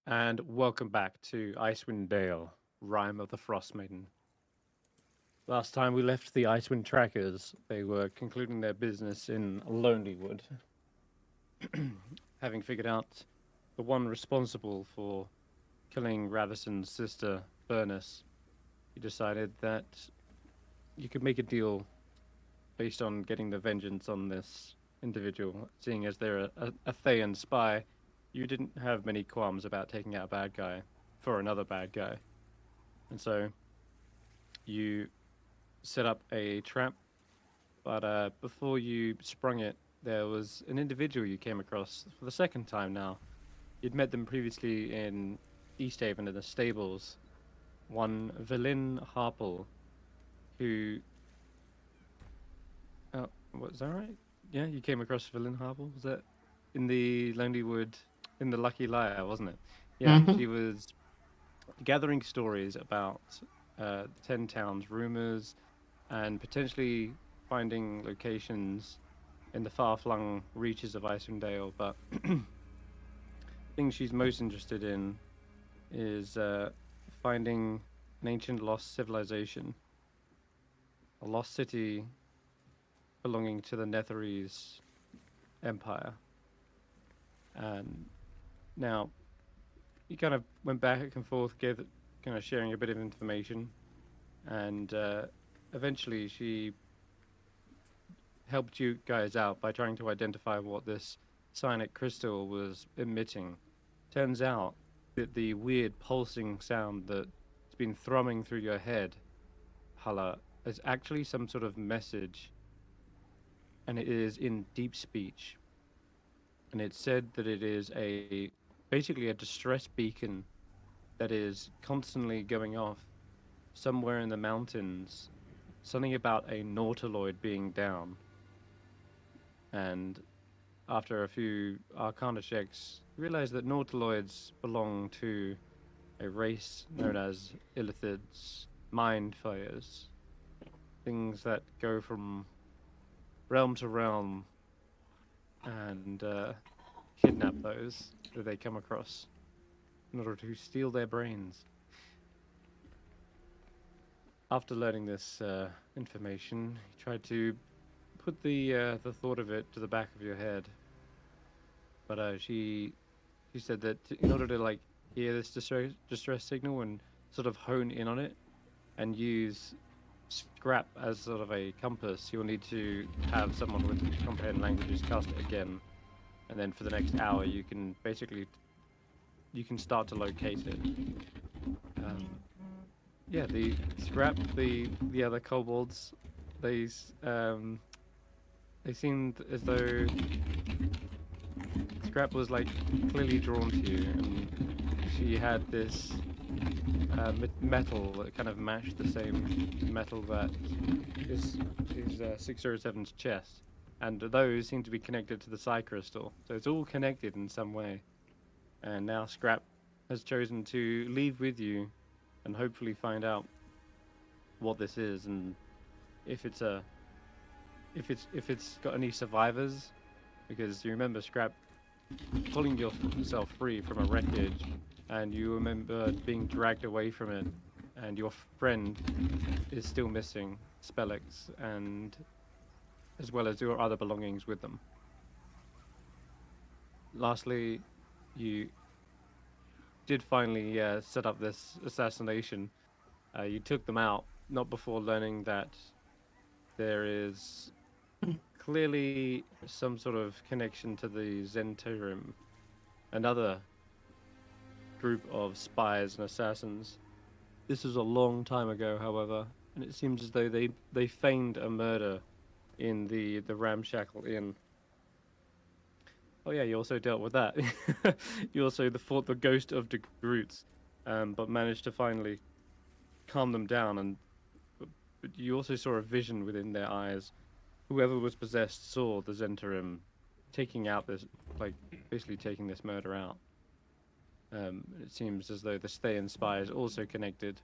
And welcome back to Icewindale, Rime of the Frostmaiden. Last time we left the Icewind Trekkers, they were concluding their business in Lonelywood, having figured out the one responsible for killing Ravisson's sister, Furnace. You decided that you could make a deal based on getting the vengeance on this individual, seeing as they're a Thayan spy. You didn't have many qualms about taking out a bad guy for another bad guy. And so you set up a trap, but before you sprung it, there was an individual you came across for the second time now. You'd met them previously in Easthaven in the stables. One Velin Harple, who. Oh, was that right? Yeah, you came across Velin Harple? Was that in the Lonelywood, in the Lucky Liar, wasn't it? Yeah, she Hmm. was gathering stories about Ten Towns, rumors, and potentially finding locations in the far-flung reaches of Icewindale. But thing she's most interested in is finding an ancient lost civilization, a lost city belonging to the Netherese Empire. And now you kind of went back and forth, gave kind of sharing a bit of information, and eventually she helped you guys out by trying to identify what this cyanic crystal was emitting. Turns out that the weird pulsing sound that's been thrumming through your head, Hulla, is actually some sort of message, and it is in deep speech. And it's said that it is basically a distress beacon that is constantly going off somewhere in the mountains, something about a nautiloid being down. And after a few arcana checks, you realize that nautiloids belong to a race known as illithids, mind flayers, things that go from realm to realm and kidnap those that they come across in order to steal their brains. After learning this information, you tried to put the thought of it to the back of your head, but she said that in order to like hear this distress signal and sort of hone in on it and use Skrapp as sort of a compass, you'll need to have someone with comprehend languages cast it again, and then for the next hour you can start to locate it. Um, yeah, the Skrapp, the other kobolds, they they seemed as though Skrapp was like clearly drawn to you, and she had this metal that kind of matched the same metal that is 607's chest, and those seem to be connected to the Psi crystal. So it's all connected in some way. And now Scrap has chosen to leave with you, and hopefully find out what this is, and if it's a if it's got any survivors, because you remember Scrap pulling yourself free from a wreckage, and you remember being dragged away from it, and your friend is still missing, Spellix, and as well as your other belongings with them. Lastly, you did finally set up this assassination. You took them out, not before learning that there is clearly some sort of connection to the Zentarum, another group of spies and assassins. This was a long time ago, however, and it seems as though they feigned a murder in the Ramshackle Inn. Oh yeah, you also dealt with that. You also fought the ghost of the Groots, but managed to finally calm them down. And but you also saw a vision within their eyes. Whoever was possessed saw the Zentarum taking out this, like basically taking this murder out. It seems as though the Stay and Spy is also connected.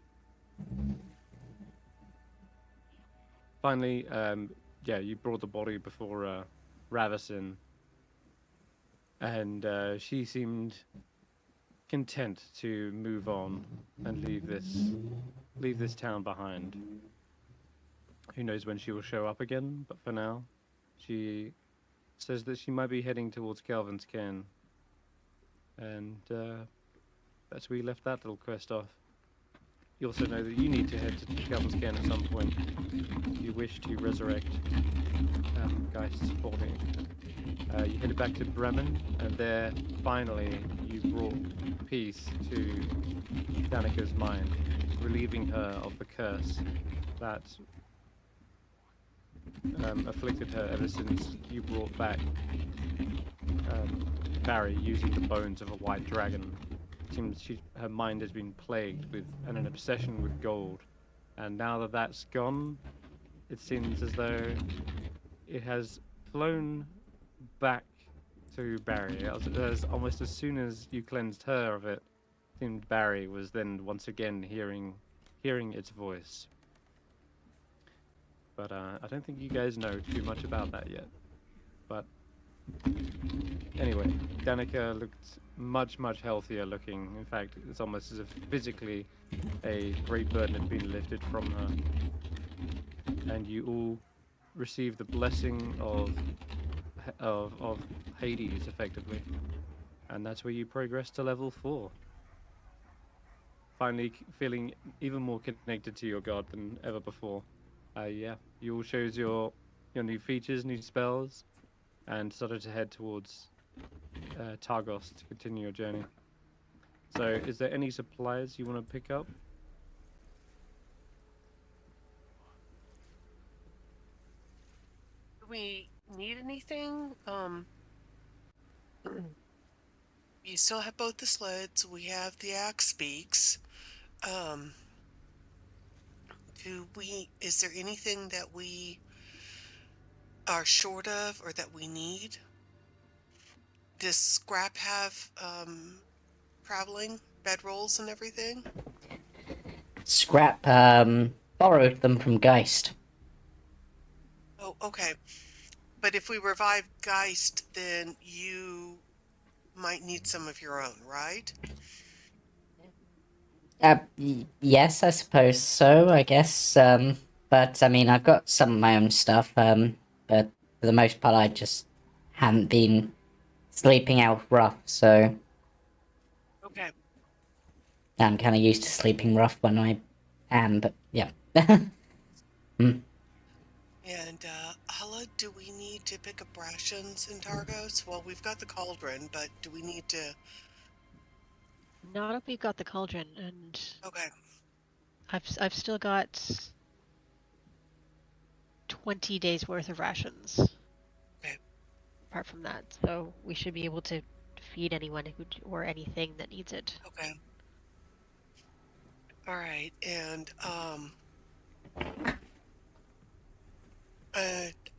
Finally, yeah, you brought the body before Ravison, and she seemed content to move on and leave this town behind. Who knows when she will show up again, but for now, she says that she might be heading towards Calvin's Cairn. And that's where you left that little quest off. You also know that you need to head to Calvin's Cairn at some point if you wish to resurrect Geist's body. You headed back to Bremen, and there, finally, you brought peace to Danica's mind, relieving her of the curse that afflicted her ever since you brought back Barry using the bones of a white dragon. It seems her mind has been plagued with an obsession with gold, and now that that's gone, it seems as though it has flown back to Barry. As almost as soon as you cleansed her of it, it seemed Barry was then once again hearing its voice. But I don't think you guys know too much about that yet. But anyway, Danica looked much healthier looking. In fact, it's almost as if physically a great burden had been lifted from her. And you all received the blessing of Hades, effectively. And that's where you progress to level 4. Finally feeling even more connected to your god than ever before. Yeah, you all chose your new features, new spells, and started to head towards Targos to continue your journey. So, is there any supplies you want to pick up? Do we need anything? You still have both the sleds. We have the axe beaks. Is there anything that we are short of or that we need? Does Skrapp have traveling bedrolls and everything? Skrapp borrowed them from Geist. Oh, okay. But if we revive Geist, then you might need some of your own, right? Yes, I suppose so, I guess. But I mean, I've got some of my own stuff, but for the most part, I just haven't been sleeping out rough, so Okay. I'm kind of used to sleeping rough when I am, but yeah. And, Hulla, do we need to pick up rations in Targos? Well, we've got the cauldron, but do we need to... Not if we've got the cauldron, and Okay. I've still got 20 days worth of rations. Okay. Apart from that, so we should be able to feed anyone or anything that needs it. Okay. All right, and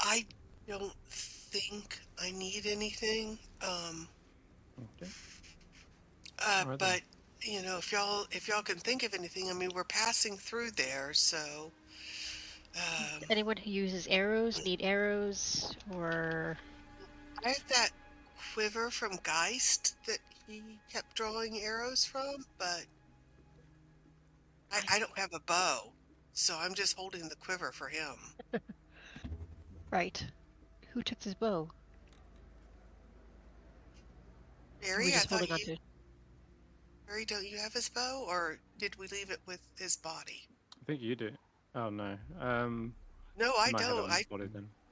I don't think I need anything. Okay. But then, you know, if y'all can think of anything, I mean, we're passing through there, so. Anyone who uses arrows need arrows, or I have that quiver from Geist that he kept drawing arrows from, but I don't have a bow, so I'm just holding the quiver for him. Right. Who took his bow? Barry, We're just holding on to. Barry, don't you have his bow, or did we leave it with his body? I think you do. Oh no. No, I don't.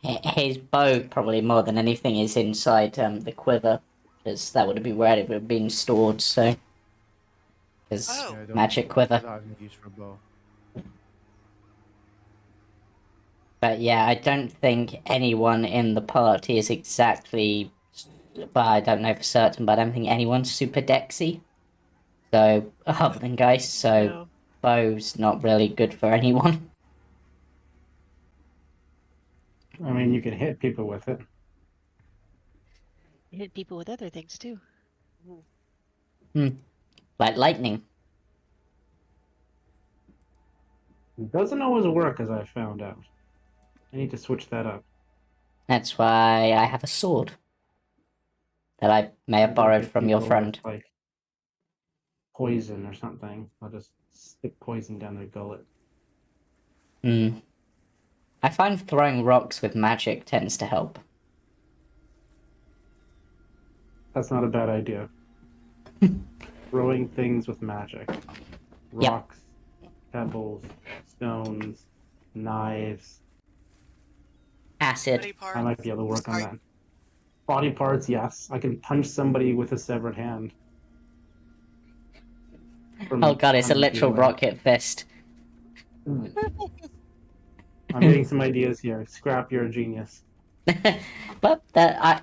His bow, probably more than anything, is inside the quiver, because that would be where it would have been stored. So, his magic quiver. But yeah, I don't think anyone in the party is exactly. But I don't know for certain. But I don't think anyone's super dexy. So other than Geist, so No. bow's not really good for anyone. I mean, you can hit people with it. You hit people with other things too. Like lightning. It doesn't always work, as I found out. I need to switch that up. That's why I have a sword that I may have borrowed from your friend. poison or something. I'll just stick poison down their gullet. Hmm. I find throwing rocks with magic tends to help. That's not a bad idea. Throwing things with magic. Yep. Rocks, pebbles, stones, knives. Acid. Body parts. I might be able to work on Sorry. that. Body parts, yes. I can punch somebody with a severed hand. From Oh god, it's a 100 feet literal away. rocket fist. I'm getting some ideas here. Skrapp, you're a genius. But that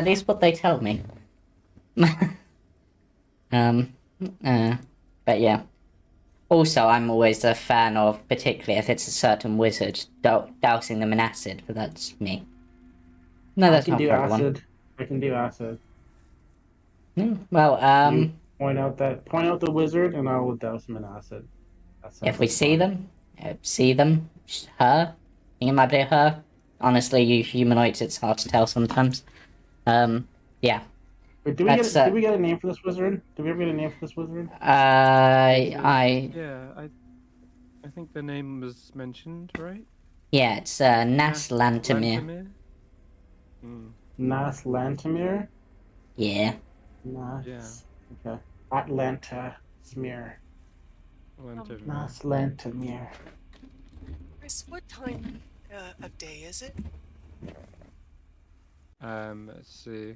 is what they tell me. um, but yeah. Also, I'm always a fan of, particularly if it's a certain wizard, dousing them in acid, but that's me. No, I that's can not do for everyone. acid. I can do acid. Well, You point out the wizard, and I will douse him in acid. That sounds if we like see fun. them, her, think it might be her. Honestly, you humanoids, it's hard to tell sometimes. Yeah. Wait, That's did we get a name for this wizard? Did we ever get a name for this wizard? Yeah, I think the name was mentioned, right? Yeah, it's Nas Lantamir. Lantamir? Hmm. Nas Lantamir? Yeah. Nas. Yeah. Okay. Atlanta Smear. Lantamir. Nas Lantamir. Chris, what time of day is it? Let's see.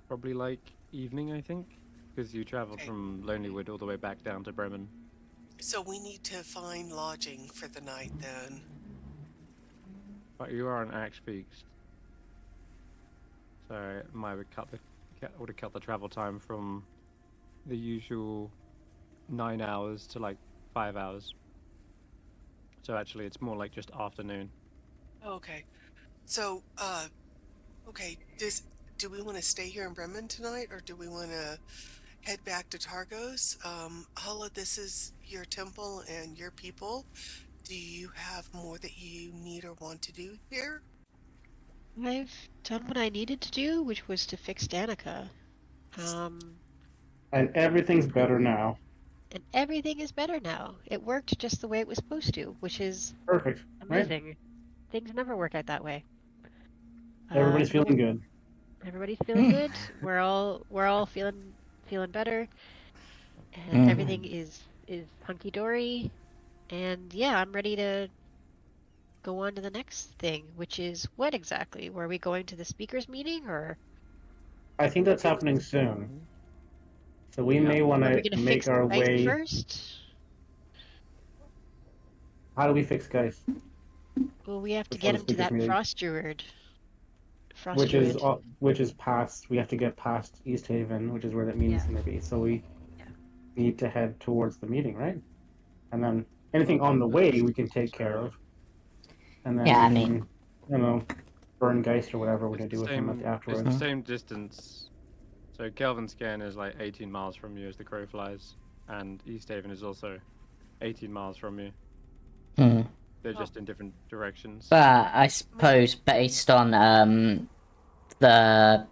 Probably like evening, I think, because you traveled Okay. from Lonelywood all the way back down to Bremen. So we need to find lodging for the night then. But you are an Axe Beast, so it might would cut the travel time from the usual 9 hours to like 5 hours. So actually, it's more like just afternoon. Okay. So, okay, do we want to stay here in Bremen tonight, or do we want to head back to Targos? Hulla, this is your temple and your people. Do you have more that you need or want to do here? I've done what I needed to do, which was to fix Danica. And everything's better now. And everything is better now. It worked just the way it was supposed to, which is Perfect. Right? amazing. Things never work out that way. Everybody's feeling good. Everybody's feeling good. We're all feeling better, and everything is hunky dory. And yeah, I'm ready to go on to the next thing, which is what exactly? Were we going to the speakers meeting, or I think that's happening soon. So we may want are we to gonna make fix our the ice way. first? How do we fix Geist? Well, we have to Before get the him to speakers that meeting. frost druid. Which is past. We have to get past East Haven, which is where that meeting's going to be. So we need to head towards the meeting, right? And then anything on the way we can take care of. And then Yeah, we I mean- can, you know, burn Geist or whatever we're It's going to the do with him same. It's afterwards. the same distance. So Kelvin's Cairn is like 18 miles from you as the crow flies, and East Haven is also 18 miles from you. Hmm. They're just in different directions. But I suppose based on the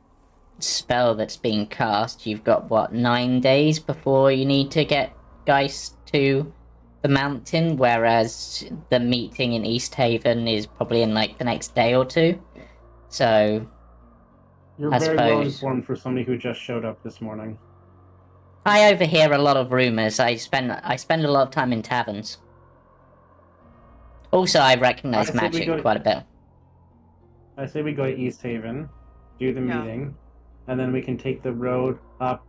spell that's being cast, you've got what, 9 days before you need to get Geist to the mountain, whereas the meeting in East Haven is probably in like the next day or two. So You're I very well suppose- informed for somebody who just showed up this morning. I overhear a lot of rumors. I spend a lot of time in taverns. Also, I recognize I said we magic go to- quite a bit. I say we go to East Haven, do the Yeah. meeting, and then we can take the road up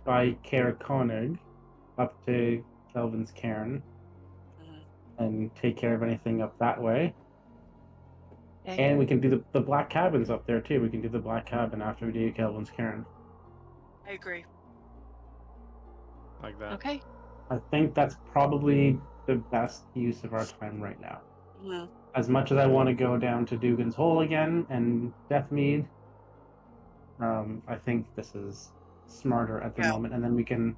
by Caer Konig, up to Kelvin's Cairn, Mhm. and take care of anything up that way. Okay. And we can do the black cabins up there too. We can do the black cabin after we do Kelvin's Cairn. I agree. Like that. Okay. I think that's probably the best use of our time right now. Mhm. As much as I want to go down to Dugan's Hole again and Deathmead, I think this is smarter at the Yeah. moment, and then we can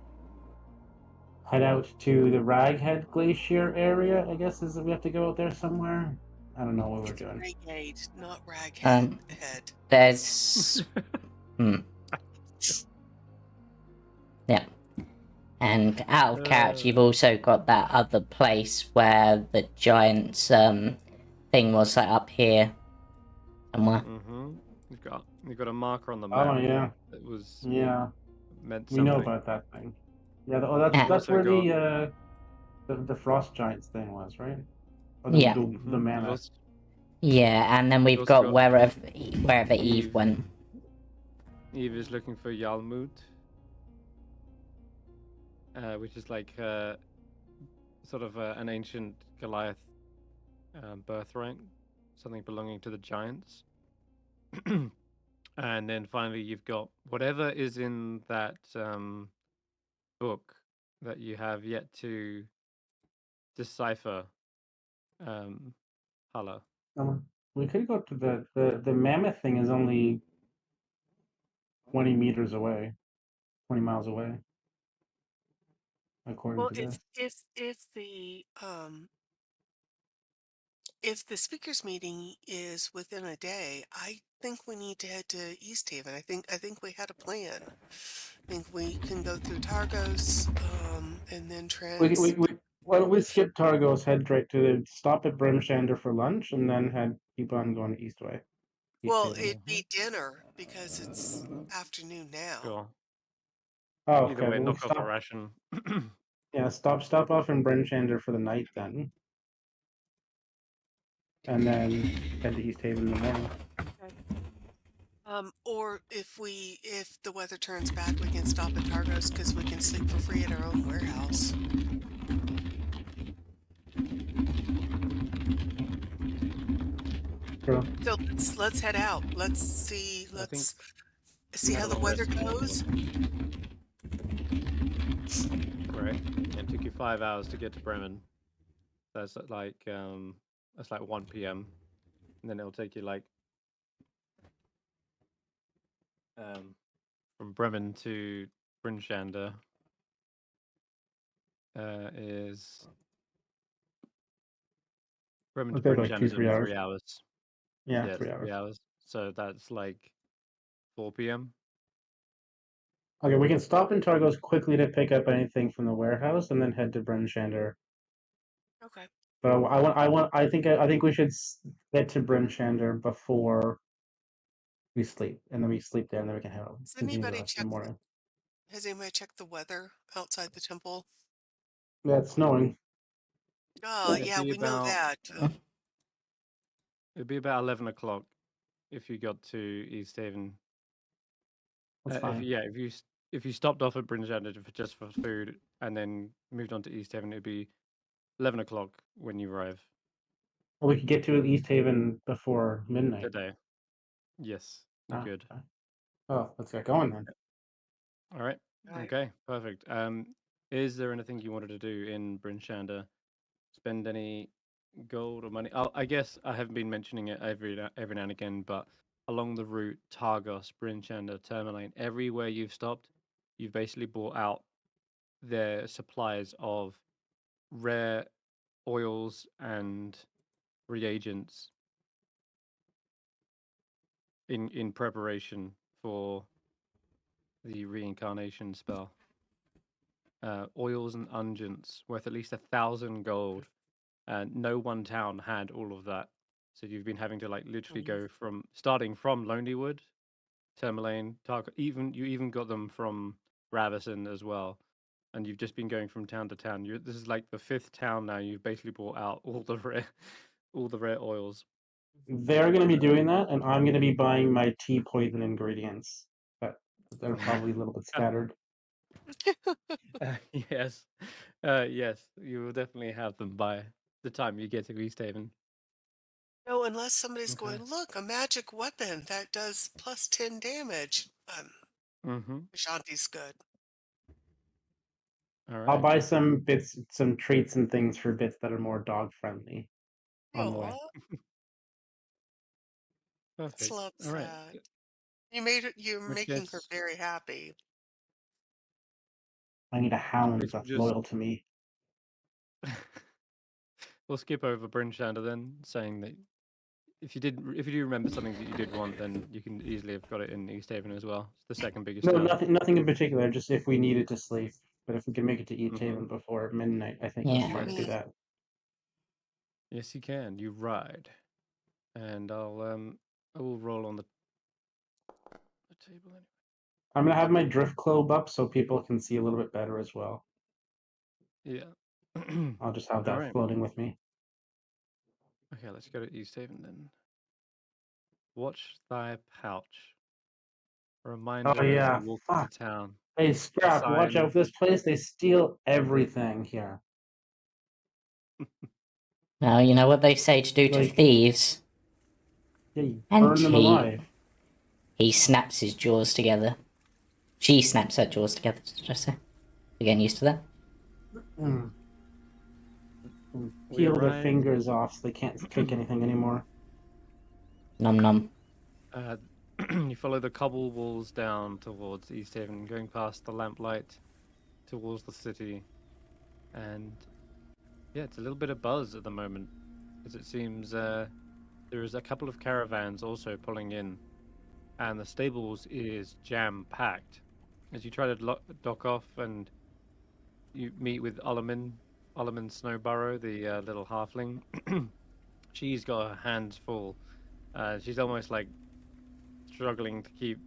head out to the Raghead Glacier area. I guess is that we have to go out there somewhere. I don't know what we're It's doing. Renegade, not Raghead. There's Hmm. Yeah. And out of character, you've also got that other place where the giant's thing was, like up here somewhere. Mm-hmm. You've got a marker on the Oh map yeah, that was yeah. meant We know something. about that thing. Yeah. You've That's also where got the frost giants thing was, right? Or Yeah. the mammoth. Yeah, and then You've we've also got got wherever Eve Eve. went. Eve is looking for Yalmut, which is like sort of an ancient Goliath birthright, something belonging to the giants. And then finally, you've got whatever is in that book that you have yet to decipher, Hulla. We could go to the mammoth thing is only 20 meters away, 20 miles away, according Well, to this. if the speakers meeting is within a day, I think we need to head to East Haven. I think we had a plan. I think we can go through Targos, and then Why don't we skip Targos, head straight to stop at Brimshander for lunch, and then keep on going East well, Haven. it'd be dinner because it's afternoon now. Sure. Oh, Either okay. way, Well, we knock off a stop. ration. Yeah, stop off in Brimshander for the night then, and then head to East Haven in the morning. Or if the weather turns bad, we can stop at Targos because we can sleep for free at our own warehouse. Sure. So let's head out. Let's I think see you had how a the long weather rest in the goes. right? It took you 5 hours to get to Bremen. That's at like 1 p.m. And then it'll take you like from Bremen to Brinchander is Bremen to Okay, like Brinchander is 2-3 in hours. 3 hours. Yeah, Yeah, it's 3 hours. 3 hours. So that's like 4 p.m. Okay, we can stop in Targos quickly to pick up anything from the warehouse, and then head to Brimshander. Okay. But I think we should get to Brimshander before we sleep, and then we sleep there, and then we can Has continue the anybody rest of the checked morning. has anybody checked the weather outside the temple? Yeah, it's snowing. Oh, It'd yeah, be we know about that. it'd be about 11 o'clock if you got to East Haven. That's If fine. if you stopped off at Brinchander just for food and then moved on to East Haven, it'd be 11 o'clock when you arrive Well, we could get to East Haven before midnight. today. Yes, you're Ah, good. okay. Oh, let's get going then. All right. All right. Okay, perfect. Is there anything you wanted to do in Brinchander? Spend any gold or money? Oh, I guess I haven't been mentioning it every now and again, but along the route, Targos, Brinchander, Tourmaline, everywhere you've stopped, you've basically bought out their supplies of rare oils and reagents in preparation for the reincarnation spell. Oils and unguents worth at least 1,000 gold. And no one town had all of that. So you've been having to like literally go from starting from Lonelywood, Tourmaline, Targa. You even got them from Ravison as well. And you've just been going from town to town. This is like the fifth town now. You've basically brought out all the rare oils. They're going to be doing that, and I'm going to be buying my tea poison ingredients. But they're probably a little bit scattered. Yes, yes, you will definitely have them by the time you get to East Haven. No, unless somebody's Okay. going, look, a magic weapon that does plus 10 damage. Mm-hmm. Ashanti's good. All I'll right. buy some bits, some treats and things for bits that are more dog friendly on the way. Oh, Perfect. loves All right. that. You're Which making her gets very happy. I need a hound which will that's just loyal to me. we'll skip over Brinchander then, saying that if you do remember something that you did want, then you can easily have got it in East Haven as well. It's the second biggest No, town. nothing in particular. Just if we needed to sleep, but if we can make it to East Mm-hmm. Haven before midnight, I think Yeah. let's try to do that. Yes, you can. You ride, and I will roll on the table anyway. I'm gonna have my drift globe up so people can see a little bit better as well. Yeah. I'll just have that Alright. floating with me. Okay, let's go to East Haven then. Watch thy pouch. A reminder Oh as yeah, you walk fuck. into town. Hey, A Skrapp, watch out sign. for this place. They steal everything here. Well, you know what they say to do to Like- thieves? Yeah, you And burn them alive. he snaps his jaws together. She snaps her jaws together, did I say? You're getting used to that? Mm. We Peel their arrive. fingers off so they can't kick anything anymore. Nom nom. You follow the cobble walls down towards East Haven, going past the lamplight towards the city, and yeah, it's a little bit of buzz at the moment, as it seems there is a couple of caravans also pulling in, and the stables is jam packed. As you try to dock off, and you meet with Ulliman Snowburrow, the little halfling. She's got her hands full. She's almost like struggling to keep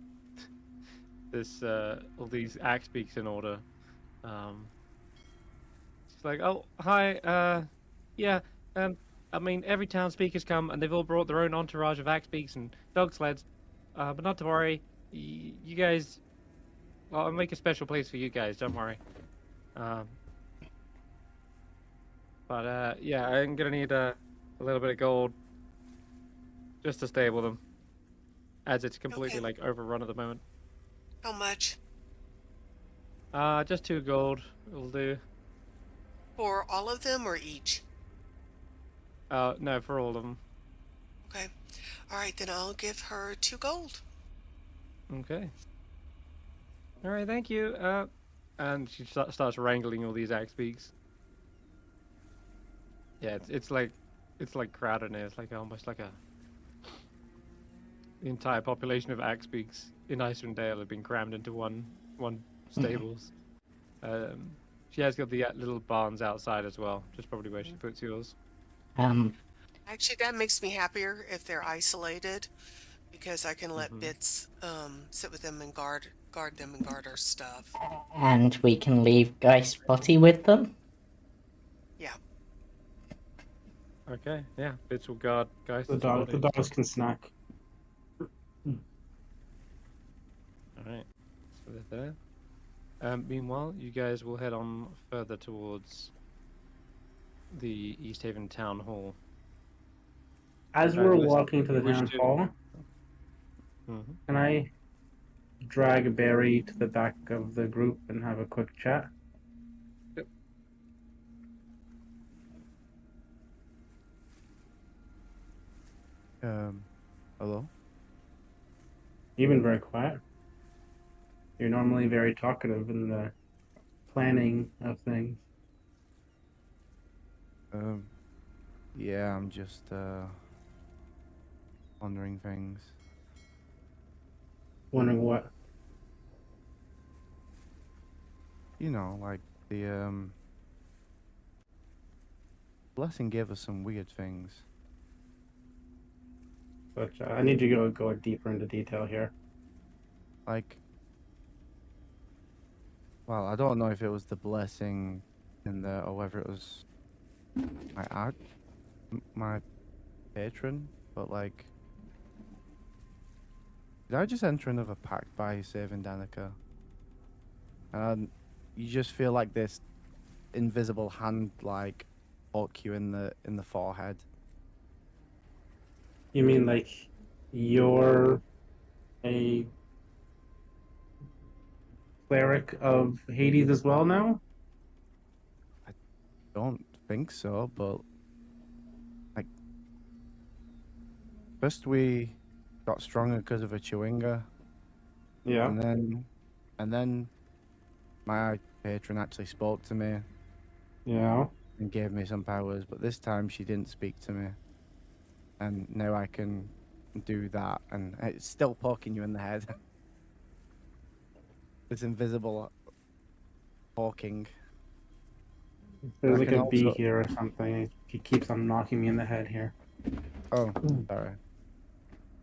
this all these axe beaks in order. She's like, "Oh, hi. Yeah. I mean, every town speaker's come, and they've all brought their own entourage of axe beaks and dog sleds. But not to worry. You guys, I'll make a special place for you guys. Don't worry. Um, but yeah, I'm gonna need a little bit of gold just to stable them, as it's completely Okay. like overrun at the moment. How much? Just 2 gold will do. For all of them or each? No, for all of them. Okay. All right, then I'll give her 2 gold. Okay. All right, thank you. And she starts wrangling all these axe beaks. Yeah, it's like crowded in here. It's like almost like the entire population of axe beaks in Icewindale have been crammed into one stables. She has got the little barns outside as well, which is probably where she puts yours. Actually, that makes me happier if they're isolated, because I can let Mhm. Bits sit with them and guard them and guard our stuff. And we can leave Guy Spotty with them? Yeah. Okay, yeah. Bits will guard guys. The dogs can snack. Alright, so they're there. Meanwhile, you guys will head on further towards the East Haven Town Hall. As we're Unless walking to the you wish town to- hall, Mhm. can I drag Barry to the back of the group and have a quick chat? Yep. Hello? You've been very quiet. You're normally very talkative in the planning of things. Yeah, I'm just, wondering things. Wondering what? You know, like, the, Blessing gave us some weird things. But I need you to go deeper into detail here. Like, well, I don't know if it was the blessing or whether it was my patron, but like, did I just enter another pact by saving Danica? And you just feel like this invisible hand, like, poke you in the forehead. You mean like you're a cleric of Hades as well now? Don't think so, but like, first we got stronger because of a chewinga, Yeah. and then my patron actually spoke to me Yeah. and gave me some powers, but this time she didn't speak to me. and now I can do that, and it's still poking you in the head. This invisible poking. There's I like can a bee also. here or something. He keeps on knocking me in the head here. Oh, sorry.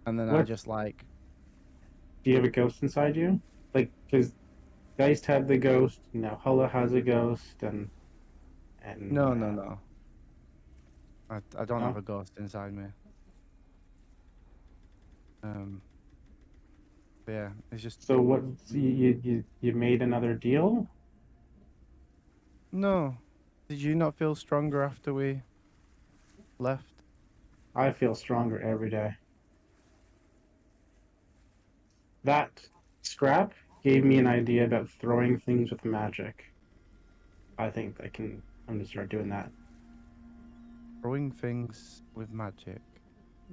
And then I What? just like. Do you have a ghost inside you? Like, because Geist had the ghost, now Hulla has a ghost, and No, no, no. I don't have no? a ghost inside me. But yeah, it's just So what? You made another deal? no. Did you not feel stronger after we left? I feel stronger every day. That scrap gave me an idea about throwing things with magic. I think I'm gonna start doing that. Throwing things with magic.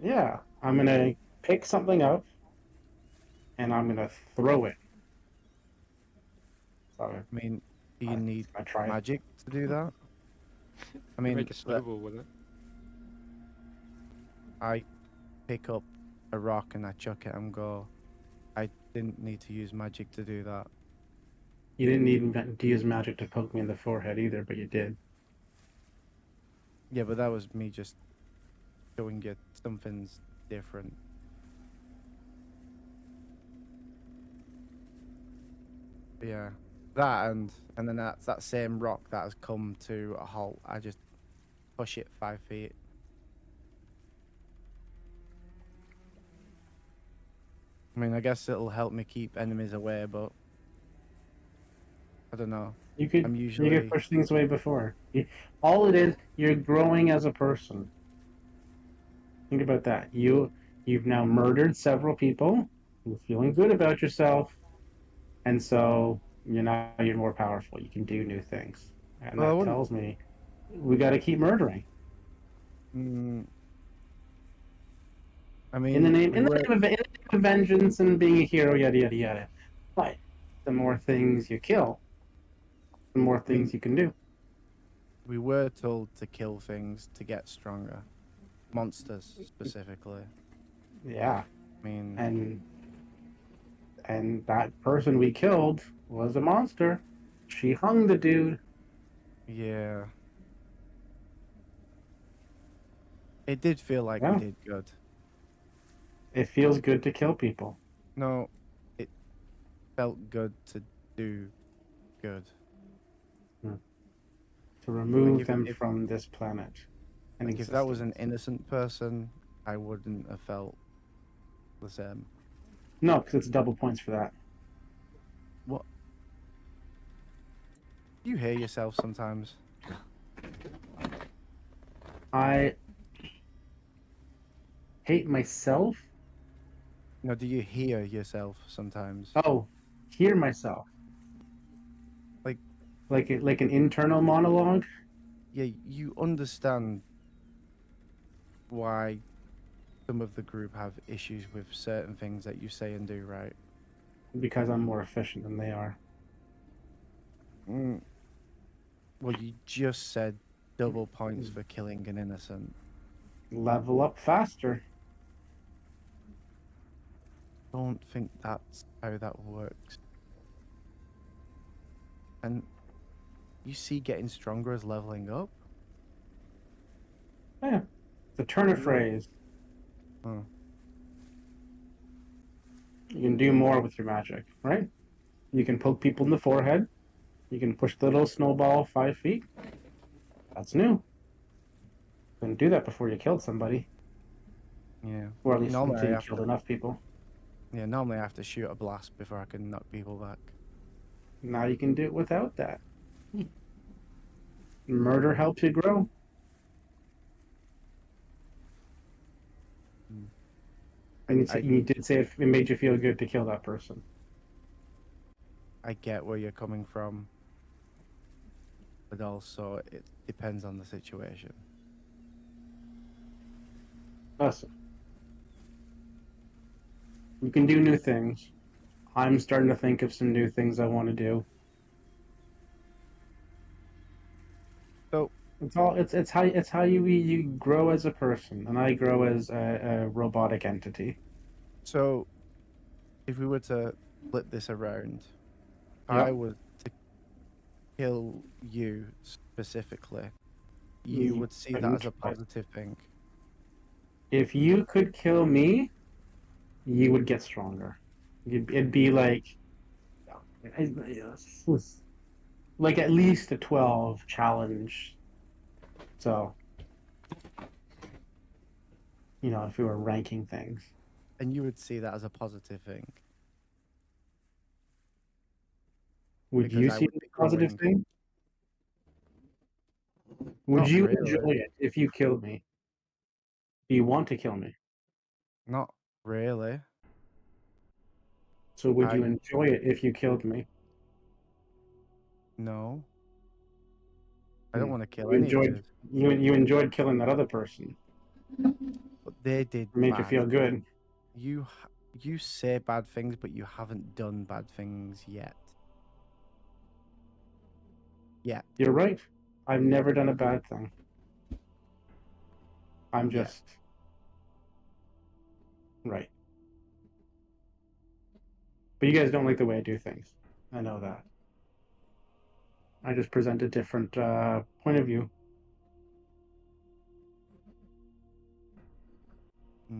Yeah, I'm gonna pick something up and I'm gonna throw it. So I mean, do you I'm need gonna try it. magic to do that? I You mean, make a snowball with it. I pick up a rock and I chuck it and go. I didn't need to use magic to do that. You didn't need to use magic to poke me in the forehead either, but you did. Yeah, but that was me just showing you something's different. But yeah, that and then that's that same rock that has come to a halt. I just push it 5 feet. I mean, I guess it'll help me keep enemies away, but I don't know. You I'm could usually push things away before. All it is, you're growing as a person. Think about that. You've now murdered several people. You're feeling good about yourself, and so you're more powerful. You can do new things, and well, I that wouldn't. tells me we got to keep murdering Mm, I in the mean, name we were. in the name of vengeance and being a hero. Yada yada yada. But the more things you kill, the more I mean, things you can do. we were told to kill things to get stronger, monsters specifically. Yeah, I mean, and that person we killed was a monster. She hung the dude. yeah, it did feel like we Yeah, did good. it feels good to kill people. No, it felt good to do good. To Like remove them if from this planet and like if that was an existence. innocent person, I wouldn't have felt the same. No, because it's double points for that. What? You hear yourself sometimes. I hate myself. No, do you hear yourself sometimes? Oh, hear myself. Like, Like an internal monologue. yeah, you understand why some of the group have issues with certain things that you say and do, right? Because I'm more efficient than they are. Mm. Well, you just said double points for killing an innocent. Level up faster. Don't think that's how that works. And you see getting stronger as leveling up? Yeah. It's a turn of Yeah. phrase. Oh. You can do more with your magic, right? You can poke people in the forehead. You can push the little snowball 5 feet. That's new. Couldn't do that before you killed somebody. Yeah. Or at least Normally until I you have killed to. enough people. Yeah, normally I have to shoot a blast before I can knock people back. Now you can do it without that. Murder helps you grow. Mm. And I you did say it made you feel good to kill that person. I get where you're coming from, but also it depends on the situation. Listen, you can do new things. I'm starting to think of some new things I want to do. So It's how you grow as a person, and I grow as a robotic entity. So, if we were to flip this around, if Yeah. I was to kill you specifically, you would see that as a positive thing. If you could kill me, you would get stronger. It'd be like at least a 12 challenge. So, if we were ranking things, And you would see that as a positive thing. would Because you I see would it be as a positive growing. thing? Would Not you really. enjoy it if you killed me? Do you want to kill me? Not really. So would you I enjoy it if you killed me? no. I don't Hmm. want to kill You any of enjoyed you. you enjoyed killing that other person. But they did It made you bad. feel good. You say bad things, but you haven't done bad things yet. Yet. You're right. I've never done a bad thing. I'm Yet. just right. But you guys don't like the way I do things. I know that. I just present a different point of view. Yeah.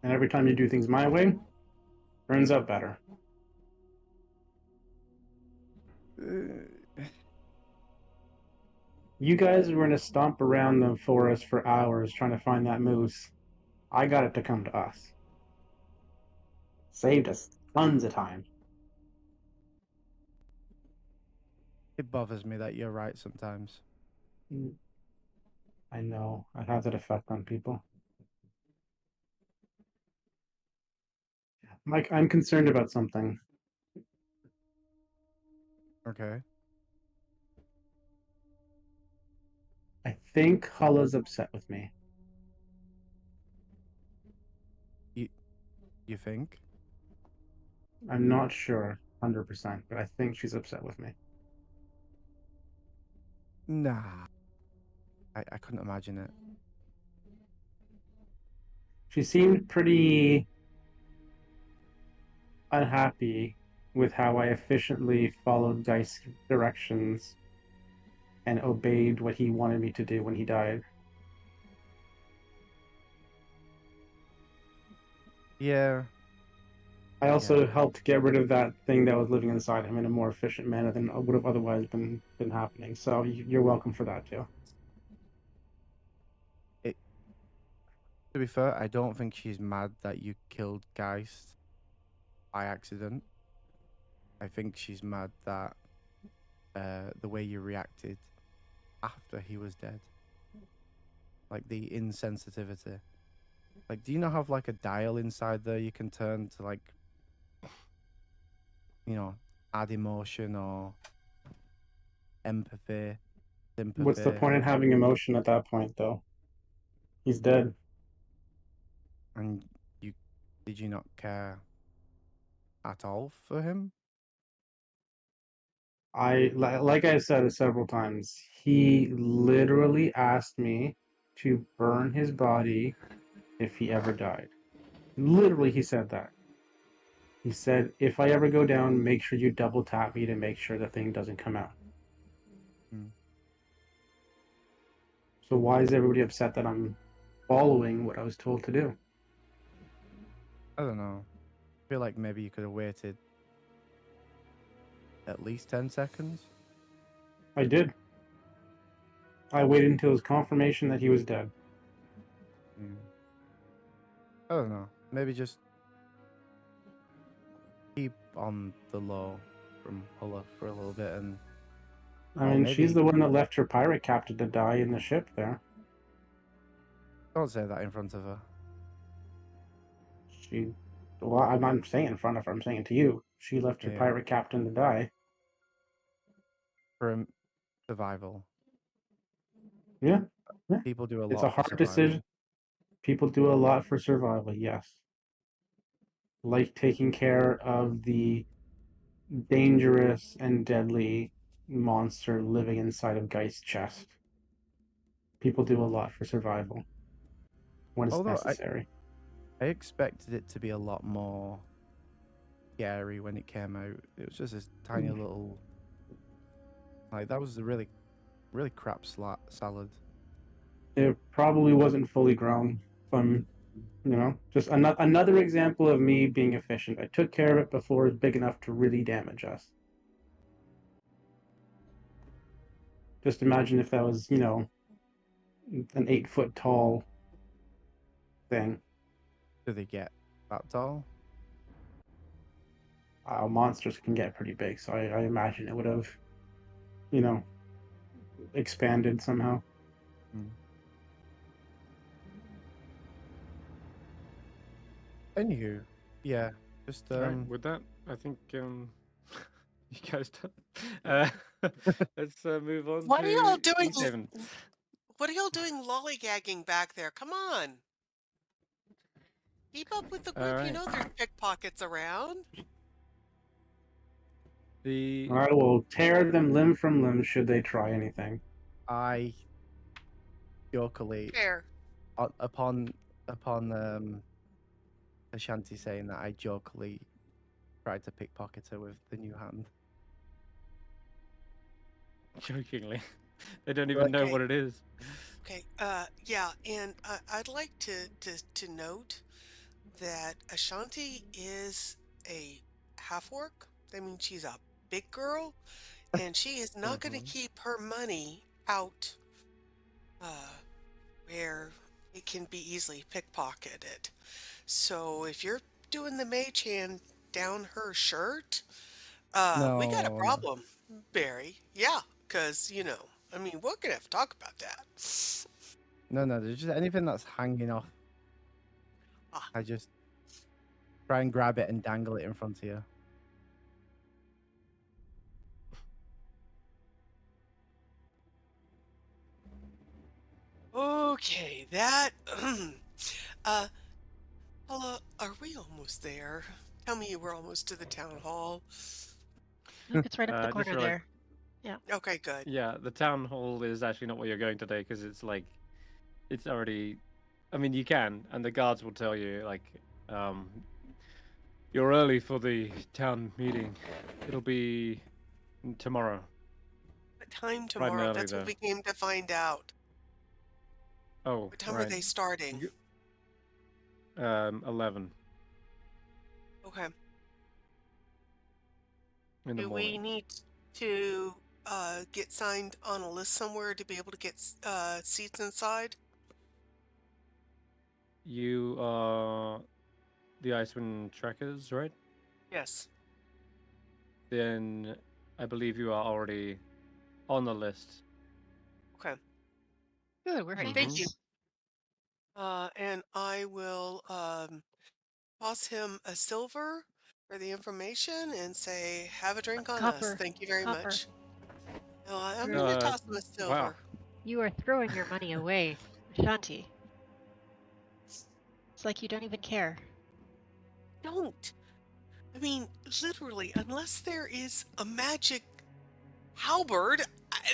And every time you do things my way, turns out better. You guys were gonna stomp around the forest for hours trying to find that moose. I got it to come to us. Saved us tons of time. It bothers me that you're right sometimes. I know. I have that effect on people. Mike, I'm concerned about something. Okay. I think Hulla's upset with me. You think? I'm not sure 100%, but I think she's upset with me. Nah. I couldn't imagine it. She seemed pretty unhappy with how I efficiently followed Dice's directions and obeyed what he wanted me to do when he died. Yeah. I also helped get rid of that thing that was living inside him in a more efficient manner than would have otherwise been happening. So you're welcome for that too. To be fair, I don't think she's mad that you killed Geist by accident. I think she's mad that the way you reacted after he was dead. Like the insensitivity. Like, do you not have like a dial inside there you can turn to like, add emotion or empathy, What's the sympathy? point in having emotion at that point, though? He's dead. And you did you not care at all for him? Like I said several times, he literally asked me to burn his body if he ever died. Literally, he said that. He said, if I ever go down, make sure you double tap me to make sure the thing doesn't come out. Hmm. So why is everybody upset that I'm following what I was told to do? I don't know. I feel like maybe you could have waited at least 10 seconds. I did. I waited until his confirmation that he was dead. Hmm. I don't know. Maybe just keep on the low from Hulla for a little bit, and I or mean, she's maybe the one that left her pirate captain to die in the ship there. don't say that in front of her. Well, I'm not saying in front of her, I'm saying it to you. She left her Yeah, pirate captain to die. for survival. Yeah. Yeah. People do a It's a lot for hard decision. survival. People do a lot for survival, yes. Like taking care of the dangerous and deadly monster living inside of Geist's chest. people do a lot for survival when it's Although necessary. I expected it to be a lot more scary when it came out. It was just this tiny little, like that was a really, really crap salad. It probably wasn't fully grown. Just another example of me being efficient. I took care of it before it was big enough to really damage us. Just imagine if that was, an 8 foot tall thing. Do they get that tall? Monsters can get pretty big, so I imagine it would have, expanded somehow. Anywho, yeah, just Right, with that, I think you guys done. Let's move on What are y'all to doing? East Haven. What are y'all doing lollygagging back there? Come on. Keep up with the All group. You right. know there's pickpockets around. I will tear them limb from limb should they try anything. I jokingly Fair. upon Ashanti saying that, I jokingly tried to pickpocket her with the new hand. Jokingly, they don't even know Okay. what it is. Okay. Yeah, and I'd like to note that Ashanti is a half-orc. I mean, she's a big girl, and she is not going to keep her money out where it can be easily pickpocketed. So if you're doing the mage hand down her shirt, we got a No. problem, Barry. Yeah, because, I mean, we're going to have to talk about that. No, there's just anything that's hanging off. I just try and grab it and dangle it in front of you. Okay, that. Paula, are we almost there? Tell me we're almost to the town hall. Look, it's right up the I just corner realized- there. Yeah. Okay, good. Yeah, the town hall is actually not where you're going today because it's already. I mean, you can, and the guards will tell you you're early for the town meeting. It'll be tomorrow. What time and tomorrow? early, That's what though. we came to find out. Oh, What time are right. they starting? 11 Okay. in the Do morning. we need to get signed on a list somewhere to be able to get seats inside? You are the Icewind Trekkers, right? Yes. Then I believe you are already on the list. Okay. Good, we're Right, famous. thank you. And I will toss him a silver for the information and say, have a drink on us. Copper. Thank you very Copper. much. No, I'm You're- going to toss him a silver. Wow. You are throwing your money away, Ashanti. It's like you don't even care. Don't. I mean, literally, unless there is a magic halberd,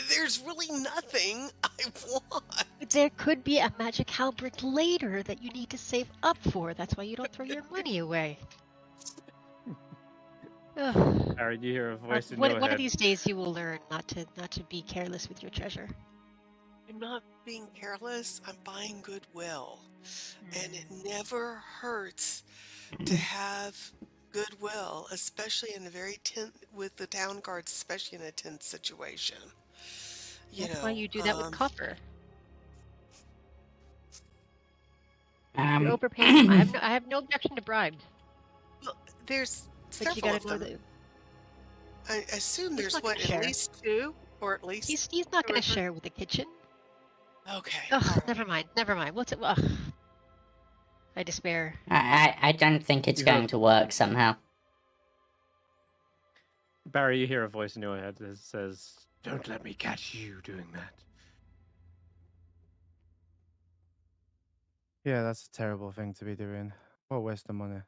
there's really nothing I want. But there could be a magic halberd later that you need to save up for. That's why you don't throw your money away. Ugh. Harry, you hear a voice in One your of head. these days you will learn not to be careless with your treasure. I'm not being careless. I'm buying goodwill. And it never hurts to have goodwill, especially in a very with the town guards, especially in a tense situation. That's why you do that with copper. You're overpaying them. I have no objection to bribes. Well, there's But you several gotta of know them. that I assume He's there's not gonna at share. least two, or at least he's not two or gonna three? share with the kitchen. Okay. Ugh, all right. never mind. What's it? Ugh. I despair. I don't think it's You going heard- to work somehow. Barry, you hear a voice in your head that says, "Don't let me catch you doing that." Yeah, that's a terrible thing to be doing. What a waste of money.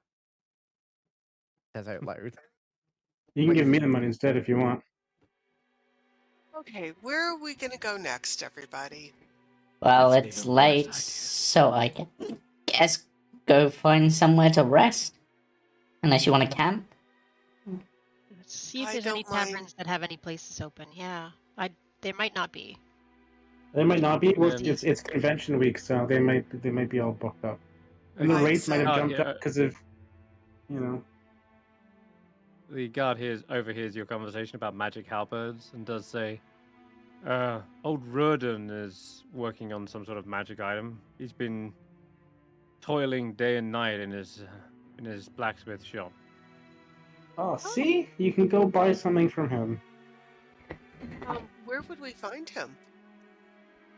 Says out loud. You can give me the money instead if you want. Okay, where are we going to go next, everybody? Well, That's it's even worse late, idea. so I guess go find somewhere to rest. Unless you want to camp. Let's see if I there's any don't mind. taverns that have any places open. Yeah, there might not be. They might not be. Well, And- it's convention week, so they might be all booked up, and the Okay. rates might have so- jumped up because of, you know. The guard overhears your conversation about magic halberds and does say, old Rudin is working on some sort of magic item. He's been toiling day and night in his blacksmith shop. Oh, see, you can go buy something from him. Where would we find him?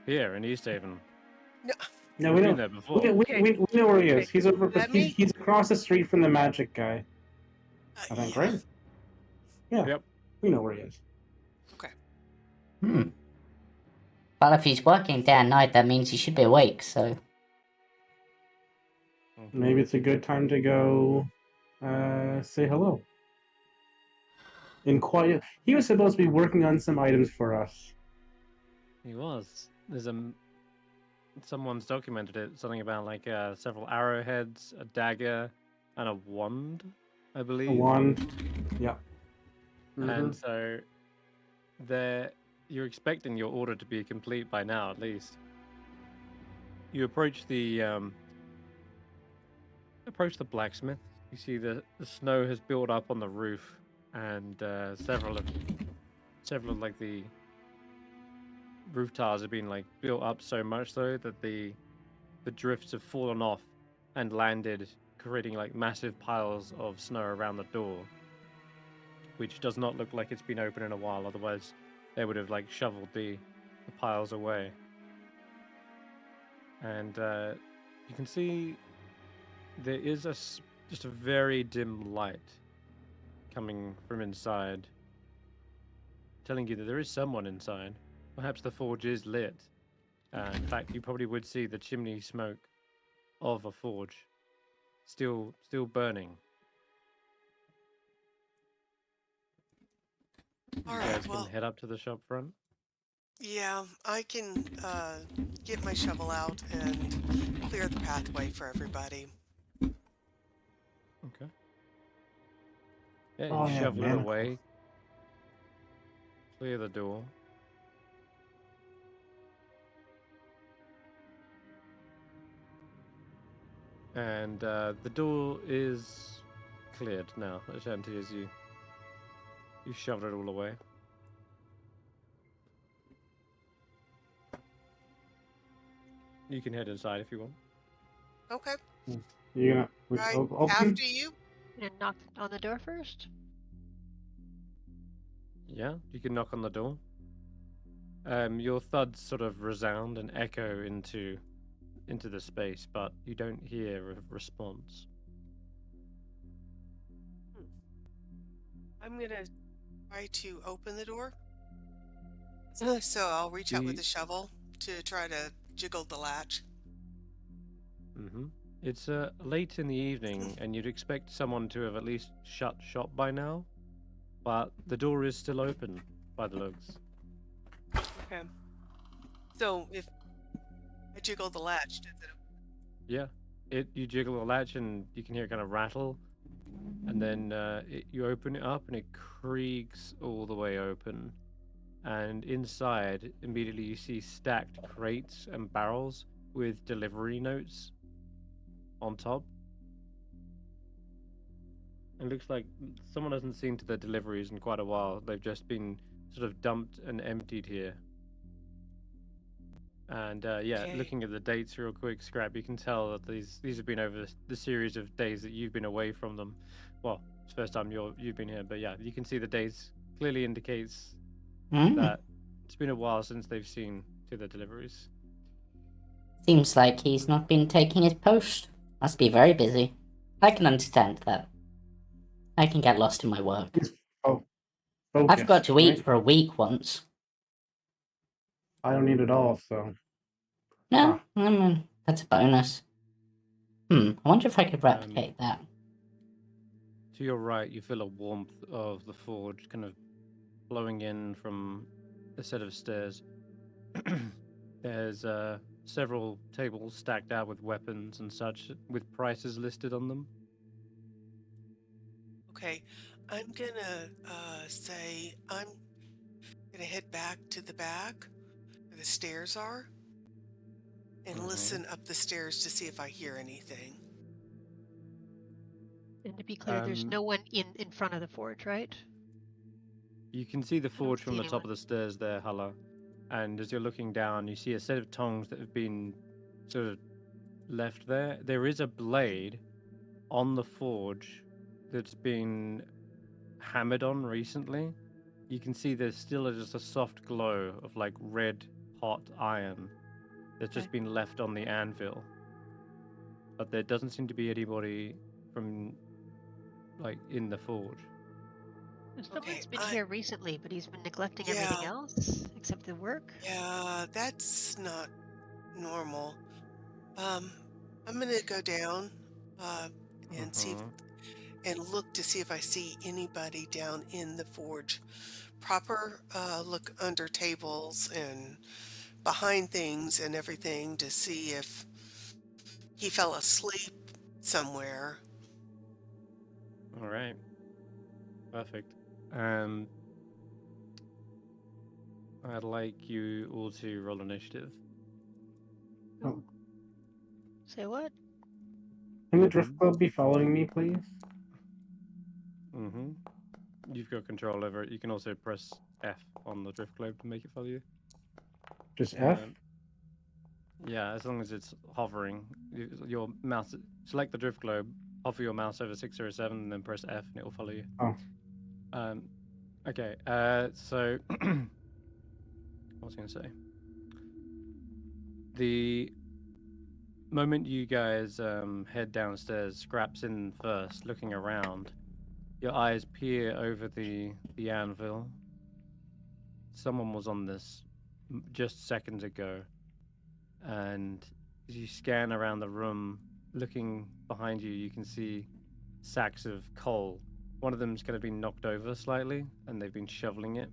Here in East Haven. No, We've we been don't. there before. We know where he is. Okay. He's over. Let me- He's across the street from the magic guy. I think, Yeah. right? Yeah. Yep. We know where he is. Okay. Well, if he's working day and night, that means he should be awake, so... Maybe it's a good time to go say hello. In quiet. He was supposed to be working on some items for us. He was. There's someone's documented it. Something about like several arrowheads, a dagger, and a wand, I believe. A wand. Yeah. And so, you're expecting your order to be complete by now, at least. You approach the blacksmith. You see the snow has built up on the roof, and several of like the roof tiles have been like built up so much so that the drifts have fallen off and landed, creating like massive piles of snow around the door, which does not look like it's been open in a while. Otherwise, they would have like shoveled the piles away. And you can see there is just a very dim light coming from inside, telling you that there is someone inside. Perhaps the forge is lit. In fact, you probably would see the chimney smoke of a forge still burning. All You right. guys Well, can head up to the shop front. yeah, I can get my shovel out and clear the pathway for everybody. Okay. Yeah, Oh, you yeah, shovel it man. away. Clear the door. And the door is cleared now, Ashanti, as you shoveled it all away. You can head inside if you want. Okay. You gonna Right. open? After you. And knock on the door first. Yeah, you can knock on the door. Your thuds sort of resound and echo into the space, but you don't hear a response. I'm gonna try to open the door. So I'll reach out with The- the shovel to try to jiggle the latch. Mm-hmm. It's late in the evening, and you'd expect someone to have at least shut shop by now, but the door is still open by the looks. Okay. So if I jiggle the latch, does it? Yeah, you jiggle the latch and you can hear it kind of rattle, and then you open it up and it creaks all the way open, and inside immediately you see stacked crates and barrels with delivery notes on top. It looks like someone hasn't seen to their deliveries in quite a while. They've just been sort of dumped and emptied here. And yeah, Okay. looking at the dates real quick, Skrapp, you can tell that these have been over the series of days that you've been away from them. Well, it's the first time you've been here, but yeah, you can see the dates clearly indicates that it's been a while since they've seen to the deliveries. Seems like he's not been taking his post. Must be very busy. I can understand that. I can get lost in my work. Oh, I focus, forgot to eat right? for a week once. I don't need it all, so. No, I mean, that's a bonus. I wonder if I could replicate that. To your right, you feel a warmth of the forge kind of blowing in from a set of stairs. There's several tables stacked out with weapons and such, with prices listed on them. Okay, I'm gonna say I'm gonna head back to the back where the stairs are and Mhm. listen up the stairs to see if I hear anything. And to be clear, there's Um, no one in front of the forge, right? You can see the I don't forge from see the top of anyone. the stairs there, Hulla. And as you're looking down, you see a set of tongs that have been sort of left there. There is a blade on the forge that's been hammered on recently. You can see there's still just a soft glow of like red hot iron that's just Okay. been left on the anvil. But there doesn't seem to be anybody from like in the forge. Okay, Someone's been here recently, but he's been neglecting everything yeah, else except the work. yeah, that's not normal. Um, I'm gonna go down and see if, Mhm. and look to see if I see anybody down in the forge. Proper look under tables and behind things and everything to see if he fell asleep somewhere. All right. Perfect. Um, I'd like you all to roll initiative. Oh, Say what? can the Drift Mhm. Club be following me, please? Mm-hmm. You've got control over it. You can also press F on the drift globe to make it follow you. Just F? Yeah, as long as it's hovering. Your mouse, select the drift globe, hover your mouse over 607, and then press F, and it will follow you. Oh. Okay. So, what was I going to say? The moment you guys head downstairs, Skrapp's in first, looking around. Your eyes peer over the anvil. Someone was on this just seconds ago, and as you scan around the room, looking behind you, you can see sacks of coal. One of them's kind of been knocked over slightly, and they've been shoveling it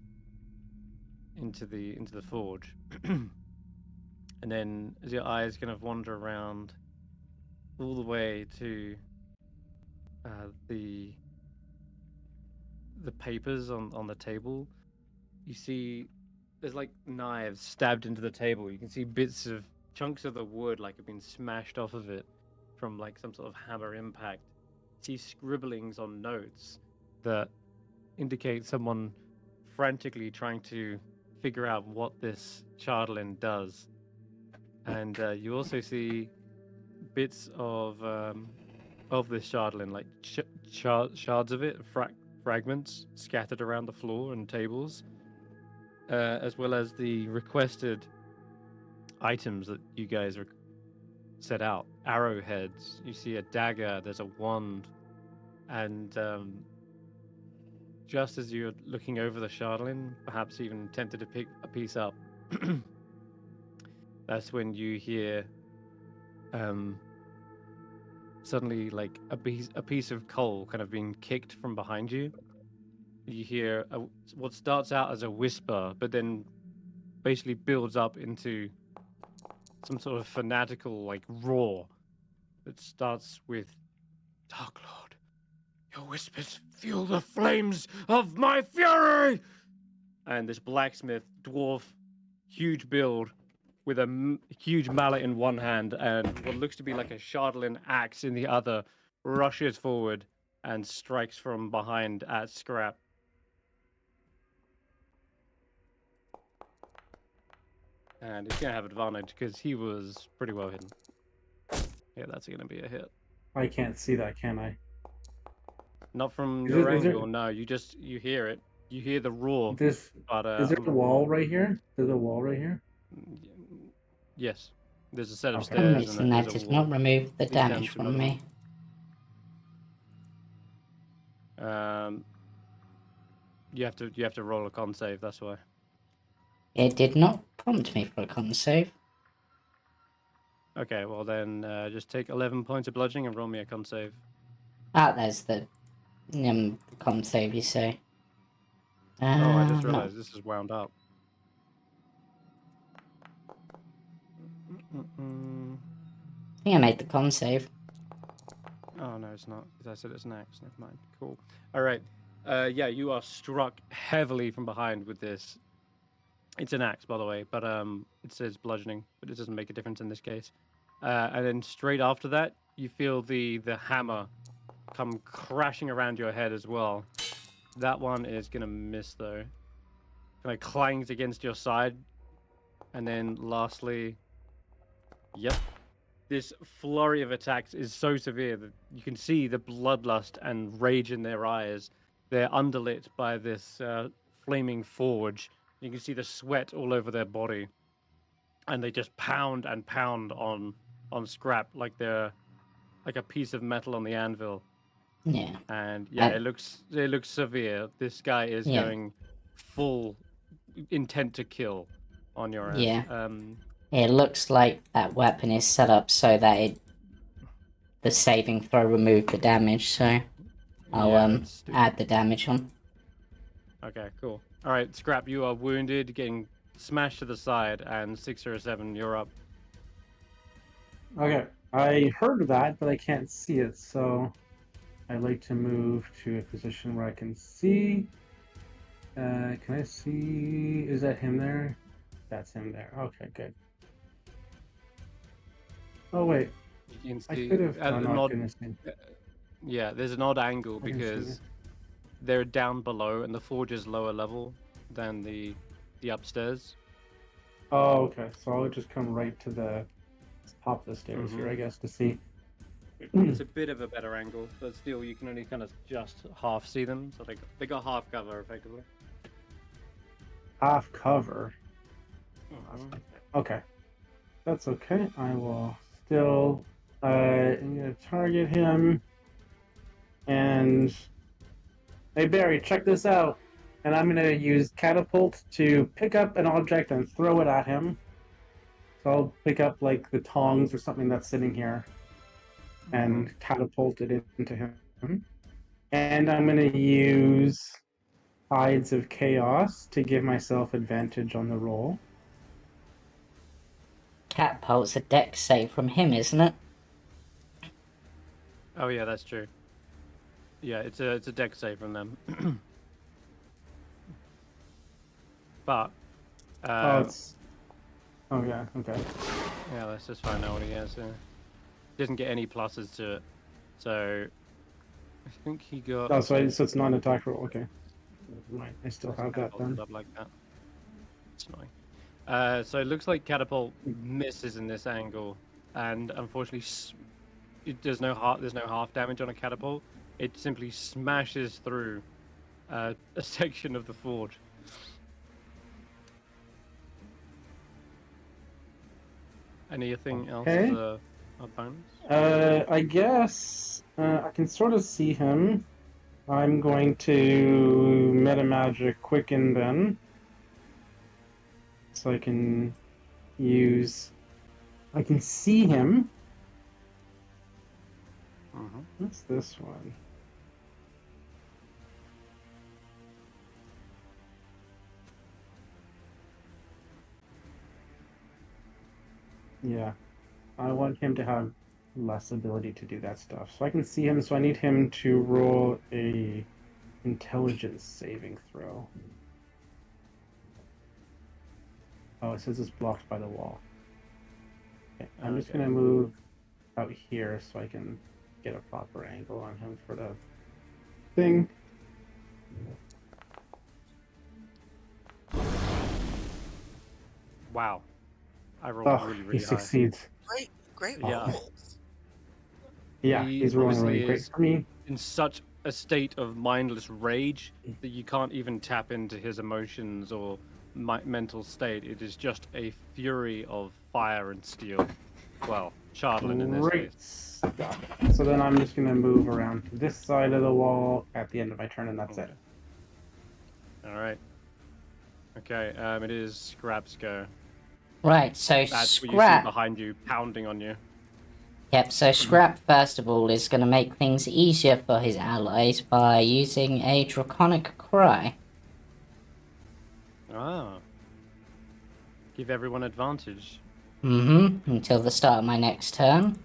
into the forge. And then, as your eyes kind of wander around, all the way to the papers on the table, you see there's like knives stabbed into the table. You can see bits of chunks of the wood like have been smashed off of it from like some sort of hammer impact. See scribblings on notes that indicate someone frantically trying to figure out what this Chardlin does. And you also see bits of this Chardlin, like shards of it, fragments scattered around the floor and tables, as well as the requested items that you guys set out. Arrowheads. You see a dagger. There's a wand, and just as you're looking over the Chardlin, perhaps even tempted to pick a piece up, that's when you hear suddenly like a piece of coal kind of being kicked from behind you. You hear what starts out as a whisper, but then basically builds up into some sort of fanatical like roar that starts with Dark Lord, your whispers fuel the flames of my fury! And this blacksmith, dwarf, huge build, with a huge mallet in one hand and what looks to be like a Chardlin axe in the other, rushes forward and strikes from behind at Skrapp. And he's going to have advantage because he was pretty well hidden. Yeah, that's going to be a hit. I can't see that, can I? Not from Is your it- is angle, there- no. You hear it. You hear the roar. This But is there a wall right here? There's a wall right here. yes, there's a set of Okay. For some stairs and reason there's that a did wall. not remove the Leads down damage to from another me. one. You have to roll a con save. That's why. It did not prompt me for a con save. Okay, well then just take 11 points of bludgeoning and roll me a con save. Ah, there's the con save, you say. Oh, I just No. realized this is wound up. Mm-mm. I think I made the con save. Oh no, it's not. Because I said it's an axe. Never mind. Cool. All right. Yeah, you are struck heavily from behind with this. It's an axe, by the way, but it says bludgeoning, but it doesn't make a difference in this case. And then straight after that, you feel the hammer come crashing around your head as well. That one is gonna miss though. Kind of clangs against your side, and then lastly, yep. This flurry of attacks is so severe that you can see the bloodlust and rage in their eyes. They're underlit by this flaming forge. You can see the sweat all over their body, and they just pound and pound on Skrapp like they're like a piece of metal on the anvil. Yeah. And yeah, it looks severe. This guy is Yeah. going full intent to kill on your ass. Yeah. It looks like that weapon is set up so that the saving throw removed the damage, so I'll add the damage on. Okay, cool. All right, Skrapp, you are wounded, getting smashed to the side, and 607, you're up. Okay, I heard that, but I can't see it, so I'd like to move to a position where I can see. Can I see? Is that him there? That's him there. Okay, good. Oh wait, You can I see could have. at Oh, an no, I odd, couldn't see. yeah, there's an odd angle I can see because it. they're down below, and the forge is lower level than the upstairs. Oh, okay. So I'll just come right to the top of the stairs here, I guess, to see. It's a bit of a better angle, but still, you can only kind of just half see them. So they got half cover effectively. Half cover. Okay, that's okay. I will still. I'm gonna target him. And hey Barry, check this out. And I'm gonna use catapult to pick up an object and throw it at him. So I'll pick up like the tongs or something that's sitting here and catapult it into him. And I'm gonna use Tides of Chaos to give myself advantage on the roll. Catapult's a dex save from him, isn't it? Oh yeah, that's true. Yeah, it's a dex save from them. But Oh yeah, okay. yeah, let's just find out what he has. Doesn't get any pluses to it, so I think he got. Oh, so it's not an attack roll. Okay, right. I still have that then. Up like that. It's annoying. So it looks like catapult misses in this angle, and unfortunately, there's no half damage on a catapult. It simply smashes through a section of the forge. Anything else as a bonus? I guess I can sort of see him. I'm going to metamagic quicken then, so I can use. I can see him. What's this one? Yeah, I want him to have less ability to do that stuff. So I can see him, so I need him to roll a intelligence saving throw. Oh, it says it's blocked by the wall. Okay, I'm just gonna move out here so I can get a proper angle on him for the thing. Wow. I rolled really he high. succeeds. Great Yeah. rolls. Yeah, he's rolling really great for me. In such a state of mindless rage that you can't even tap into his emotions or mental state. It is just a fury of fire and steel. Well, Chardlin in this case. So then I'm just going to move around to this side of the wall at the end of my turn, and that's it. All right. Okay, it is Skrapp's go. Right, so That's what you see Skrapp. behind you, pounding on you. Yep, so Skrapp, first of all, is going to make things easier for his allies by using a Draconic Cry. Ah. Give everyone advantage. Until the start of my next turn.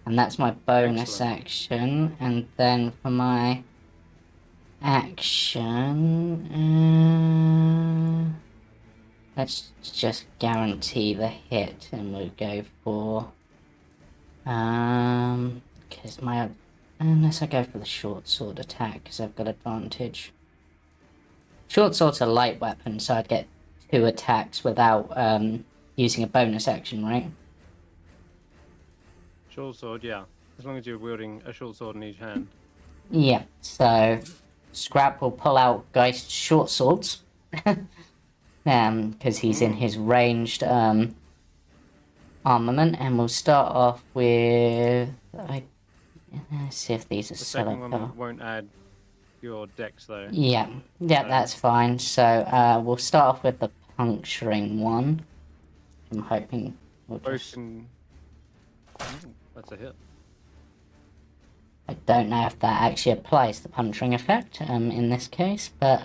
And that's my bonus Excellent. action. And then for my action, let's just guarantee the hit, and we'll go for because unless I go for the short sword attack, because I've got advantage. Short sword's a light weapon, so I'd get 2 attacks without using a bonus action, right? Short sword, yeah. As long as you're wielding a short sword in each hand. Yeah, so Skrapp will pull out Geist's short swords. Because he's in his ranged armament, and we'll start off with. Let's see if these are The second solo. one won't add your dex though. Yeah, that's fine. So we'll start off with the puncturing one. I'm hoping we'll Both just. can. That's a hit. I don't know if that actually applies the puncturing effect in this case, but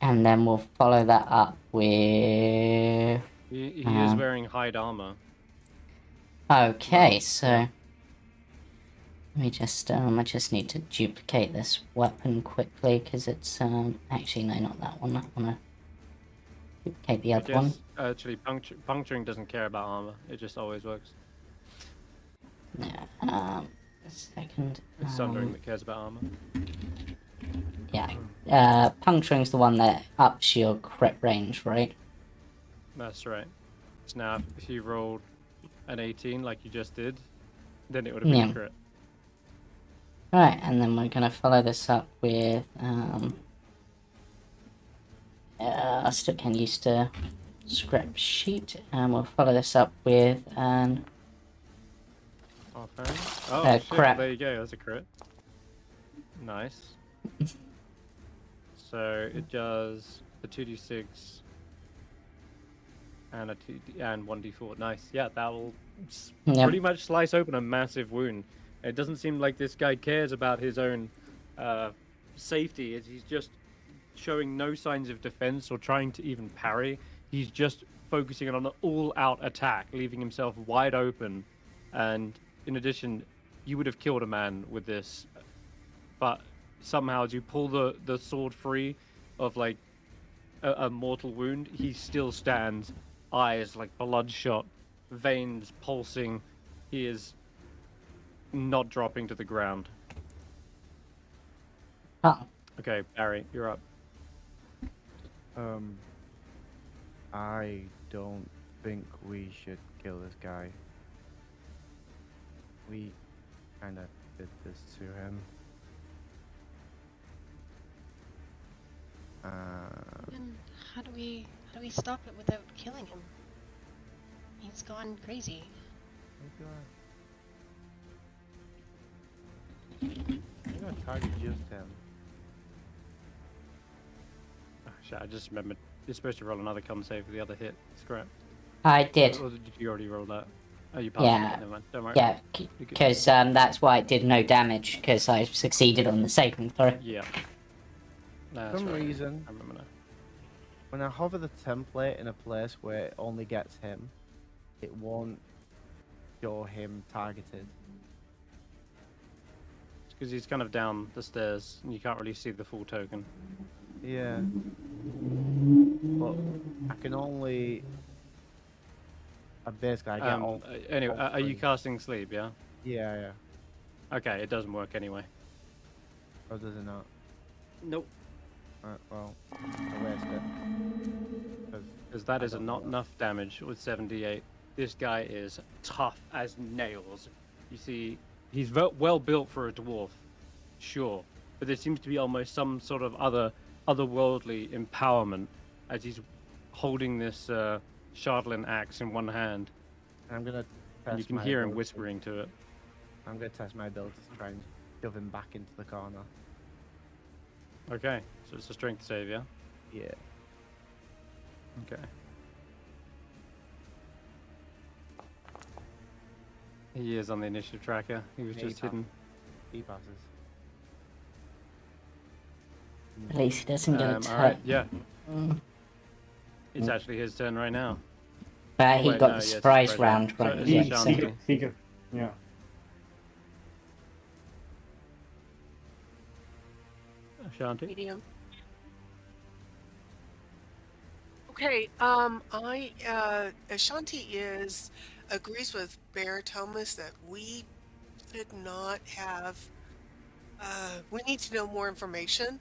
and then we'll follow that up with. He is wearing hide armor. Okay, Well, so yeah. let me just I just need to duplicate this weapon quickly because it's actually no, not that one. I want to duplicate the other one. Actually, puncturing doesn't care about armor. It just always works. Yeah. A second. It's Sundering that cares about armor. Yeah. Puncturing's the one that ups your crit range, right? That's right. So now, if you rolled an 18 like you just did, then it would have been a crit. Right, and then we're gonna follow this up with I still can use the Skrapp sheet, and we'll follow this up with an Oh, shit, crap. there you go. That's a crit. Nice. So it does the 2d6 and a 2d and 1d4. Nice. Yeah, that will pretty much slice open a massive wound. It doesn't seem like this guy cares about his own safety. He's just showing no signs of defense or trying to even parry. He's just focusing on an all-out attack, leaving himself wide open. And in addition, you would have killed a man with this, but somehow as you pull the sword free of like a mortal wound, he still stands, eyes like bloodshot, veins pulsing. He is not dropping to the ground. Oh. Okay, Barry, you're up. I don't think we should kill this guy. We kind of did this to him. And how do we stop it without killing him? He's gone crazy. I'm gonna target just him. Oh, shit, I just remembered. You're supposed to roll another con save for the other hit. Skrapp. I did. Or did you already roll that? Oh, you passed Yeah. it. Never mind. Don't worry. Yeah, because that's why it did no damage, because I succeeded on the saving throw. Yeah. For some reason, I remember now. when I hover the template in a place where it only gets him, it won't show him targeted. It's because he's kind of down the stairs and you can't really see the full token. Yeah. But I can only... basically, I get all... Anyway, all are you three. casting sleep, yeah? Yeah. Okay, it doesn't work anyway. Or does it not? Nope. Alright, well, I waste it. Because that is not enough damage with 78. This guy is tough as nails. You see, he's well built for a dwarf, sure. But there seems to be almost some sort of otherworldly empowerment as he's holding this Shardlin axe in one hand. I'm gonna test And you can my hear him ability. whispering to it. I'm gonna test my ability to try and shove him back into the corner. Okay, so it's a strength save, yeah? Yeah. Okay. He is on the initiative tracker. He was Yeah, just he hidden. He passes. At least he doesn't get Alright, attacked. yeah. It's actually his turn right now. But Oh, he wait, got no, the yes, it's surprise Brandee. round So right. it's Yeah, Ashanti. so. He could, yeah. Ashanti. Medium. Okay, Ashanti agrees with Barritomus that we should not have, we need to know more information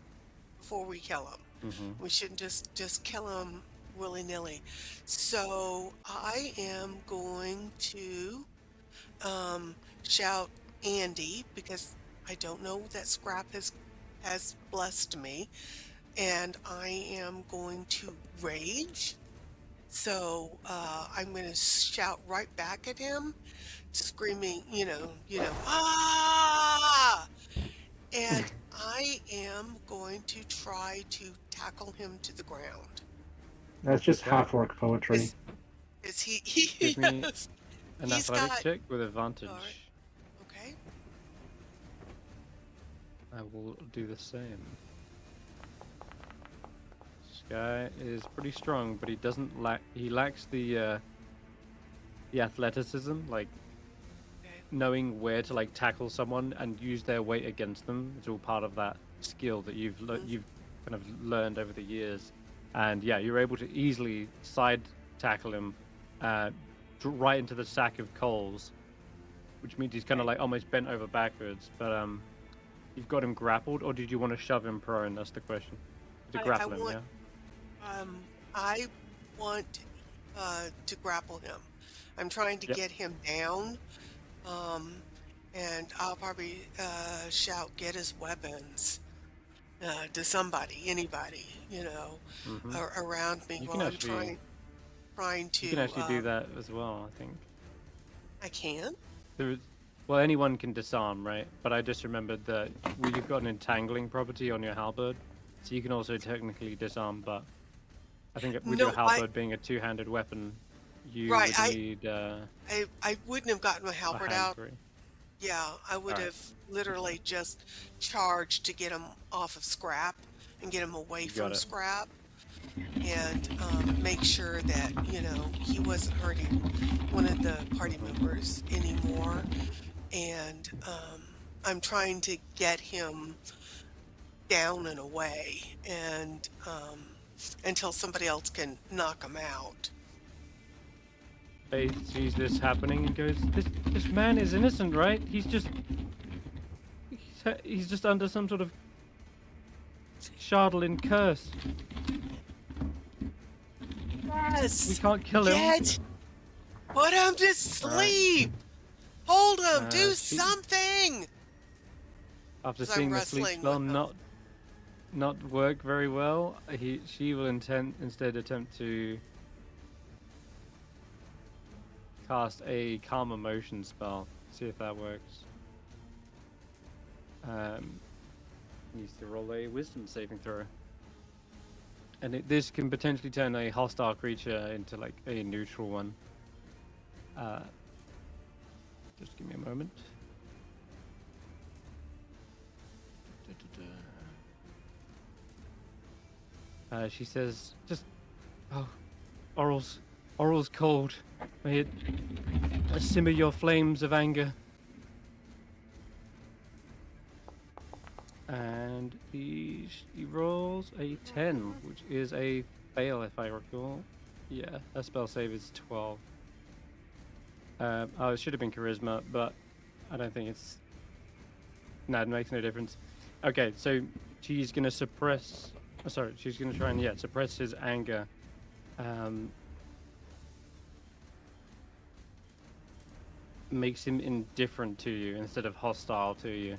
before we kill him. Mm-hmm. We shouldn't just kill him willy-nilly. So I am going to shout Andy because I don't know that Skrapp has blessed me, and I am going to rage. So I'm going to shout right back at him, screaming, ah! And I am going to try to tackle him to the ground. That's just Okay. half-orc poetry. Is he? Give me Yes. an He's athletics got. check with advantage. All right. Okay. I will do the same. This guy is pretty strong, but he doesn't lack. He lacks the athleticism, like Okay. knowing where to like tackle someone and use their weight against them. It's all part of that skill that you've kind of learned over the years. And yeah, you're able to easily side tackle him, right into the sack of coals, which means he's kind of like almost bent over backwards. But you've got him grappled, or did you want to shove him prone? That's the question. To grapple him, yeah. I want to grapple him. I'm trying to Yep. get him down, and I'll probably shout, "Get his weapons!" To somebody, anybody, Mhm. around me You while can I'm actually trying to. You can actually do that as well, I think. I can. Well, anyone can disarm, right? But I just remembered that you've got an entangling property on your halberd, so you can also technically disarm. But I think with your No, halberd being a two-handed weapon, you Right, would need I wouldn't have gotten my a halberd hand out. free. Yeah, I would Alright. have literally just charged to get him off of Skrapp and get him away You from got it. Skrapp, and make sure that he wasn't hurting one of the party members anymore. And I'm trying to get him down and away, and until somebody else can knock him out. Faith sees this happening and goes, "This man is innocent, right? He's just under some sort of Shardlin curse. Yes. We can't kill him." Put him to sleep. Hold him. Do She- something. After 'Cause I'm seeing the sleep wrestling spell with him. not work very well, she will instead attempt to cast a calm emotion spell. See if that works. Needs to roll a wisdom saving throw. And this can potentially turn a hostile creature into like a neutral one. Just give me a moment. She says, "Just, Oral's cold. May it simmer your flames of anger." And he rolls a 10, which is a fail if I recall. Yeah, that spell save is 12. It should have been charisma, but I don't think it's... No, it makes no difference. Okay, so she's going to suppress... she's going to try and, suppress his anger. Makes him indifferent to you instead of hostile to you.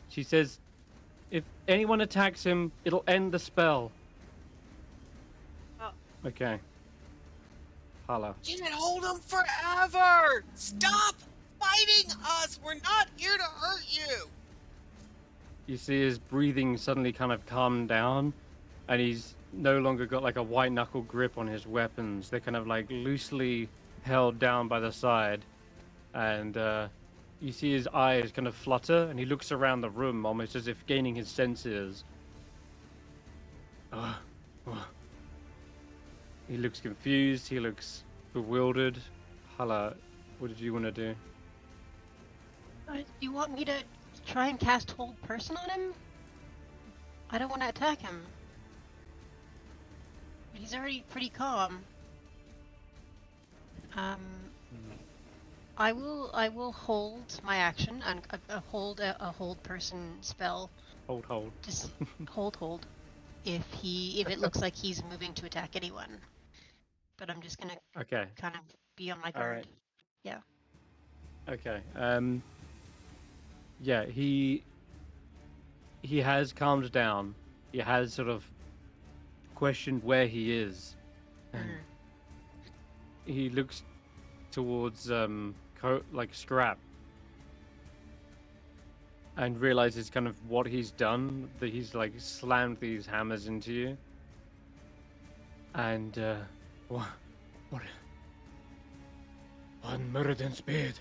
She says, if anyone attacks him, it'll end the spell. Okay. Hulla. You can hold him forever. Stop fighting us. We're not here to hurt you. You see his breathing suddenly kind of calm down, and he's no longer got like a white knuckle grip on his weapons. They're kind of like loosely held down by the side, and you see his eyes kind of flutter, and he looks around the room almost as if gaining his senses. He looks confused. He looks bewildered. Hulla, what did you want to do? Do you want me to try and cast Hold Person on him? I don't want to attack him. He's already pretty calm. I will hold my action and hold a hold person spell. Hold. Just hold. If it looks like he's moving to attack anyone, but I'm just gonna Okay. kind of be on my All guard. right. Yeah. Okay. Yeah, he has calmed down. He has sort of questioned where he is. And he looks towards like Skrapp and realizes kind of what he's done, that he's like slammed these hammers into you. And what Muradin Speed?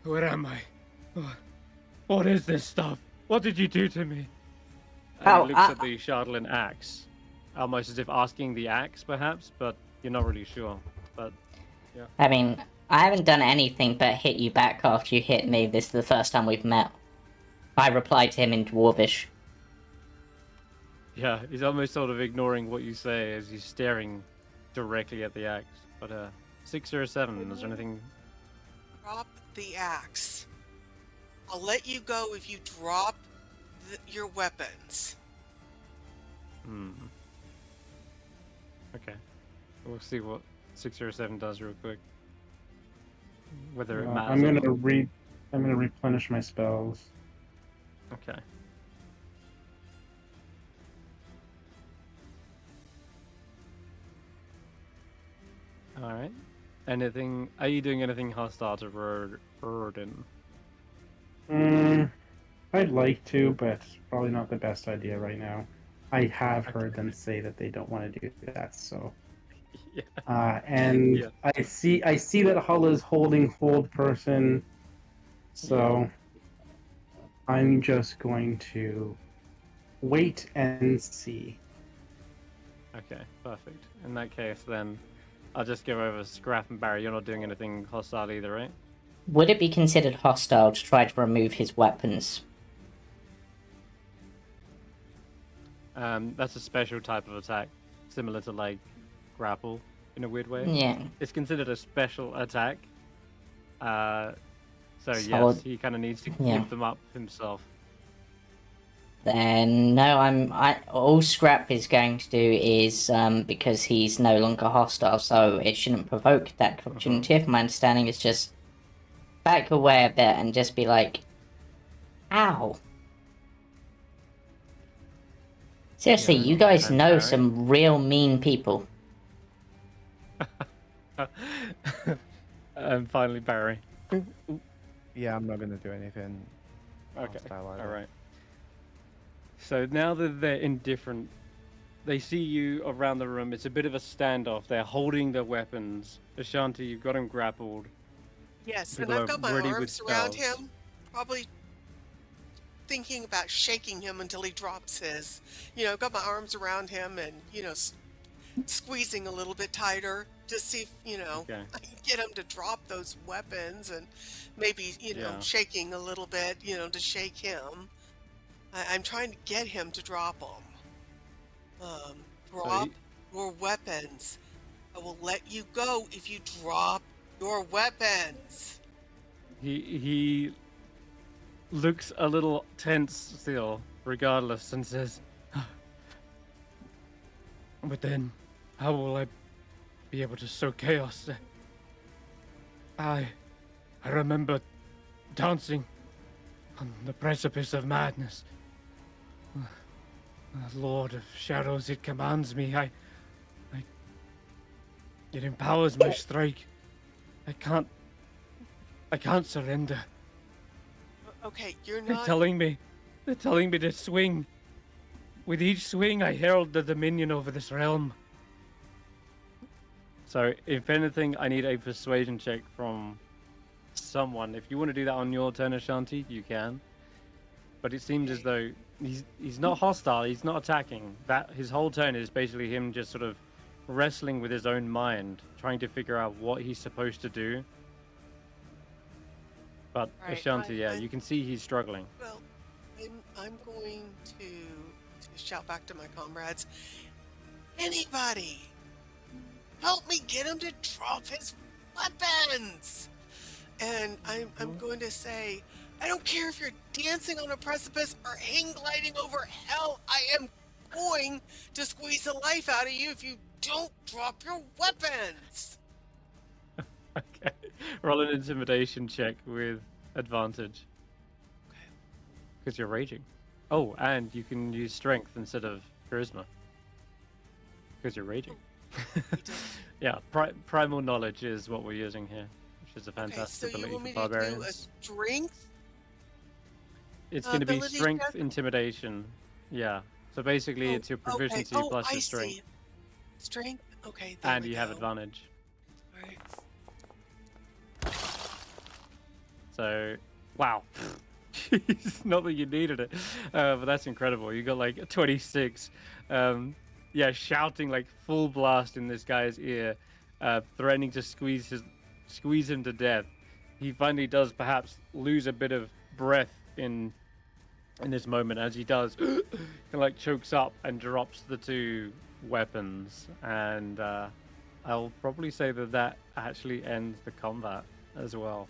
Where am I? What is this stuff? What did you do to me? And he looks at the Shardlin axe, almost as if asking the axe, perhaps, but you're not really sure. But yeah. I mean, I haven't done anything but hit you back after you hit me. This is the first time we've met. I replied to him in Dwarvish. Yeah, he's almost sort of ignoring what you say as he's staring directly at the axe. But 6 or a 7, is there anything? Drop the axe. I'll let you go if you drop your weapons. Okay. We'll see what 6 or 7 does real quick. Whether it matters. I'm gonna replenish my spells. Okay. All right. Anything? Are you doing anything hostile to Rodin? I'd like to, but probably not the best idea right now. I have heard them say that they don't want to do that, so. Yeah. And Yeah. I see that Hulla is holding hold person, so I'm just going to wait and see. Okay, perfect. In that case, then I'll just go over Skrapp and Barry. You're not doing anything hostile either, right? Would it be considered hostile to try to remove his weapons? That's a special type of attack, similar to like grapple in a weird way. Yeah. It's considered a special attack. So Solid. yes, he kind of needs to Yeah. give them up himself. Then no, all Skrapp is going to do is because he's no longer hostile, so it shouldn't provoke that opportunity. If my understanding is just back away a bit and just be like, "Ow!" Seriously, you guys and know Barry? some real mean people. And finally, Barry. Yeah, I'm not going to do anything. Okay. hostile All either. right. So now that they're indifferent, they see you around the room. It's a bit of a standoff. They're holding their weapons. Ashanti, you've got him grappled. Yes, People and I've are got my ready with arms around spells. him, probably thinking about shaking him until he drops his. I've got my arms around him and, squeezing a little bit tighter to see if, Okay. I can get him to drop those weapons and maybe, Yeah. shaking a little bit, to shake him. I'm trying to get him to drop them. Drop your weapons. I will let you go if you drop your weapons. He looks a little tense still, regardless, and says, "But then, how will I be able to sow chaos? I remember dancing on the precipice of madness. The Lord of Shadows, it commands me. It empowers my strike. I can't surrender. Okay, you're They're not. telling me to swing. With each swing, I herald the dominion over this realm. So, if anything, I need a persuasion check from someone. If you want to do that on your turn, Ashanti, you can. But it seems as though he's not hostile. He's not attacking. That his whole turn is basically him just sort of wrestling with his own mind, trying to figure out what he's supposed to do. But Right. Ashanti, yeah, you can see he's struggling. Well, I'm going to shout back to my comrades. Anybody, help me get him to drop his weapons! And I'm going to say, I don't care if you're dancing on a precipice or hang gliding over hell, I am going to squeeze the life out of you if you don't drop your weapons! Okay. Roll an intimidation check with advantage. Okay. Because you're raging. Oh, and you can use strength instead of charisma. Because you're raging. Yeah, primal knowledge is what we're using here, which is a fantastic so you ability want for me to do a barbarians. strength? It's going to be ability strength check? intimidation. Yeah. So basically, it's your proficiency Oh, plus I your strength. see. Strength? Okay, there And we you go. have advantage. All right. So, wow. Jeez, not that you needed it, but that's incredible. You got like a 26. Yeah, shouting like full blast in this guy's ear, threatening to squeeze him to death. He finally does perhaps lose a bit of breath in this moment. As he does, kind of like chokes up and drops the two weapons. And I'll probably say that actually ends the combat as well.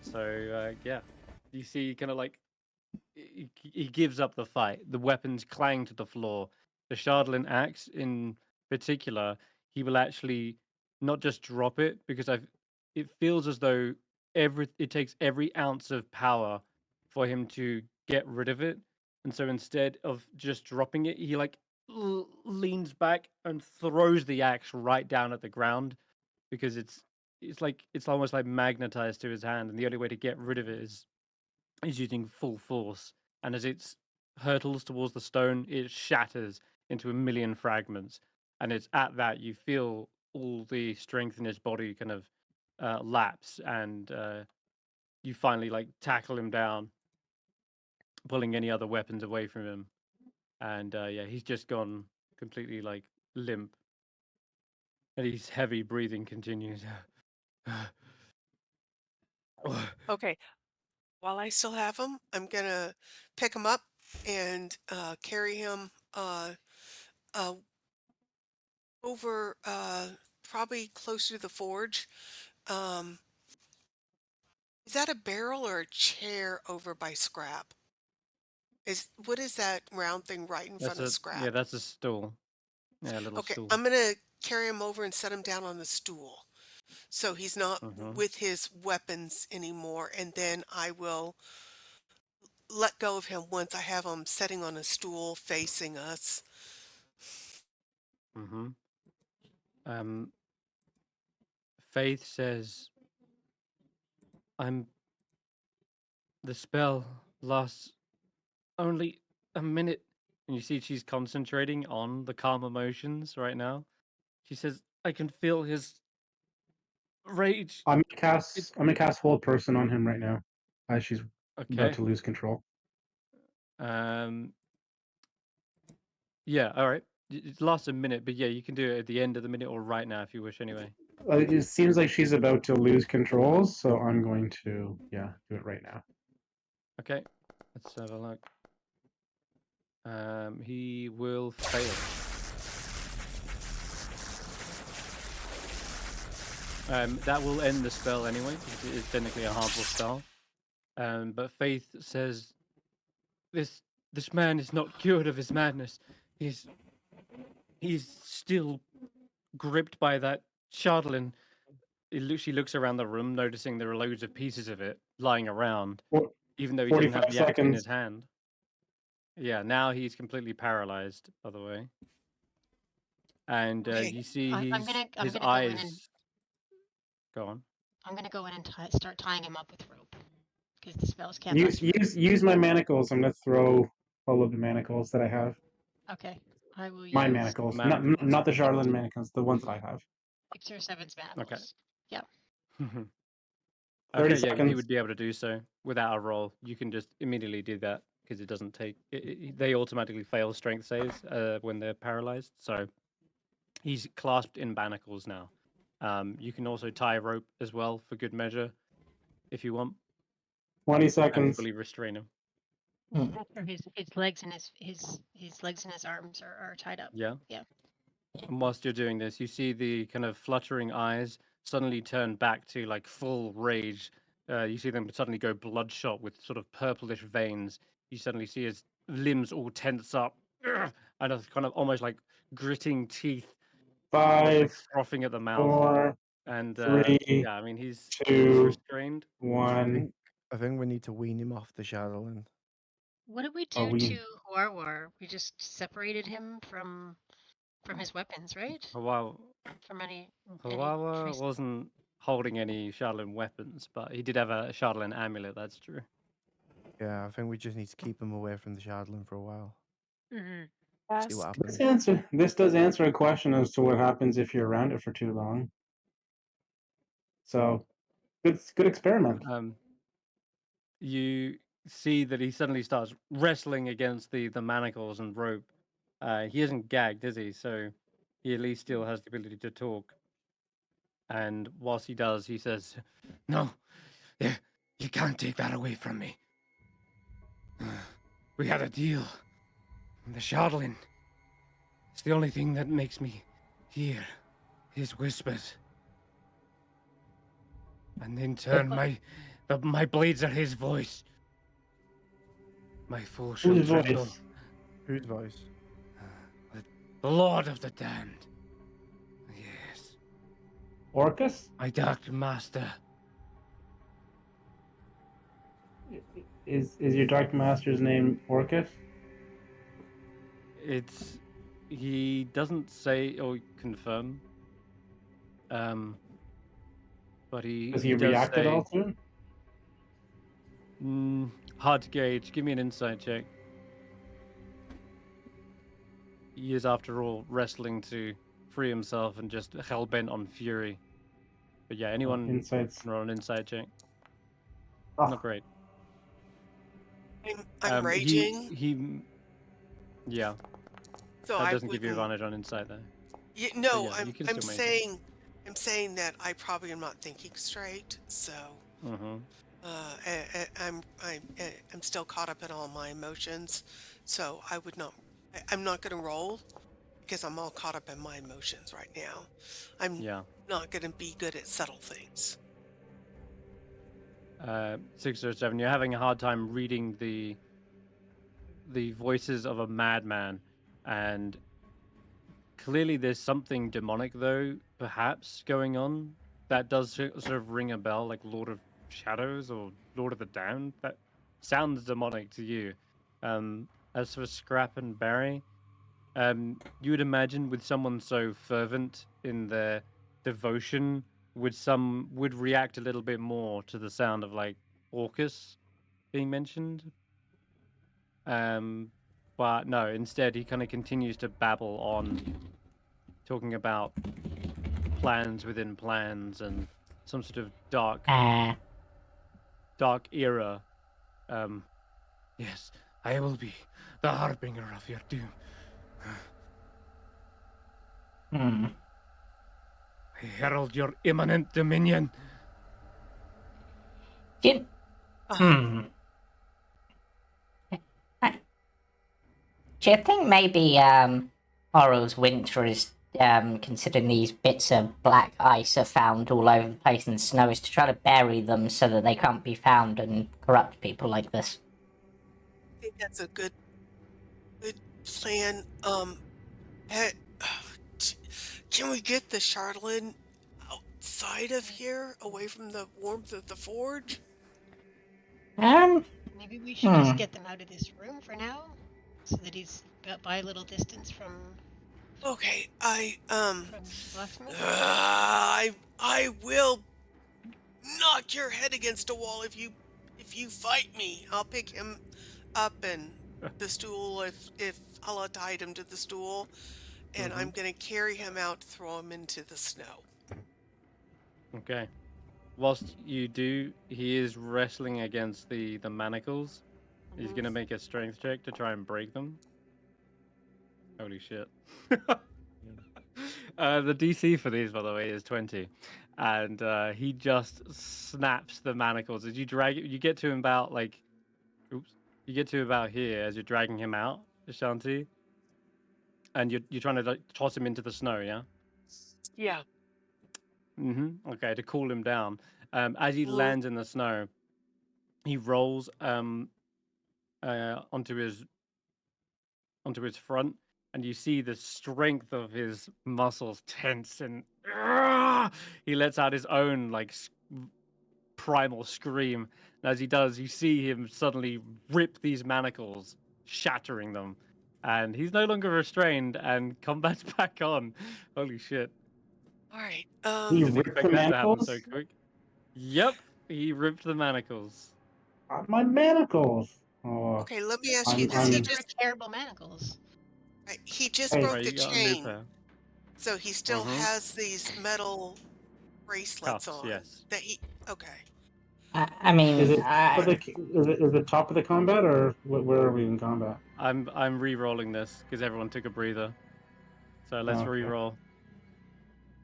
So yeah, you see, kind of like he gives up the fight. The weapons clang to the floor. The Shardlin axe, in particular, he will actually not just drop it because it feels as though it takes every ounce of power for him to get rid of it, and so instead of just dropping it, he like leans back and throws the axe right down at the ground because it's almost like magnetized to his hand, and the only way to get rid of it is using full force. And as it hurtles towards the stone, it shatters into a million fragments. And it's at that you feel all the strength in his body kind of lapse, and you finally like tackle him down, pulling any other weapons away from him. And yeah, he's just gone completely like limp, and his heavy breathing continues. Okay. While I still have him, I'm gonna pick him up and carry him uh, over, probably closer to the forge. Um, is that a barrel or a chair over by Skrapp? What is that round thing right in front of Skrapp? That's a stool. Yeah, a little Okay, stool. I'm gonna carry him over and set him down on the stool, so he's not with his weapons anymore, and then I will let go of him once I have him sitting on a stool facing us. Mm-hmm. Faith says, the spell lasts only a minute. And you see she's concentrating on the calm emotions right now. She says, I can feel his rage. I'm It's gonna cast hold person on him right now, as she's about okay. to lose control. Um, yeah, all right. It lasts a minute, but yeah, you can do it at the end of the minute or right now if you wish anyway. It seems like she's about to lose control, so I'm going to do it right now. Okay, let's have a look. He will fail. That will end the spell anyway, because it is technically a harmful spell. But Faith says, this man is not cured of his madness. He's still gripped by that Shardlin. She looks around the room, noticing there are loads of pieces of it lying around, even though he doesn't have 45 the axe in his seconds. hand. Yeah, now he's completely paralyzed, by the way. And Okay. you see I'm gonna his go eyes. in and Go on. I'm gonna go in and start tying him up with rope because the spells can't Use last forever. use my manacles. I'm gonna throw all of the manacles that I have. Okay, I will My use manacles, Manacles. not the Charlatan manacles, the ones that I have. 6 or 7 manacles. Okay. Yep. 30 Okay, yeah, you seconds. would be able to do so without a roll. You can just immediately do that because it doesn't take. They automatically fail strength saves when they're paralyzed. So He's clasped in manacles now. You can also tie a rope as well for good measure, if you want, 20 and seconds. fully restrain him. Or his legs and his legs and his arms are tied up. Yeah. Yeah. And whilst you're doing this, you see the kind of fluttering eyes suddenly turn back to like full rage. You see them suddenly go bloodshot with sort of purplish veins. You suddenly see his limbs all tense up, and a kind of almost like gritting teeth, almost like 5, frothing at the mouth. 4, And 3, yeah, I mean he's 2, restrained. 1. I think we need to wean him off the Shadowland. What did we Oh, do we- to Huarwar? We just separated him from his weapons, right? Hawawa From any trace. wasn't holding any Shadowland weapons, but he did have a Shadowland amulet. That's true. Yeah, I think we just need to keep him away from the Shadowland for a while. Mm-hmm. See what happens. This does answer a question as to what happens if you're around it for too long. So, good experiment. You see that he suddenly starts wrestling against the manacles and rope. He isn't gagged, is he? So he at least still has the ability to talk. And whilst he does, he says, "No, you can't take that away from me. We had a deal. The Shardlin. It's the only thing that makes me hear his whispers. And in turn, my blades are his voice. My foe shall Whose tremble. voice? Whose voice? The Lord of the Damned. Yes. Orcus? My Dark Master. Is your Dark Master's name Orcus? He doesn't say or confirm. But he Does he does react at say, all to him? hard to gauge. Give me an insight check. He is, after all, wrestling to free himself and just hell bent on fury. But yeah, anyone Insights. can roll an insight check. Oh, Not great. I'm raging, Yeah, so that I doesn't give you wouldn't. advantage on insight though. No, yeah, you can I'm still make it. saying that I probably am not thinking straight. So, Mm-hmm. I'm still caught up in all my emotions. So I would not. I'm not going to roll because I'm all caught up in my emotions right now. I'm not going to be good at subtle things. 6 or 7. You're having a hard time reading the voices of a madman, and clearly there's something demonic though, perhaps going on that does sort of ring a bell, like Lord of Shadows or Lord of the Damned. That sounds demonic to you. As for Skrapp and Barry, you would imagine with someone so fervent in their devotion, would react a little bit more to the sound of like Orcus being mentioned. But no, instead he kind of continues to babble on, talking about plans within plans and some sort of dark era. Yes, I will be the harbinger of your doom. I herald your imminent dominion. Do you think maybe Oral's winter is considering these bits of black ice are found all over the place in the snow is to try to bury them so that they can't be found and corrupt people like this? I think that's a good plan. Can we get the Charlatan outside of here, away from the warmth of the forge? Maybe we should just get them out of this room for now, so that he's by a little distance from. Okay, From blacksmith. I will knock your head against a wall if you fight me. I'll pick him up and the stool if Hulla tied him to the stool, and I'm gonna carry him out, throw him into the snow. Okay. Whilst you do, he is wrestling against the manacles. He's gonna make a strength check to try and break them. Holy shit. The DC for these, by the way, is 20, and he just snaps the manacles as you drag it. You get to him about like, oops, you get to about here as you're dragging him out, Ashanti, and you're trying to like, toss him into the snow, yeah. Yeah. Okay, to cool him down. As he Mhm. lands in the snow, he rolls onto his front, and you see the strength of his muscles tense, and he lets out his own like primal scream. And as he does, you see him suddenly rip these manacles, shattering them, and he's no longer restrained, and combat's back on. Holy shit! All right. He Didn't ripped the expect that to happen so manacles? quick. Yep, he ripped the manacles. My manacles. Oh, Okay, let me ask you I'm, this. He He I'm, just terrible manacles. Hey. broke Right, the you got a new chain, pair. so he still Mm-hmm. has these metal bracelets Cuffs, on. yes. That he okay. I mean, Is it is it top of the combat or where are we in combat? I'm re-rolling this because everyone took a breather. So let's Okay. re-roll.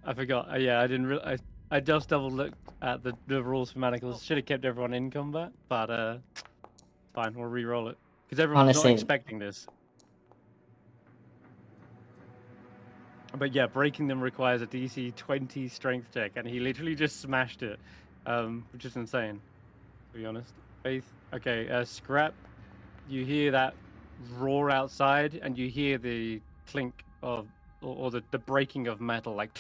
I forgot. Yeah, I didn't. I just double looked at the rules for manacles. Should have kept everyone in combat, but fine. We'll re-roll it because everyone's not honestly, expecting this. But yeah, breaking them requires a DC 20 strength check, and he literally just smashed it, which is insane, to be honest. Faith. Okay, Skrapp. You hear that roar outside, and you hear the clink of or the breaking of metal, like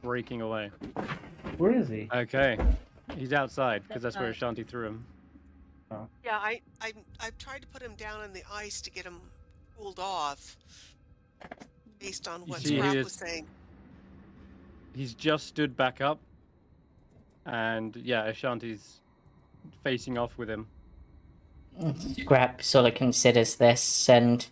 breaking away. Where is he? Okay, he's outside because that's where Ashanti threw him. Yeah, I've tried to put him down on the ice to get him cooled off, based on You what see, Skrapp was saying. he's just stood back up, and yeah, Ashanti's facing off with him. Skrapp sort of considers this and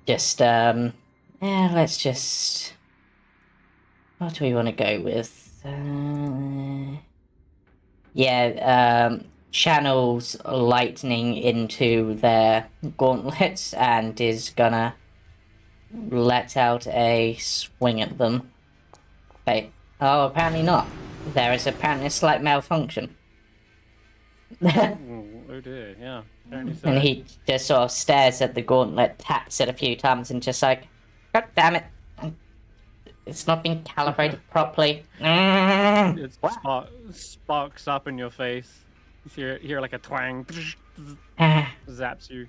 just let's just, what do we want to go with? Channels lightning into their gauntlets and is gonna let out a swing at them. Okay. Oh, apparently not. There is apparently a slight malfunction. Oh dear, yeah. Apparently so. And he just sort of stares at the gauntlet, taps it a few times, and just like, God damn it. It's not been calibrated properly. It sparks up in your face. You hear like a twang, zaps you.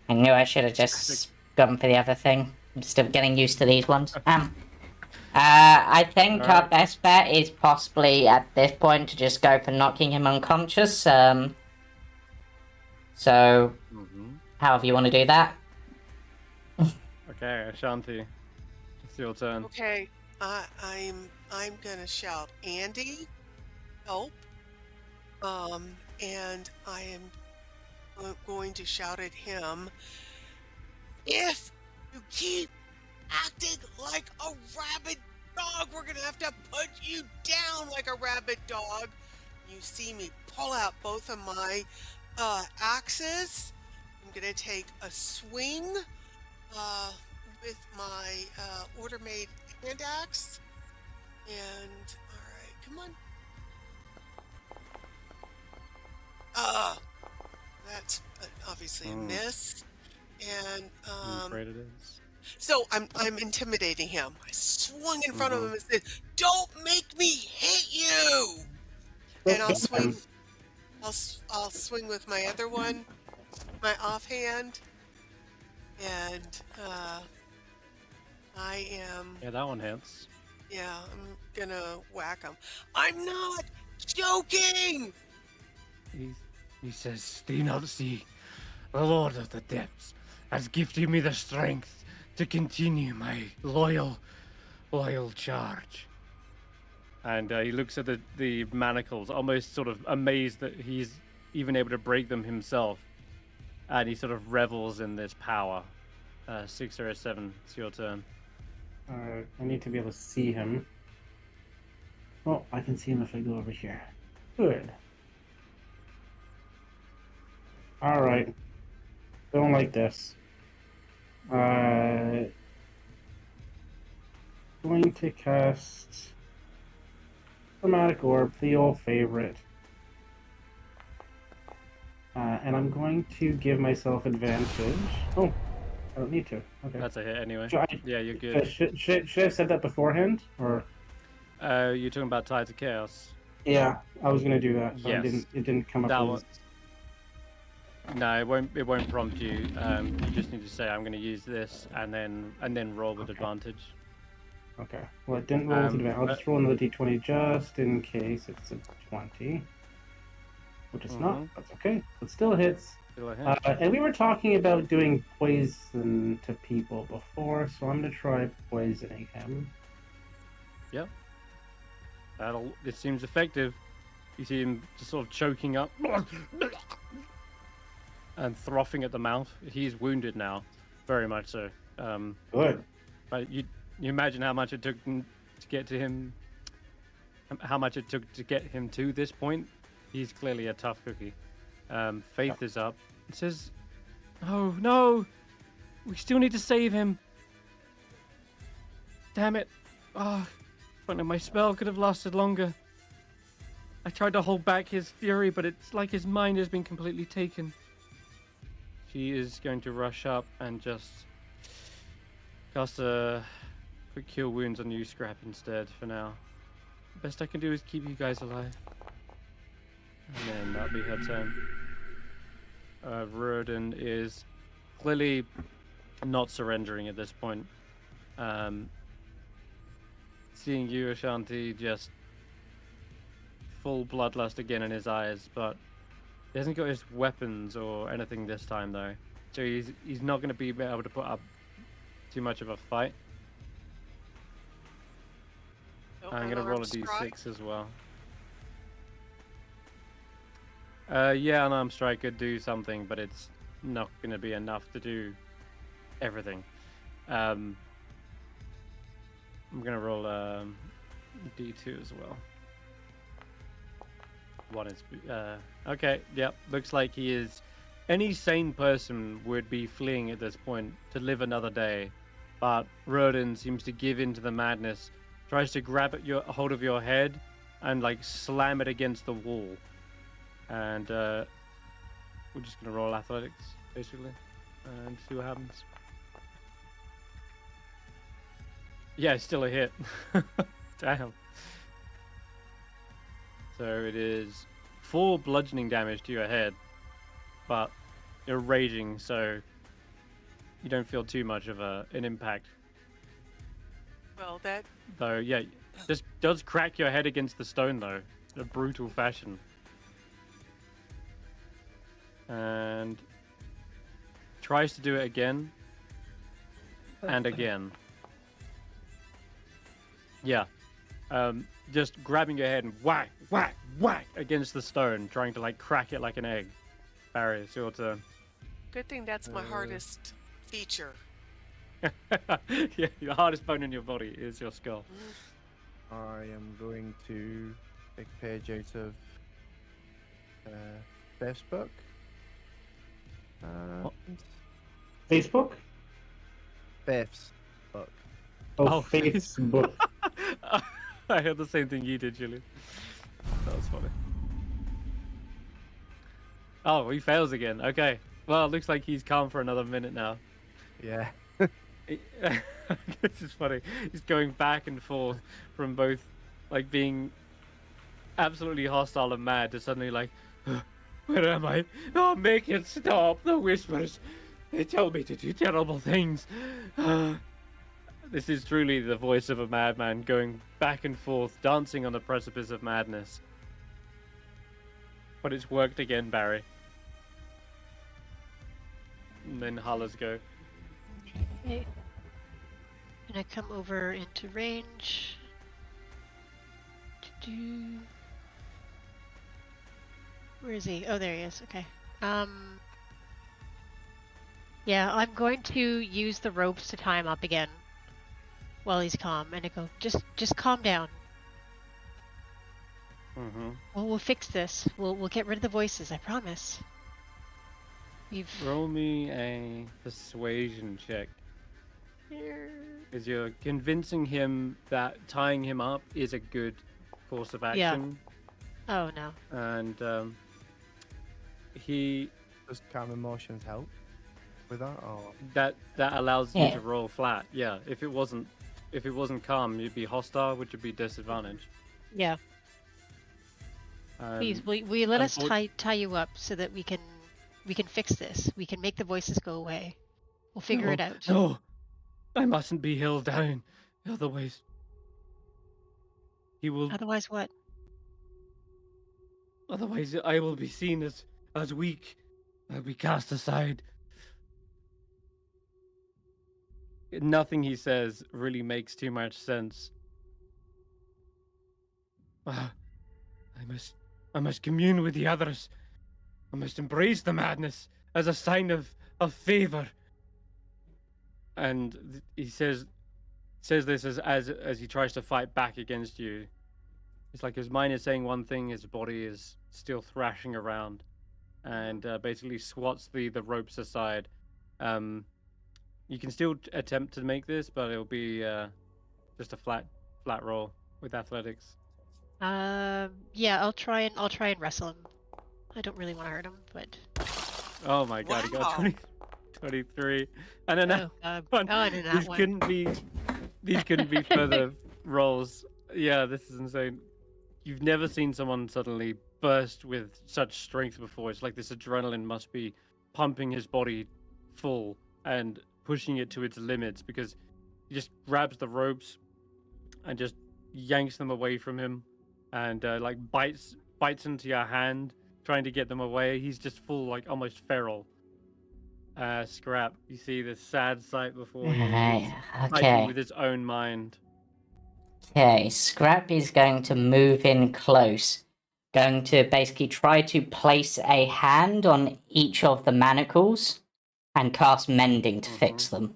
I knew I should have just gone for the other thing. I'm still getting used to these ones. I think our Alright. best bet is possibly at this point to just go for knocking him unconscious. So, however you want to do that. Okay, Ashanti, it's your turn. Okay, I'm gonna shout, Andy, help. And I am going to shout at him, if you keep acting like a rabid dog, we're gonna have to put you down like a rabid dog. You see me pull out both of my axes. I'm gonna take a swing with my order-made hand axe. And all right, come on. That's obviously a miss. And I'm afraid it is. so I'm intimidating him. I swung in front of him and said, "Don't make me hit you!" And I'll swing. I'll swing with my other one, my offhand, and I am. Yeah, that one hits. Yeah, I'm gonna whack him. I'm not joking. He says, "Do you not see? The Lord of the Depths has gifted me the strength to continue my loyal charge." And he looks at the manacles, almost sort of amazed that he's even able to break them himself. And he sort of revels in this power. 6 or a 7, it's your turn. Alright, I need to be able to see him. Oh, I can see him if I go over here. Good. Alright. Don't like this. Going to cast Chromatic Orb, the old favorite. And I'm going to give myself advantage. Oh, I don't need to. Okay. That's a hit anyway. Should Yeah, you're good. Should I have said that beforehand, or? You're talking about Tides of Chaos. Yeah, I was gonna do that, but Yes. it didn't come up That as. one. No, it won't prompt you. You just need to say I'm going to use this, and then roll with advantage. Okay. Well, it didn't roll with advantage. I'll just roll another d20 just in case it's a 20, which is not. That's okay. It still hits. Still a hit. And we were talking about doing poison to people before, so I'm gonna try poisoning him. Yep. It seems effective. You see him just sort of choking up and frothing at the mouth. He's wounded now, very much so. Good. But you imagine how much it took to get to him. How much it took to get him to this point. He's clearly a tough cookie. Faith is up. It says, "Oh no, we still need to save him. Damn it! Oh, if only my spell could have lasted longer. I tried to hold back his fury, but it's like his mind has been completely taken." She is going to rush up and just cast a quick cure wounds on you, Skrapp, instead for now. The best I can do is keep you guys alive. And then that'll be her turn. Roden is clearly not surrendering at this point. Seeing you, Ashanti, just full bloodlust again in his eyes, but he hasn't got his weapons or anything this time though. So he's not going to be able to put up too much of a fight. I'm going to roll a d6 as well. Yeah, unarmed strike could do something, but it's not going to be enough to do everything. I'm going to roll a d2 as well. One is okay. Yep, looks like he is. Any sane person would be fleeing at this point to live another day, but Roden seems to give in to the madness. Tries to grab at hold of your head and like slam it against the wall. And we're just gonna roll athletics basically and see what happens. Yeah, it's still a hit. Damn. So it is 4 bludgeoning damage to your head, but you're raging, so you don't feel too much of an impact. Well, that... Though, yeah, just does crack your head against the stone, though, in a brutal fashion. And tries to do it again, and again. Yeah. Just grabbing your head and whack, whack, whack against the stone, trying to like crack it like an egg. Barry, it's your turn. Good thing that's my hardest feature. Yeah, the hardest bone in your body is your skull. I am going to take a page out of Beth's book. Facebook? Beth's book. Oh, Facebook. I heard the same thing you did, Julian. That was funny. Oh, he fails again. Okay. Well, it looks like he's calm for another minute now. Yeah. This is funny. He's going back and forth from both, like, being absolutely hostile and mad to suddenly like, where am I? Oh, make it stop! The whispers! They tell me to do terrible things. This is truly the voice of a madman going back and forth, dancing on the precipice of madness. But it's worked again, Barry. And then Hulla's go. Okay. And I come over into range. Where is he? Oh, there he is. Okay. Yeah, I'm going to use the ropes to tie him up again while he's calm, and I go, just calm down. Mm-hmm. We'll fix this. We'll get rid of the voices. I promise. We've. Roll me a persuasion check. Because you're convincing him that tying him up is a good course of action. Oh no. And he Does calm emotions help with that? Or that allows you Yeah. to roll flat. Yeah. If it wasn't calm, you'd be hostile, which would be disadvantage. Yeah. Please, will you let us tie you up so that we can fix this? We can make the voices go away. We'll figure it out. No, I mustn't be held down. Otherwise, he will. Otherwise, what? Otherwise, I will be seen as weak. I'll be cast aside. Nothing he says really makes too much sense. I must commune with the others. I must embrace the madness as a sign of favor. And he says this as he tries to fight back against you. It's like his mind is saying one thing, his body is still thrashing around, and basically swats the ropes aside. You can still attempt to make this, but it'll be just a flat roll with athletics. Yeah, I'll try and wrestle him. I don't really want to hurt him, but. Oh my god, he got 23. And then these couldn't be further rolls. Yeah, this is insane. You've never seen someone suddenly burst with such strength before. It's like this adrenaline must be pumping his body full and pushing it to its limits, because he just grabs the ropes and just yanks them away from him, and like bites into your hand, trying to get them away. He's just full, like almost feral. Skrapp, you see this sad sight before you. He's fighting with his own mind. Okay, Skrapp is going to move in close. Going to basically try to place a hand on each of the manacles and cast Mending to fix them.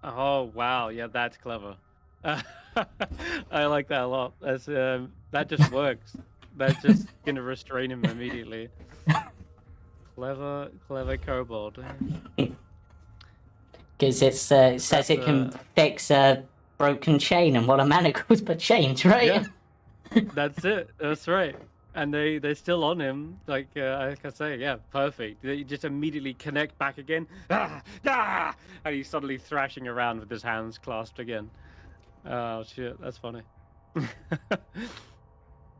Oh wow, yeah, that's clever. I like that a lot. That's that just works. That's just gonna restrain him immediately. Clever kobold. Because it says it can fix a broken chain, and what are manacles but chains, right? Yeah, that's it. That's right. And they're still on him. Like I say, yeah, perfect. They just immediately connect back again. And he's suddenly thrashing around with his hands clasped again. Oh shit, that's funny.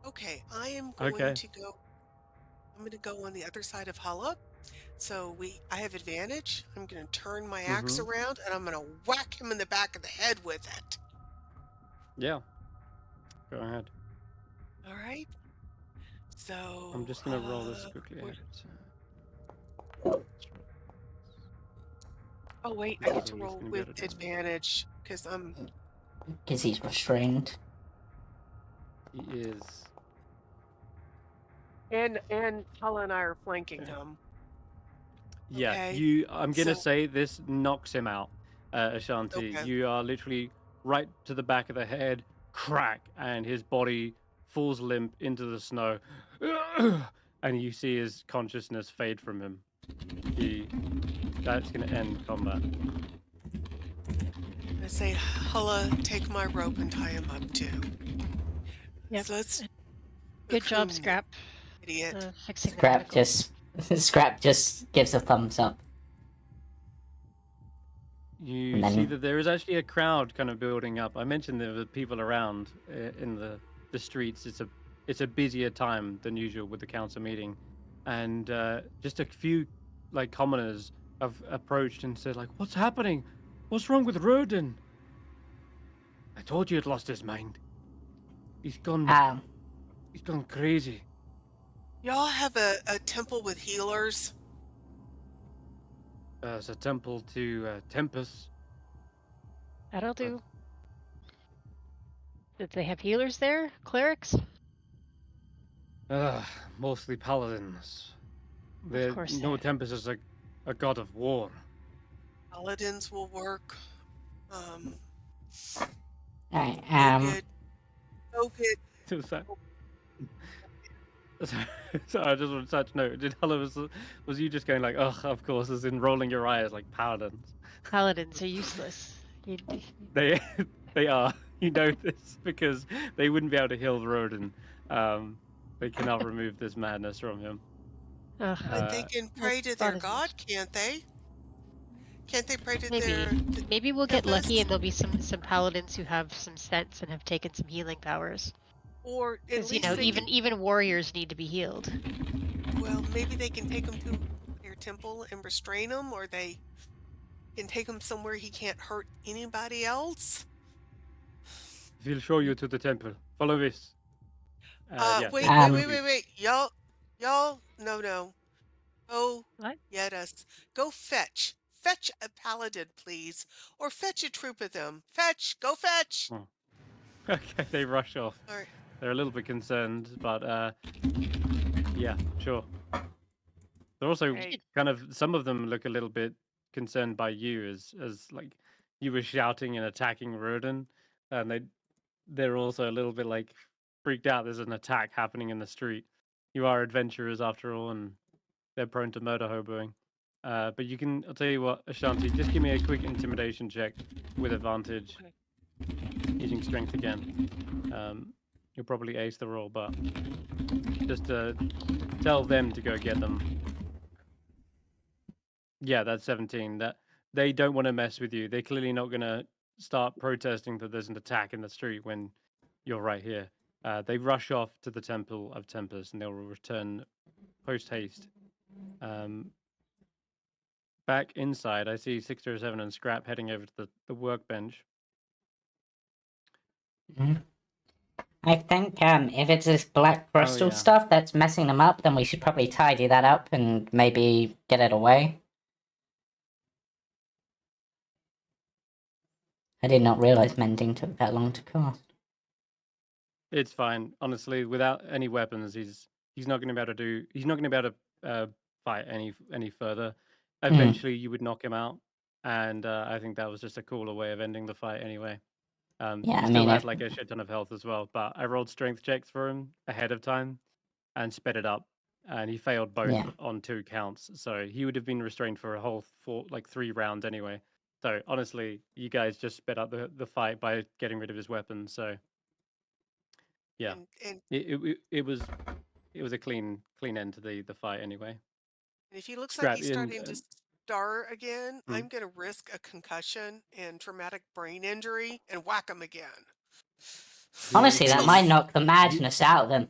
Okay, I am going to go. I'm going to go on the other side of Hulla. So I have advantage. I'm going to turn my axe around, and I'm going to whack him in the back of the head with it. Yeah. Go ahead. All right. So I'm just going to roll this quickly. Oh wait, I get to roll with advantage because I'm. Because he's restrained. He is. And Hulla and I are flanking him. Yeah, okay. I'm gonna say this knocks him out, Ashanti. Okay. You are literally right to the back of the head, crack, and his body falls limp into the snow, and you see his consciousness fade from him. That's gonna end combat. I say, Hulla, take my rope and tie him up too. Yep. So let's. Good job, Skrapp. Idiot. Fixing Skrapp just gives a thumbs up. You see that there is actually a crowd kind of building up. I mentioned there were people around in the streets. It's a busier time than usual with the council meeting, and just a few like commoners have approached and said like, "What's happening? What's wrong with Roden? I told you he'd lost his mind. He's gone. He's gone crazy." Y'all have a temple with healers? It's a temple to Tempest. That'll do. Did they have healers there? Clerics? Mostly paladins. Of course. No, Tempest is a god of war. Paladins will work. Alright, Go get. So I just want to touch note. Did Hulla was you just going like, ugh, of course, as in rolling your eyes like paladins? Paladins are useless. They they are. You know this because they wouldn't be able to heal Rodin. They cannot remove this madness from him. Ugh, But they can pray to their Bartizans. god, can't they? Can't they pray to Maybe. their Maybe we'll get lucky tempest? and there'll be some paladins who have some sense and have taken some healing powers. Or at Because least they can. even warriors need to be healed. Well, maybe they can take him to their temple and restrain him, or they can take him somewhere he can't hurt anybody else. We'll show you to the temple. Follow this. Yeah. Wait, they- wait. Y'all, no. Oh, What? get us. Go fetch. Fetch a paladin, please. Or fetch a troop of them. Fetch! Go fetch! Oh. Okay, they rush off. All right. They're a little bit concerned, but yeah, sure. They're also Right. kind of, some of them look a little bit concerned by you as like you were shouting and attacking Rodin, and they're also a little bit like freaked out. There's an attack happening in the street. You are adventurers after all, and they're prone to murder hoboing. But you can, I'll tell you what, Ashanti, just give me a quick intimidation check with advantage, using strength again. You'll probably ace the roll, but just tell them to go get them. Yeah, that's 17. That they don't want to mess with you. They're clearly not going to start protesting that there's an attack in the street when you're right here. They rush off to the Temple of Tempest and they'll return post haste. Back inside, I see 607 and Skrapp heading over to the workbench. I think if it's this black crystal yeah. stuff that's messing them up, then we should probably tidy that up and maybe get it away. I did not realize mending took that long to cast. It's fine, honestly. Without any weapons, he's not going to be able to do. He's not going to be able to fight any further. Eventually, you would knock him out, and I think that was just a cooler way of ending the fight anyway. Yeah, he I still mean, had like a shit ton of health as well, but I rolled strength checks for him ahead of time and sped it up, and he failed both Yeah. on 2 counts. So he would have been restrained for a whole 3 rounds anyway. So honestly, you guys just sped up the fight by getting rid of his weapons. So yeah, And it was a clean end to the fight anyway. if he looks like Scrap he's starting to star again, Hmm. I'm going to risk a concussion and traumatic brain injury and whack him again. Honestly, that might knock the madness out of him.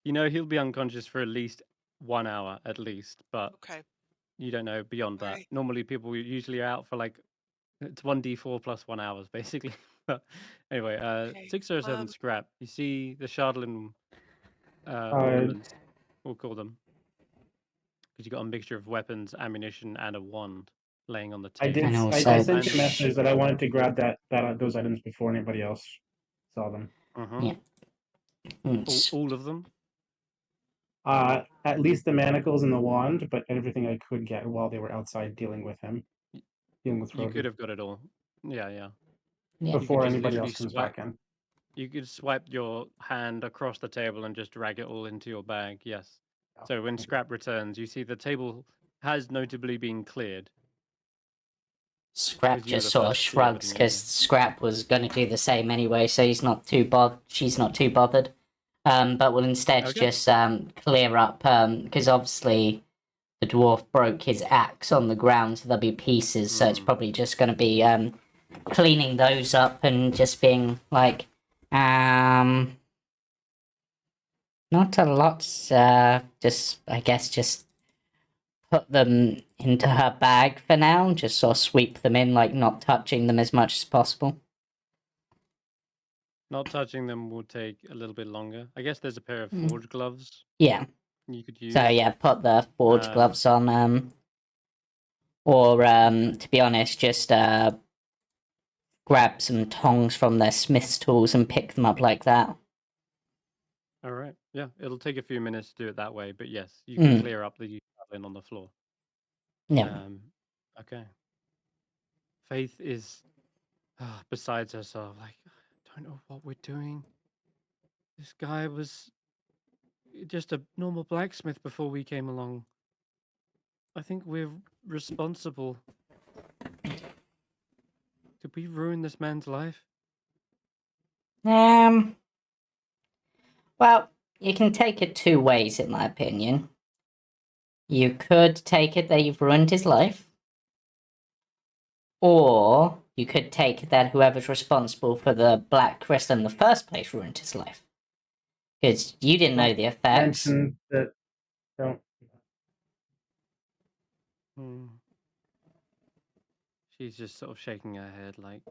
You know, he'll be unconscious for at least 1 hour at least, but Okay. you don't know beyond that. Right. Normally, people usually are out for like it's 1d4 plus 1 hours basically. But anyway, Okay. 607 Scrap. You see the Shardlin ornaments, we'll call them, because you got a mixture of weapons, ammunition, and a wand laying on the table. And I also- sent you a message that I wanted to grab those items before anybody else saw them. Yeah. All of them. At least the manacles and the wand, but everything I could get while they were outside dealing with him, dealing with You Rodin. could have got it all. Yeah. Before just anybody literally else comes swipe- back in. You could swipe your hand across the table and just drag it all into your bag. Yes. Oh, So when thank you. Scrap returns, you see the table has notably been cleared. Scrap Because you were just the sort of first to see shrugs everything because Scrap was going to do the same anyway, so he's not too she's not too bothered. But will instead Okay. just clear up because obviously the dwarf broke his axe on the ground, so there'll be pieces. So it's probably just going to be cleaning those up and just being like, not a lot. Just I guess just put them into her bag for now. Just sort of sweep them in, like not touching them as much as possible. Not touching them will take a little bit longer. I guess there's a pair of forge gloves Yeah. you could use. So yeah, put the forge gloves on. Or to be honest, just grab some tongs from their smith's tools and pick them up like that. All right. Yeah, it'll take a few minutes to do it that way, but yes, you can clear up the javelin on the floor. Yeah. Okay. Faith is besides herself. Like, I don't know what we're doing. This guy was just a normal blacksmith before we came along. I think we're responsible. Did we ruin this man's life? Well, you can take it two ways, in my opinion. You could take it that you've ruined his life, or you could take it that whoever's responsible for the Black Crystal in the first place ruined his life. Because you didn't know the effects. Mention that. Don't. Hmm. She's just sort of shaking her head, like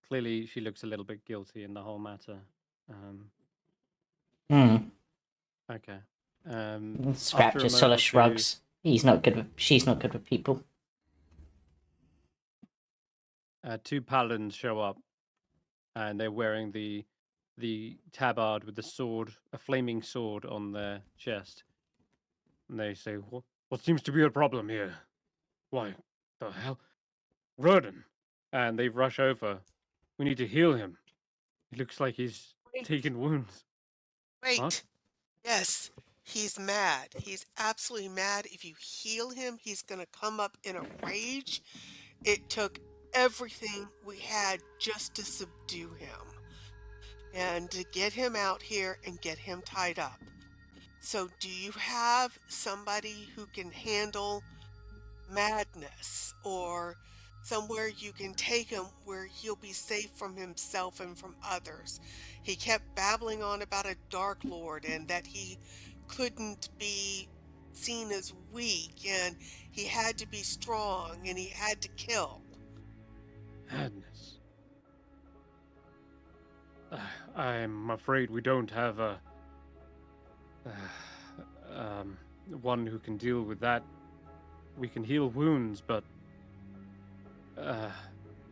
clearly she looks a little bit guilty in the whole matter. Okay. Skrapp After a just sort moment of or two, shrugs. She's not good with people. two paladins show up, and they're wearing the tabard with the sword, a flaming sword on their chest. And they say, "What seems to be a problem here? Why, the hell, Roden!" And they rush over. We need to heal him. He looks like he's Wait. taken wounds. Wait. What? Yes, he's mad. He's absolutely mad. If you heal him, he's going to come up in a rage. It took everything we had just to subdue him and to get him out here and get him tied up. So, do you have somebody who can handle madness, or somewhere you can take him where he'll be safe from himself and from others? He kept babbling on about a Dark Lord and that he couldn't be seen as weak and he had to be strong and he had to kill. Madness. I'm afraid we don't have one who can deal with that. We can heal wounds, but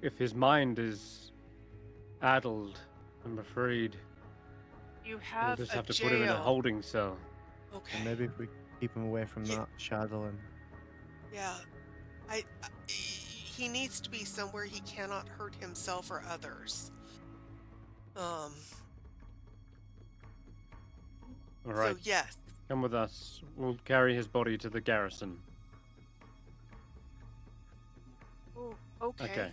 if his mind is addled, I'm afraid You we'll have just a have to put him in a jail. holding cell. Okay. And maybe if we keep him away from Yeah. that shadowing. Yeah. He needs to be somewhere he cannot hurt himself or others. All right, So yes. come with us. We'll carry his body to the garrison. Oh, okay. Okay.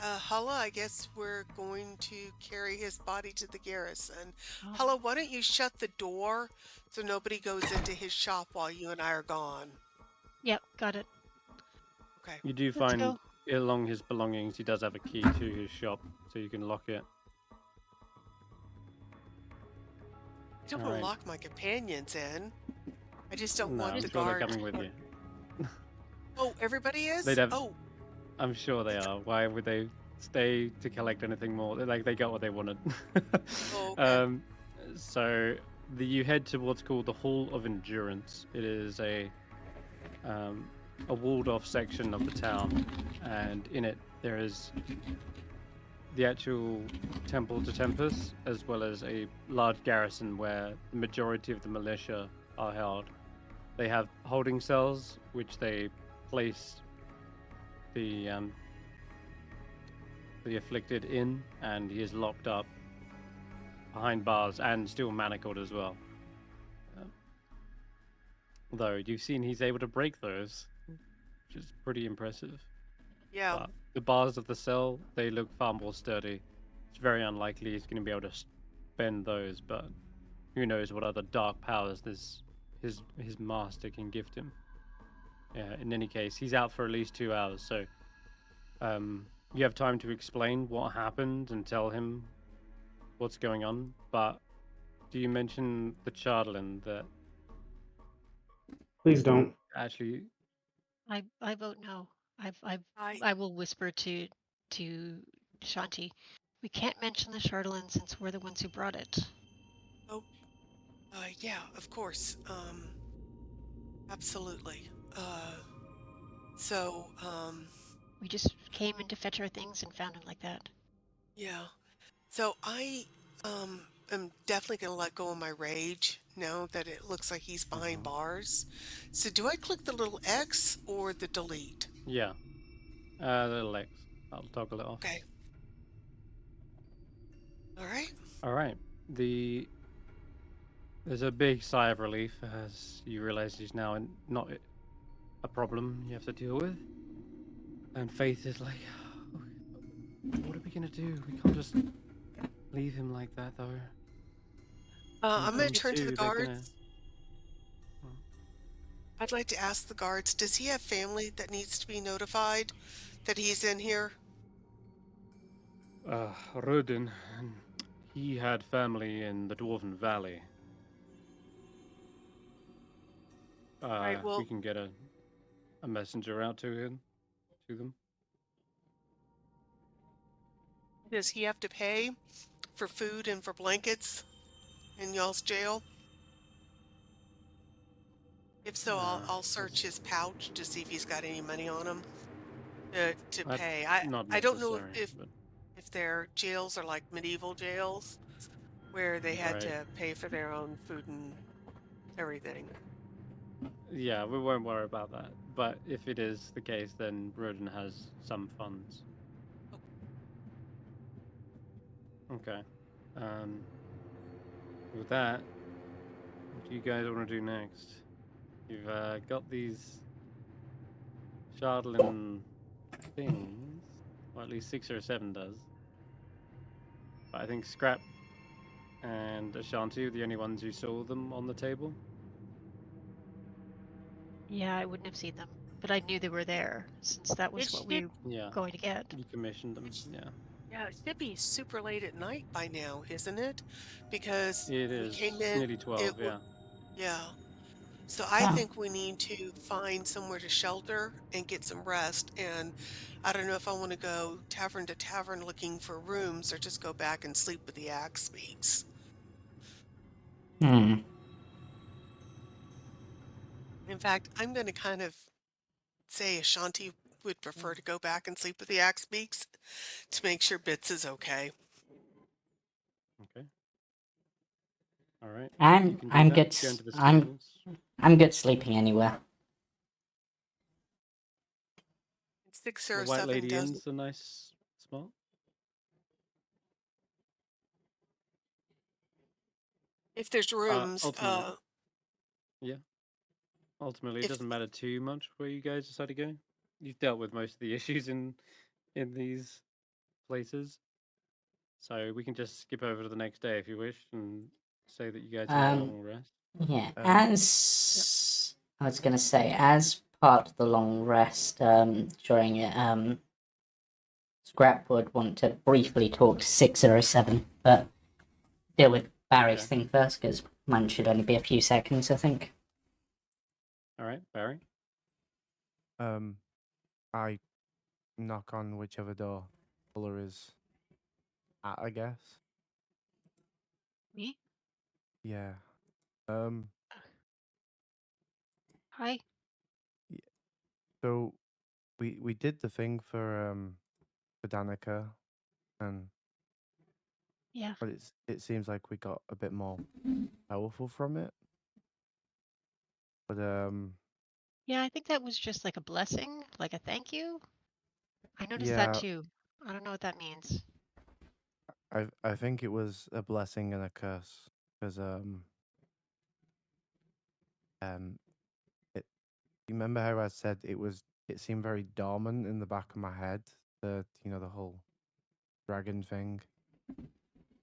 Hulla, I guess we're going to carry his body to the garrison. Hulla, why don't you shut the door so nobody goes into his shop while you and I are gone? Yep, got it. Okay. You do Let's find go. along his belongings, he does have a key to his shop, so you can lock it. I don't want Alright. to lock my companions in. I just don't No, want I'm the sure they're guard. coming with you. Oh, everybody is? They'd have- Oh, I'm sure they are. Why would they stay to collect anything more? Like, they got what they wanted. Oh, okay. So you head to what's called the Hall of Endurance. It is a walled off section of the town, and in it there is the actual Temple to Tempest, as well as a large garrison where the majority of the militia are held. They have holding cells, which they place the afflicted in, and he is locked up behind bars and still manacled as well. Though you've seen he's able to break those, which is pretty impressive. Yeah. But the bars of the cell, they look far more sturdy. It's very unlikely he's going to be able to bend those, but who knows what other dark powers his master can gift him. Yeah, in any case, he's out for at least 2 hours, so you have time to explain what happened and tell him what's going on. But do you mention the Chardlin that Please don't. actually? I vote no. I I will whisper to Ashanti. We can't mention the Charlatan since we're the ones who brought it. yeah, of course. Absolutely. So, We just came in to fetch our things and found him like that. yeah. So I am definitely going to let go of my rage now that it looks like he's behind bars. So do I click the little X or the delete? Yeah, the little X. I'll toggle it off. Okay. All right. All right. The There's a big sigh of relief as you realize he's now not a problem you have to deal with. And Faith is like, what are we gonna do? We can't just leave him like that, though. I'm going to Comes turn to the they're gonna. guards. I'd like to ask the guards, does he have family that needs to be notified that he's in here? Rudin, he had family in the Dwarven Valley. Right, We well, can get a messenger out to them. does he have to pay for food and for blankets in y'all's jail? If so, I'll search his pouch to see if he's got any money on him to pay. Not I don't know necessary, but if their jails are like medieval jails where they had Right. to pay for their own food and everything. yeah, we won't worry about that. But if it is the case, then Rodin has some funds. Okay. With that, what do you guys want to do next? You've got these Shardlin things, or at least 6 or 7 does. But I think Skrapp and Ashanti are the only ones who saw them on the table. Yeah, I wouldn't have seen them, but I knew they were there since that was what we were Yeah, going to get. you commissioned them. Yeah, Yeah, it should be super late at night by now, isn't it? Because it we is. came It's in. nearly 12. Yeah. Yeah. So I Oh. think we need to find somewhere to shelter and get some rest. And I don't know if I want to go tavern to tavern looking for rooms or just go back and sleep with the axe speaks. Hmm. In fact, I'm going to kind of say Ashanti would prefer to go back and sleep with the axe beaks to make sure Bits is okay. Okay. All right. You I'm can do I'm that. good. Go into the I'm stables. I'm good sleeping anywhere. 6 The or White 7 Lady doesn't. Inn's a nice spot. If there's rooms, Ultimately, it if doesn't matter too much where you guys decide to go. You've dealt with most of the issues in these places, so we can just skip over to the next day if you wish, and say that you guys had a long rest. Yeah. Um, As I was gonna say, as part of the long rest, during it, Skrapp would want to briefly talk to 607, but deal with Barry's Okay. thing first, because mine should only be a few seconds, I think. All right, Barry. I knock on whichever door Hulla is at, I guess. Me? Yeah. Hi. So we did the thing for Danica, and Yeah. but it seems like we got a bit more powerful from it. But Yeah, I think that was just like a blessing, like a thank you. I noticed that yeah, too. I don't know what that means. I think it was a blessing and a curse because it. You remember how I said it seemed very dormant in the back of my head, the whole dragon thing.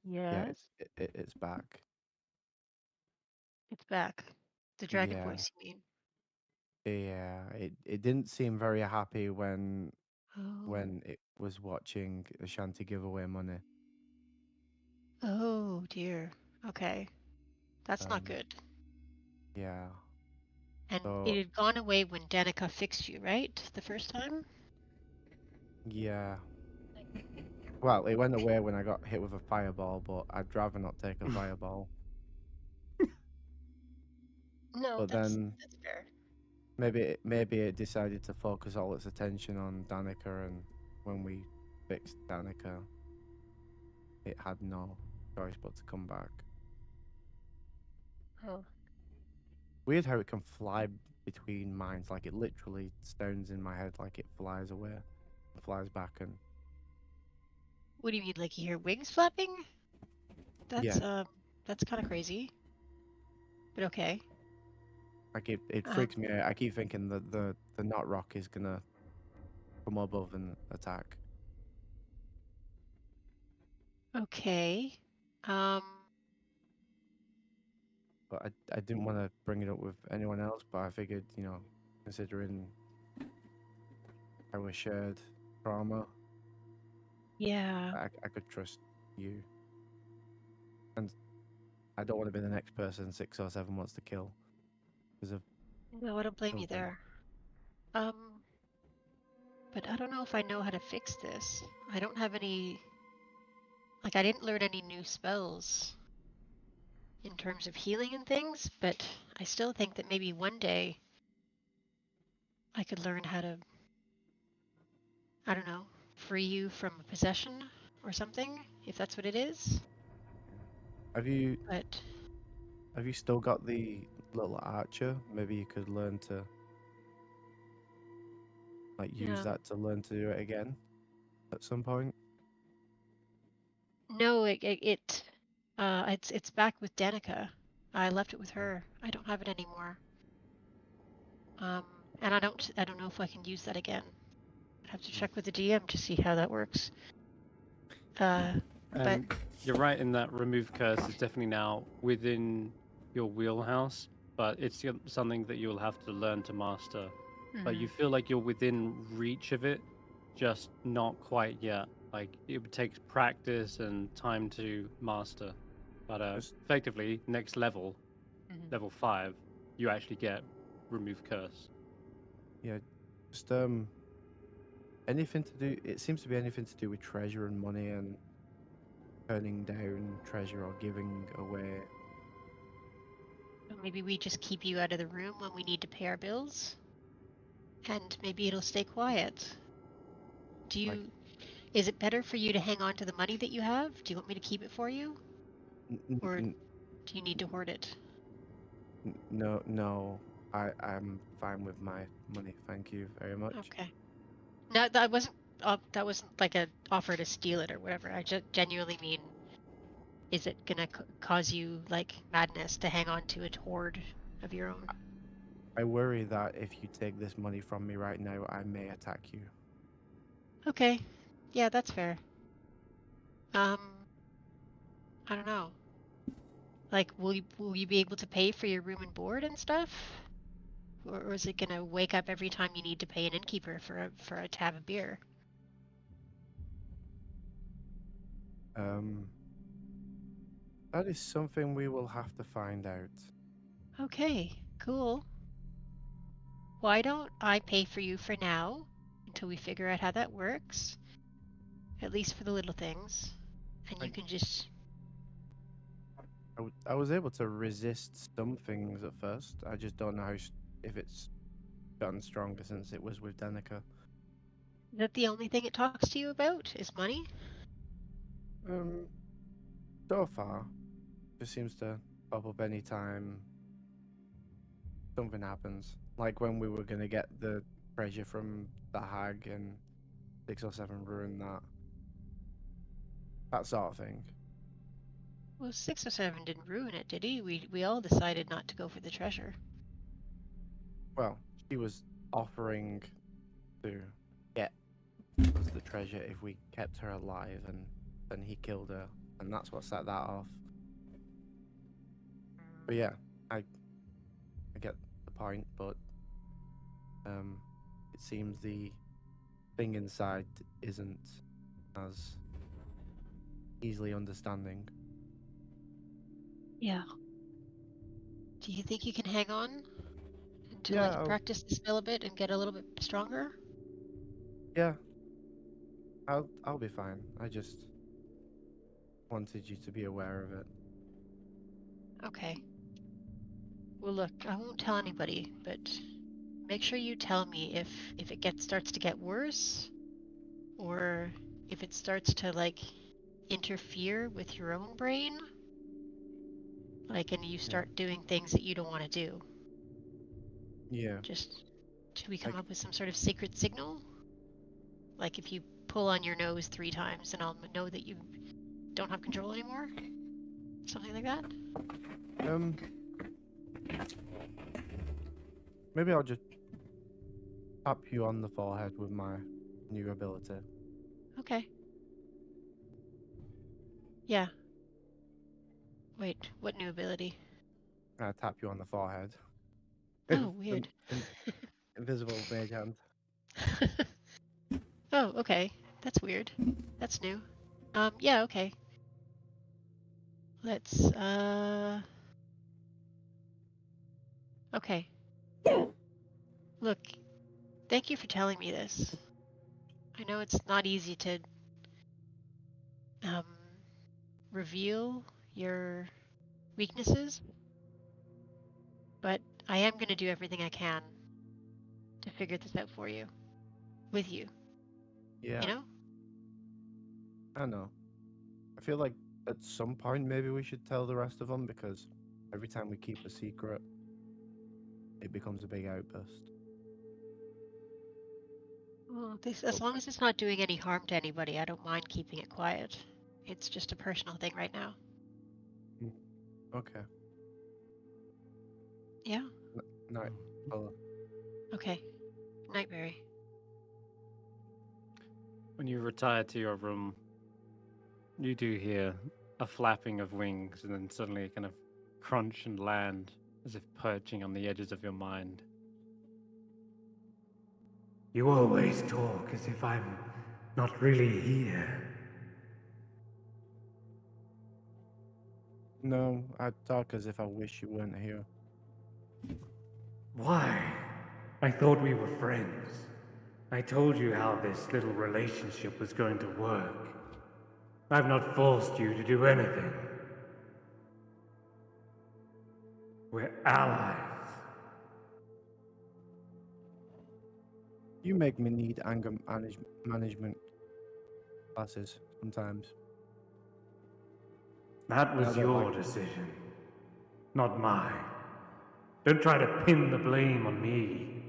Yeah, Yes. it's back. It's back. The dragon Yeah, voice, you mean? yeah. It didn't seem very happy Oh. when it was watching Ashanti give away money. Oh dear. Okay. That's not Um, good. yeah. And it So had gone away when Danica fixed you, right? The first time? yeah. Well, it went away when I got hit with a fireball, but I'd rather not take a fireball. No, But then that's fair. maybe it decided to focus all its attention on Danica, and when we fixed Danica, it had no choice but to come back. Oh. Weird how it can fly between minds, like it literally sounds in my head like it flies away, flies back, and What do you mean, like you hear wings flapping? yeah, That's kind of crazy. But okay. Like it freaks me out. I keep thinking that the knot rock is gonna come above and attack. Okay. But I didn't want to bring it up with anyone else, but I figured, you know, considering our shared trauma, Yeah. I could trust you. And I don't want to be the next person 6 or 7 wants to kill because of No, I don't blame you something. there. But I don't know if I know how to fix this. I don't have any... Like, I didn't learn any new spells in terms of healing and things, but I still think that maybe one day I could learn how to, I don't know, free you from a possession or something, if that's what it is. Have you But still got the little archer? Maybe you could learn to like use that to learn to do it again at some point. no, it's back with Danica. I left it with her. I don't have it anymore. And I don't know if I can use that again. I'd have to check with the DM to see how that works. But And you're right in that remove curse is definitely now within your wheelhouse, but it's something that you'll have to learn to master. But you feel like you're within reach of it, just not quite yet. Like it takes practice and time to master. But effectively, next level, level 5, you actually get remove curse. Yeah, just anything to do. It seems to be anything to do with treasure and money and turning down treasure or giving away. maybe we just keep you out of the room when we need to pay our bills, and maybe it'll stay quiet. Do you? Like, Is it better for you to hang on to the money that you have? Do you want me to keep it for you, or do you need to hoard it? No. I'm fine with my money. Thank you very much. Okay. No, that wasn't. That wasn't like a offer to steal it or whatever. I just genuinely mean, is it gonna cause you like madness to hang on to a hoard of your own? I worry that if you take this money from me right now, I may attack you. Okay. Yeah, that's fair. I don't know. Like, will you be able to pay for your room and board and stuff? Or is it gonna wake up every time you need to pay an innkeeper for a tab of beer? That is something we will have to find out. Okay, cool. Why don't I pay for you for now until we figure out how that works? At least for the little things. And you can just... I was able to resist some things at first. I just don't know how if it's gotten stronger since it was with Danica. Is that the only thing it talks to you about, is money? So far, just seems to pop up any time something happens. Like when we were gonna get the treasure from the hag and 6 or 7 ruined that sort of thing. Well, 6 or 7 didn't ruin it, did he? We all decided not to go for the treasure. Well, she was offering to get us the treasure if we kept her alive, and then he killed her, and that's what set that off. But yeah, I get the point, but it seems the thing inside isn't as easily understanding. Yeah. Do you think you can hang on until I can practice the spell a bit and get a little bit stronger? Yeah, I'll be fine. I just wanted you to be aware of it. Okay. Well, look, I won't tell anybody, but make sure you tell me if it starts to get worse, or if it starts to like interfere with your own brain, like, and you start doing things that you don't want to do. Yeah. Just, should we come up with some sort of secret signal? Like if you pull on your nose 3 times, then I'll know that you don't have control anymore? Something like that? Maybe I'll just tap you on the forehead with my new ability. Okay. Yeah. Wait, what new ability? I tap you on the forehead. Oh, weird. Invisible mage hand. Oh, okay. That's weird. That's new. Yeah, okay. Let's, okay. Look, thank you for telling me this. I know it's not easy to, reveal your weaknesses, but I am going to do everything I can to figure this out for you. With you. Yeah, You know? I know. I feel like at some point maybe we should tell the rest of them because every time we keep a secret, it becomes a big outburst. Well, as long as it's not doing any harm to anybody, I don't mind keeping it quiet. It's just a personal thing right now. Okay. Yeah? Night. Hulla. Okay. Nightberry. When you retire to your room, you do hear a flapping of wings and then suddenly a kind of crunch and land as if perching on the edges of your mind. You always talk as if I'm not really here. No, I talk as if I wish you weren't here. Why? I thought we were friends. I told you how this little relationship was going to work. I've not forced you to do anything. We're allies. You make me need anger management classes sometimes. That I was don't your like it. decision, not mine. Don't try to pin the blame on me.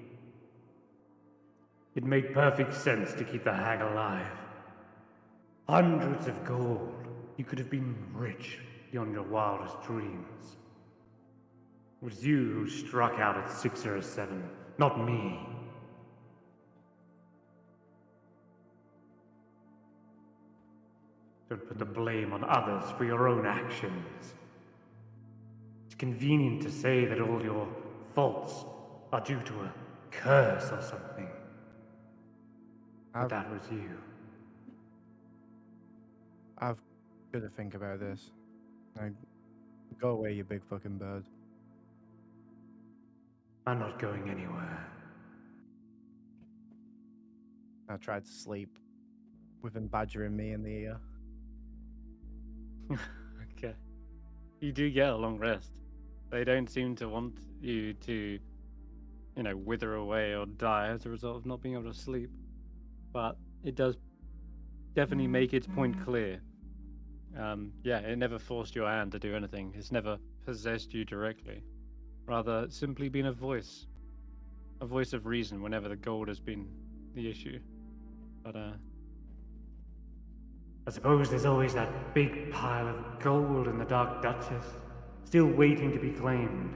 It made perfect sense to keep the hag alive. Hundreds of gold. You could have been rich beyond your wildest dreams. It was you who struck out at 6 or a 7, not me. Don't put the blame on others for your own actions. It's convenient to say that all your faults are due to a curse or something. But that was you. I've got to think about this. Now, go away, you big fucking bird. I'm not going anywhere. I tried to sleep with him badgering me in the ear. Okay. You do get a long rest. They don't seem to want you to, wither away or die as a result of not being able to sleep. But it does definitely make its point clear. Yeah, it never forced your hand to do anything. It's never possessed you directly. Rather, it's simply been a voice of reason whenever the gold has been the issue. But I suppose there's always that big pile of gold in the Dark Duchess, still waiting to be claimed.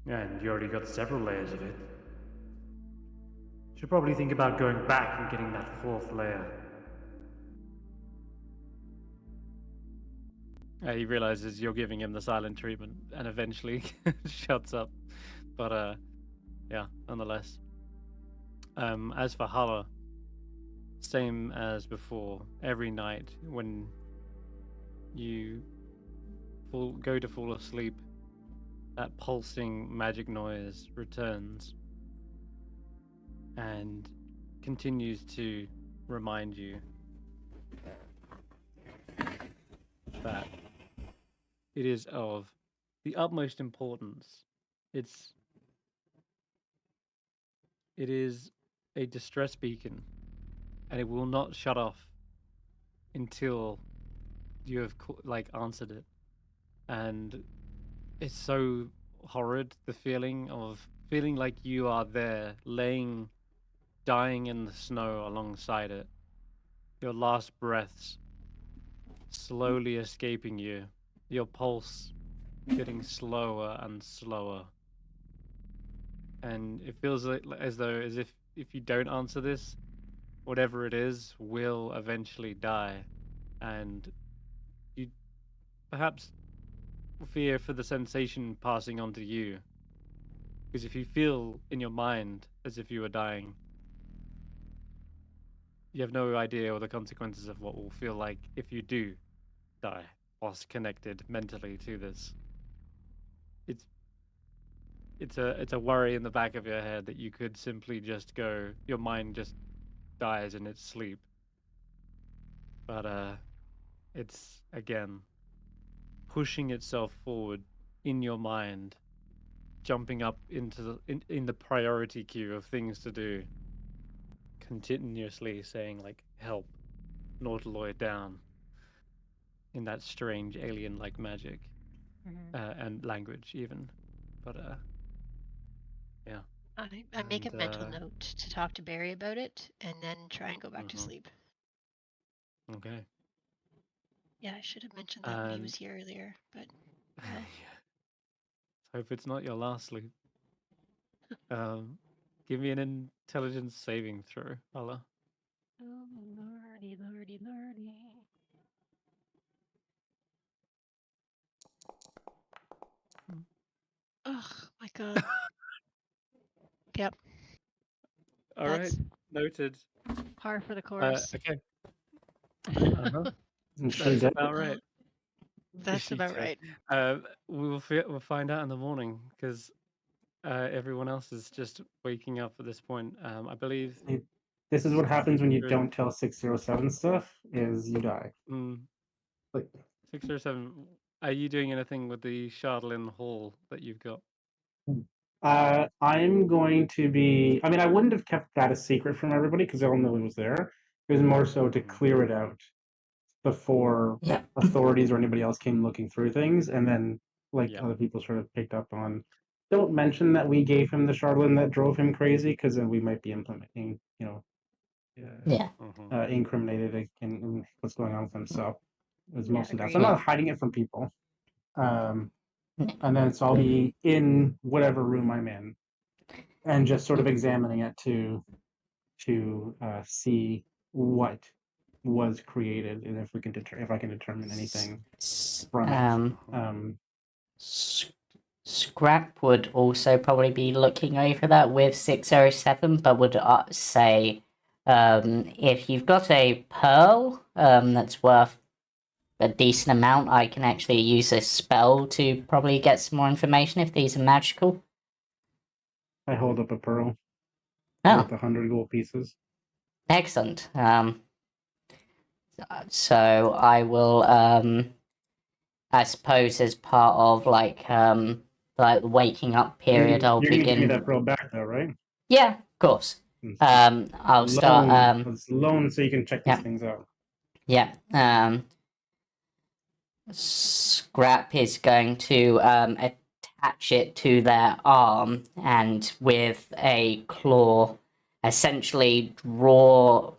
And you already got several layers of it. Should probably think about going back and getting that 4th layer. he realizes you're giving him the silent treatment and eventually shuts up. But yeah, nonetheless. As for Hulla, same as before. Every night when you go to fall asleep, that pulsing magic noise returns and continues to remind you that it is of the utmost importance. It is a distress beacon, and it will not shut off until you have answered it. And it's so horrid, the feeling like you are there dying in the snow alongside it, your last breaths slowly escaping you, your pulse getting slower and slower. And it feels like, as if you don't answer this, whatever it is will eventually die. And you perhaps fear for the sensation passing on to you. Because if you feel in your mind as if you were dying, you have no idea what the consequences of what will feel like if you do die whilst connected mentally to this. It's a worry in the back of your head that you could simply just go, your mind just dies in its sleep. But it's again pushing itself forward in your mind, jumping up into in the priority queue of things to do, continuously saying like help, Nautiloid down, in that strange alien-like magic and language even. But yeah. I make a And mental note to talk to Barry about it and then try and go back to sleep. Okay. Yeah, I should have mentioned that when he was And here earlier, but yeah. Hope it's not your last sleep. Give me an intelligence saving throw, Hulla. oh lordy, lordy, lordy. Oh my god. Yep, All right, that's noted. par for the course. Okay. And she That's did. about right. That's She about did. right. We'll find out in the morning because everyone else is just waking up at this point. I believe. This is what happens when you Good. don't tell 607 stuff, is you die. Mm, Like, 607. Are you doing anything with the Shardlin Hall that you've got? I'm going to be. I mean, I wouldn't have kept that a secret from everybody because they all knew it was there. It was more so to clear it out before Yeah. authorities or anybody else came looking through things, and then like Yeah. other people sort of picked up on. Don't mention that we gave him the Charlatan that drove him crazy, because then we might be implementing, Yeah. incriminated in what's going on with him. So it was mostly that. So agreed. I'm not hiding it from people. And then so I'll be in whatever room I'm in, and just sort of examining it to see what was created, and if we can if I can determine anything from it. Skrapp would also probably be looking over that with 607, but would say if you've got a pearl that's worth a decent amount, I can actually use a spell to probably get some more information if these are magical. I hold up a pearl Oh, worth 100 gold pieces. excellent. So I will, I suppose, as part of like the waking up period, I'll You're gonna give me begin. that pearl back, though, right? Yeah, of course. It's I'll start. It's loan, so you can check these Yeah. things out. Yeah. Skrapp is going to attach it to their arm and with a claw essentially draw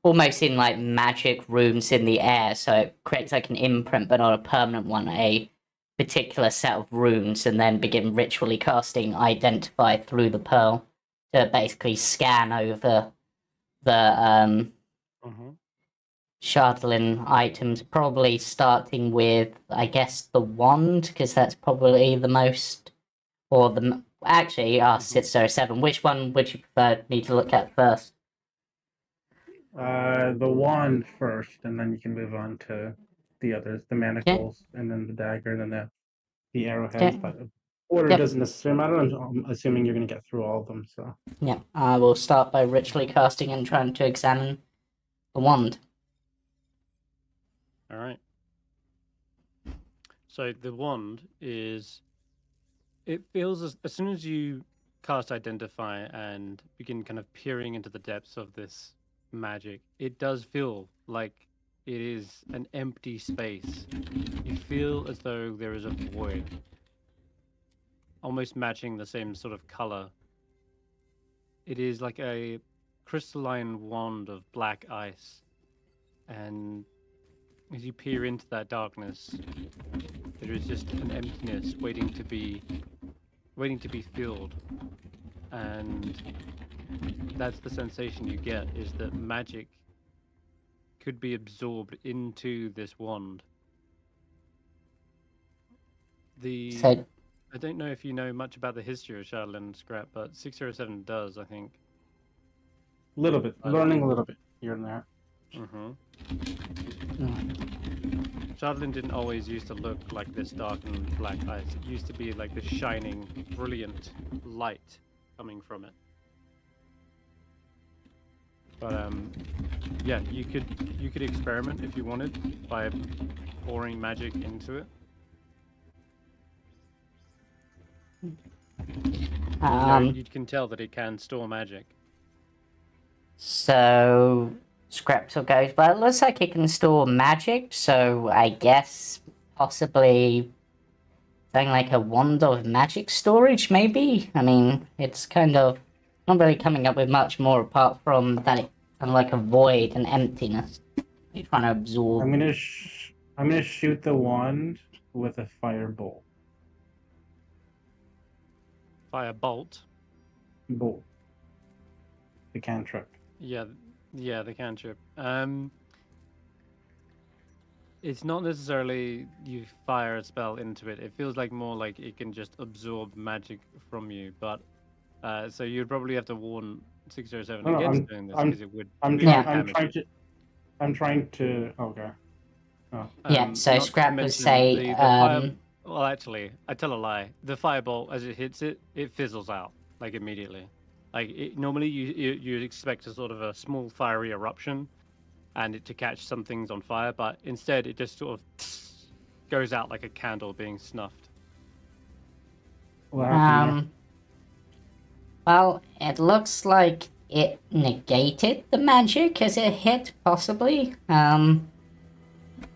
almost in like magic runes in the air, so it creates like an imprint but not a permanent one, a particular set of runes, and then begin ritually casting identify through the pearl to basically scan over the Shardlin items, probably starting with, I guess, the wand, because that's probably the most, or the, actually, 607, which one would you prefer me to look at first? The wand first, and then you can move on to the others, the manacles, and then the dagger, and then the arrowheads. Okay. But order Yep. doesn't necessarily matter. I'm assuming you're going to get through all of them. So Yeah, I will start by ritually casting and trying to examine the wand. All right. So the wand is. It feels as soon as you cast Identify and begin kind of peering into the depths of this magic, it does feel like it is an empty space. You feel as though there is a void, almost matching the same sort of color. It is like a crystalline wand of black ice. And as you peer into that darkness, There is just an emptiness waiting to be filled, and that's the sensation you get, is that magic could be absorbed into this wand. So I don't know if you know much about the history of Charlotte and Skrapp, but 607 does, I think. A little bit, learning a little bit here and there. Mm-hmm. Charlotte didn't always used to look like this dark and black ice. It used to be like this shining, brilliant light coming from it. But yeah, you could experiment if you wanted by pouring magic into it. You can tell that it can store magic. So Skreptal goes, well, it looks like it can store magic, so I guess possibly something like a wand of magic storage, maybe? I mean, it's kind of not really coming up with much more apart from that it's kind of like a void and emptiness. You're trying to absorb. I'm gonna shoot the wand with a firebolt. Firebolt. Bolt. The cantrip. Yeah, the cantrip. It's not necessarily you fire a spell into it. It feels like more like it can just absorb magic from you. But so you'd probably have to warn 607 No, against doing this because it would. I'm trying to. Okay. Oh. Yeah, so not to Skrapp would mention say, well, actually, I tell a lie. The firebolt, as it hits it, it fizzles out like immediately. Like normally, you'd expect a sort of a small fiery eruption, and it to catch some things on fire, but instead it just sort of goes out like a candle being snuffed. What happened there? Well, it looks like it negated the magic as it hit, possibly.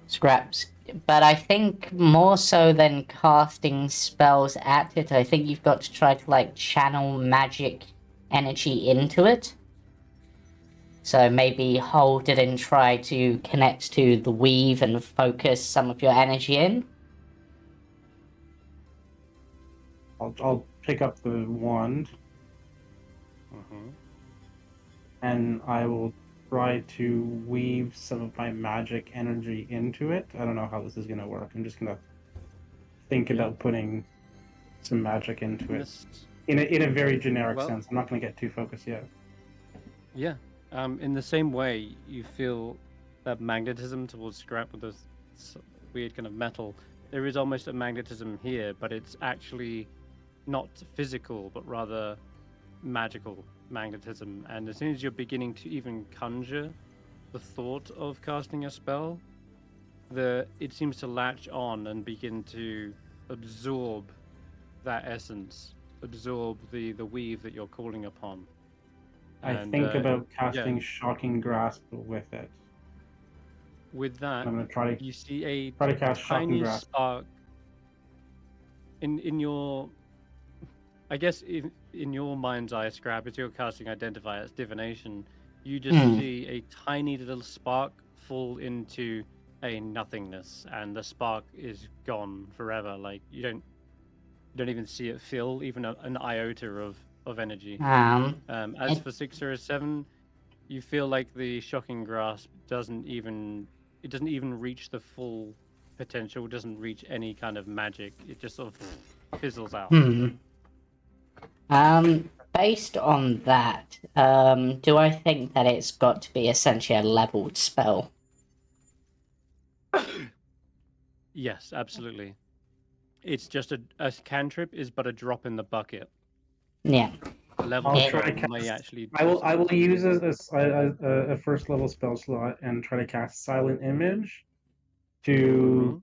Scraps. But I think more so than casting spells at it, I think you've got to try to, like, channel magic energy into it. So maybe hold it and try to connect to the weave and focus some of your energy in. I'll pick up the wand. And I will try to weave some of my magic energy into it. I don't know how this is going to work. I'm just going to think about putting some magic into it. In a very generic sense. I'm not going to get too focused yet. Yeah. In the same way, you feel that magnetism towards scrap with this weird kind of metal. There is almost a magnetism here, but it's actually not physical, but rather magical magnetism. And as soon as you're beginning to even conjure the thought of casting a spell, it seems to latch on and begin to absorb that essence, absorb the weave that you're calling upon. I think about casting Shocking Grasp with it. With that, I'm going to try you see a to cast Shocking tiny Grasp. spark in your, I guess in your mind's eye, Skrapp, as you're casting Identify as divination, you just see a tiny little spark fall into a nothingness, and the spark is gone forever. Like you don't even see it fill even an iota of energy. As for 607, you feel like the Shocking Grasp doesn't even reach the full potential, doesn't reach any kind of magic. It just sort of fizzles out. Based on that, do I think that it's got to be essentially a leveled spell? Yes, absolutely. It's just a cantrip is but a drop in the bucket. Yeah. Level I'll try to spell may cast. actually. I will use a first level spell slot and try to cast Silent Image to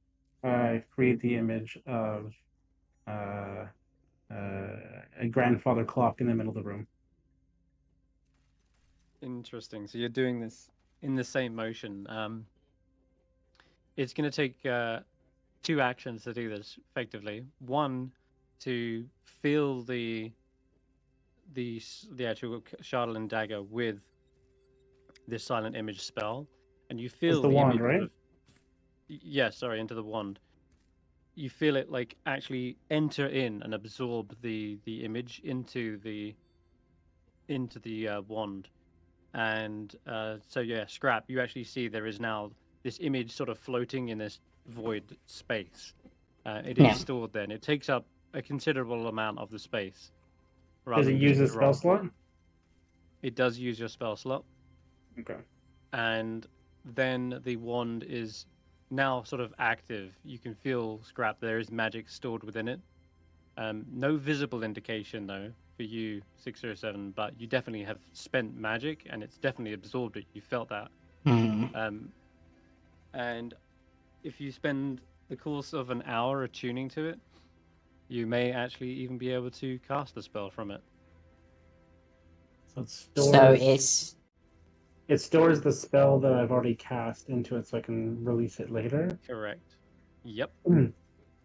create the image of a grandfather clock in the middle of the room. Interesting. So you're doing this in the same motion. It's going to take 2 actions to do this effectively. One, to fill the actual Charlatan dagger with this silent image spell, and you feel the wand, image right? into the wand. you feel it like actually enter in and absorb the image into the wand. And so yeah, Skrapp, you actually see there is now this image sort of floating in this void space. It is Yeah. stored there, and it takes up a considerable amount of the space. Does it than use just a drop. spell slot? It does use your spell slot, Okay. and then the wand is now sort of active. You can feel, Skrapp, there is magic stored within it. No visible indication though for you, 607, but you definitely have spent magic, and it's definitely absorbed it. You felt that. And if you spend the course of an hour attuning to it, you may actually even be able to cast the spell from it. So it stores, So it stores the spell that I've already cast into it, so I can release it later. Correct. Yep. It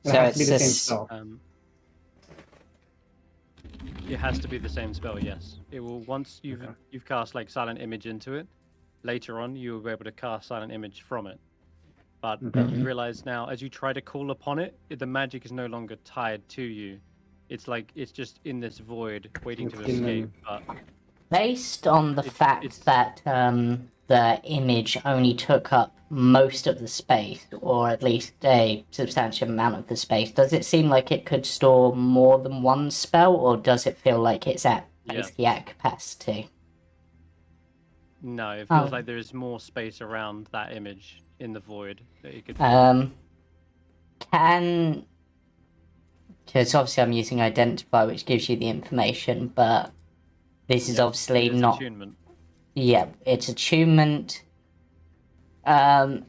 So has to be it's the same just- spell. It has to be the same spell. Yes. It will once you've cast like Silent Image into it. Later on, you will be able to cast Silent Image from it. But you realize now, as you try to call upon it, the magic is no longer tied to you. It's like it's just in this void, waiting to It's in escape. But based on the fact that the image only took up most of the space, or at least a substantial amount of the space, does it seem like it could store more than one spell, or does it feel like it's at basically at capacity? No, it feels like there is more space around that image in the void that it could. Because obviously I'm using Identify, which gives you the information, but this is obviously it is not. attunement. Yeah, it's attunement. Can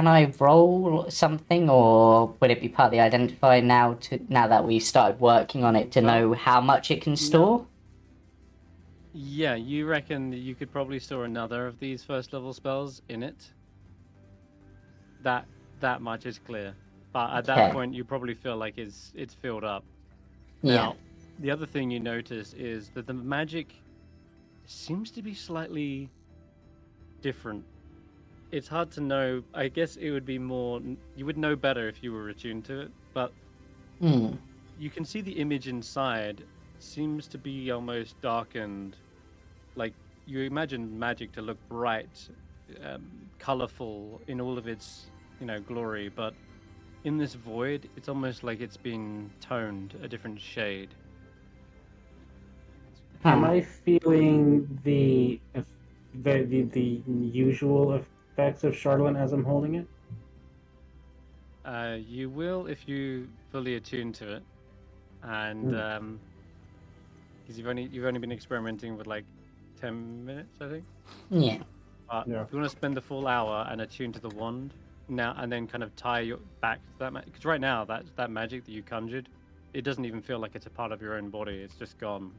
I roll something, or would it be part of the Identify now that we've started working on it to know how much it can store? Yeah, you reckon that you could probably store another of these first level spells in it? That much is clear. But at that point, you probably feel like it's filled up. Now, the other thing you notice is that the magic seems to be slightly different. It's hard to know. I guess it would be more. You would know better if you were attuned to it, but you can see the image inside seems to be almost darkened. Like you imagine magic to look bright, colorful in all of its, glory, but in this void, it's almost like it's been toned a different shade. Am I feeling the usual effects of Charlotte as I'm holding it? You will if you fully attune to it, and because you've only been experimenting with like 10 minutes, I think. Yeah. If you want to spend the full hour and attune to the wand now, and then kind of tie your back to that magic, because right now that magic that you conjured, it doesn't even feel like it's a part of your own body. It's just gone,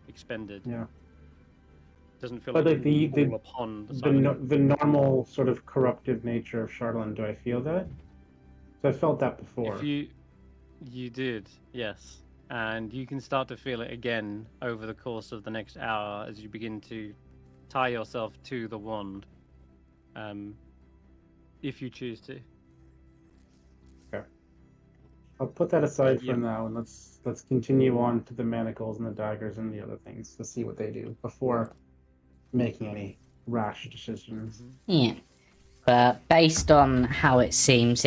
expended. Yeah. It doesn't feel But like like you fall upon the normal sort of corruptive nature of Charlotte, do I feel that? So I felt that before. If you did, yes. And you can start to feel it again over the course of the next hour as you begin to tie yourself to the wand, if you choose to. Okay. I'll put that aside Yeah. for now, and let's continue on to the manacles and the daggers and the other things to see what they do before making any rash decisions. Yeah. But based on how it seems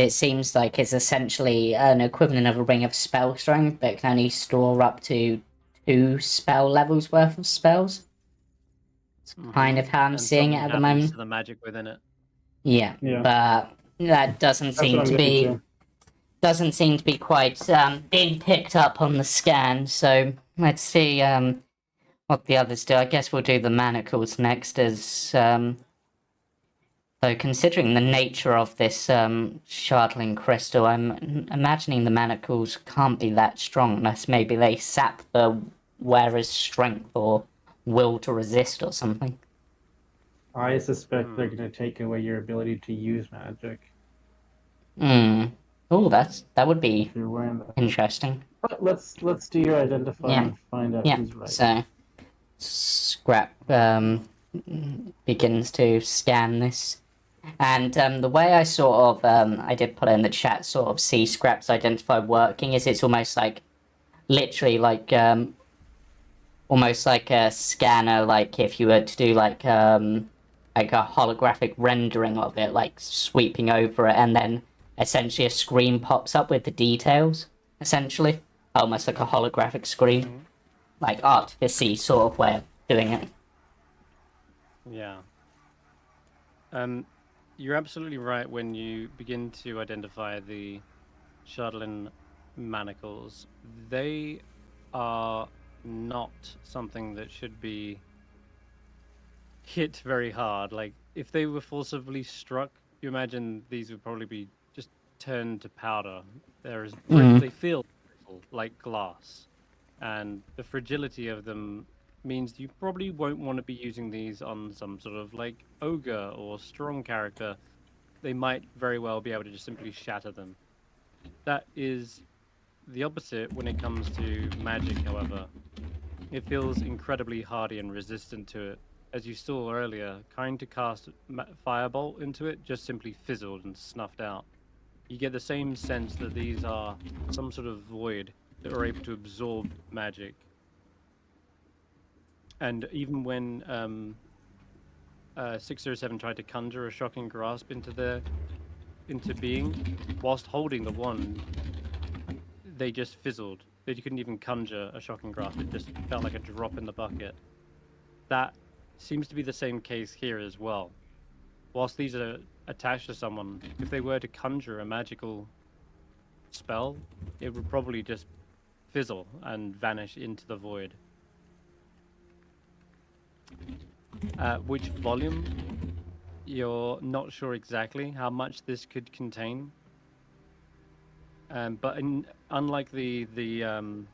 like it's essentially an equivalent of a ring of spell strength, but it can only store up to 2 spell levels worth of spells. It's kind of how I'm seeing it at the moment. To the magic within it. Yeah, but that doesn't seem to be quite being picked up on the scan. So let's see what the others do. I guess we'll do the manacles next, as so considering the nature of this shardling crystal, I'm imagining the manacles can't be that strong unless maybe they sap the wearer's strength or will to resist or something. I suspect they're going to take away your ability to use magic. Oh, that would be If you're wearing that. interesting. But let's do your identify and find out who's right. So Skrapp begins to scan this And the way I sort of, I did put it in the chat, sort of see Skrapp's identify working is it's almost like, literally almost like a scanner, like if you were to do like a holographic rendering of it, like sweeping over it, and then essentially a screen pops up with the details, essentially. Almost like a holographic screen. Like artificy sort of way of doing it. Yeah. You're absolutely right when you begin to identify the Shardlin manacles. They are not something that should be hit very hard. Like, if they were forcibly struck, you imagine these would probably be just turned to powder. They feel like glass, and the fragility of them means you probably won't want to be using these on some sort of like ogre or strong character. They might very well be able to just simply shatter them. That is the opposite when it comes to magic, however. It feels incredibly hardy and resistant to it. As you saw earlier, trying to cast Firebolt into it just simply fizzled and snuffed out. You get the same sense that these are some sort of void that are able to absorb magic. And even when 607 tried to conjure a shocking grasp into being, whilst holding the wand, they just fizzled. They couldn't even conjure a shocking grasp. It just felt like a drop in the bucket. That seems to be the same case here as well. Whilst these are attached to someone, if they were to conjure a magical spell, it would probably just fizzle and vanish into the void. Which volume? You're not sure exactly how much this could contain. But unlike the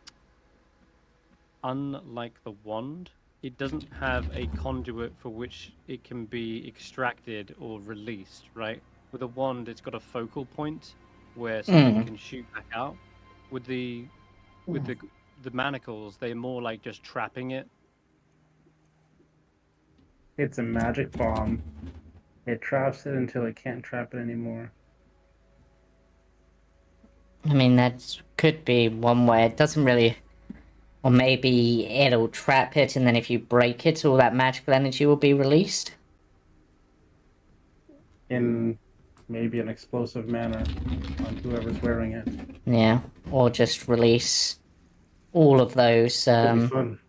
wand, it doesn't have a conduit for which it can be extracted or released, right? With a wand, it's got a focal point where something can shoot back out. With the manacles, they're more like just trapping it. It's a magic bomb. It traps it until it can't trap it anymore. I mean, that could be one way. It doesn't really... Or maybe it'll trap it, and then if you break it, all that magical energy will be released? In maybe an explosive manner on whoever's wearing it. Yeah, or just release all of those. Could be fun.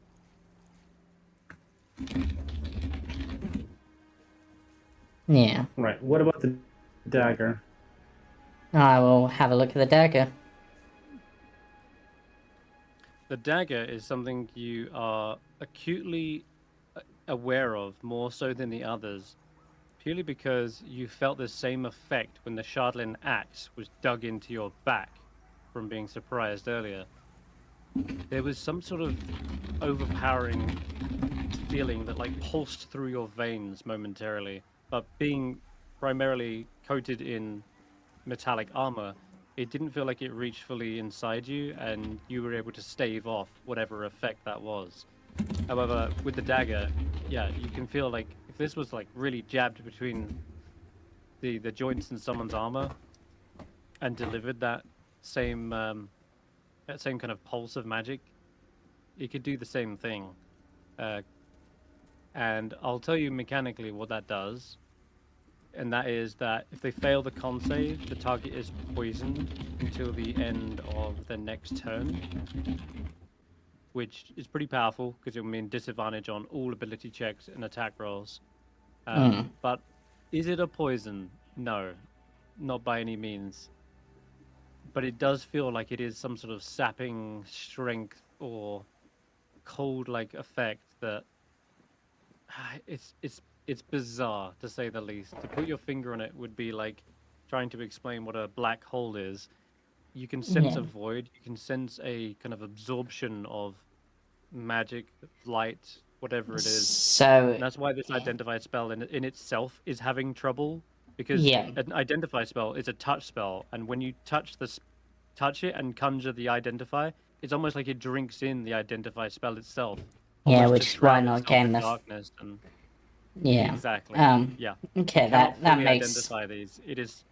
Yeah. Right. What about the dagger? I will have a look at the dagger. The dagger is something you are acutely aware of, more so than the others, purely because you felt the same effect when the Shardlin axe was dug into your back from being surprised earlier. There was some sort of overpowering feeling that like pulsed through your veins momentarily, but being primarily coated in metallic armor, it didn't feel like it reached fully inside you, and you were able to stave off whatever effect that was. However, with the dagger, yeah, you can feel like if this was like really jabbed between the joints in someone's armor and delivered that same kind of pulse of magic, it could do the same thing. And I'll tell you mechanically what that does. And that is that if they fail the con save, the target is poisoned until the end of the next turn, which is pretty powerful because it will mean disadvantage on all ability checks and attack rolls. But is it a poison? No, not by any means. But it does feel like it is some sort of sapping strength or cold-like effect that it's bizarre, to say the least. To put your finger on it would be like trying to explain what a black hole is. You can sense a void. You can sense a kind of absorption of magic, light, whatever it is. So... And that's why this identify spell in itself is having trouble, because an identify spell is a touch spell, and when you touch it and conjure the identify, it's almost like it drinks in the identify spell itself. Yeah, which is why not getting the... darkness and... Yeah. Exactly. Yeah. Okay, You cannot that fully makes. identify these. It is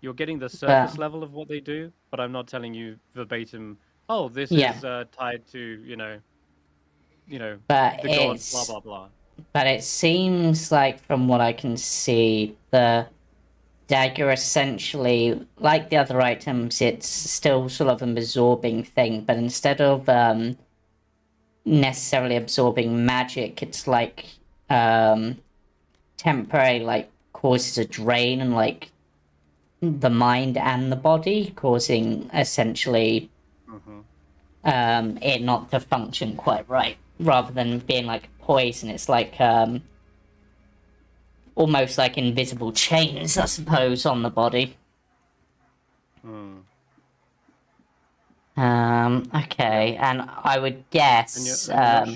you're getting the But surface level of what they do, but I'm not telling you verbatim. Oh, this yeah, is tied to but the god. Blah blah blah. it seems like from what I can see, the dagger essentially, like the other items, it's still sort of an absorbing thing, but instead of necessarily absorbing magic, it's like temporary, like causes a drain and like the mind and the body, causing essentially Mm-hmm. it not to function quite right, rather than being like poison. It's like almost like invisible chains, I suppose, on the body. Mm. Okay, and I would And guess you're not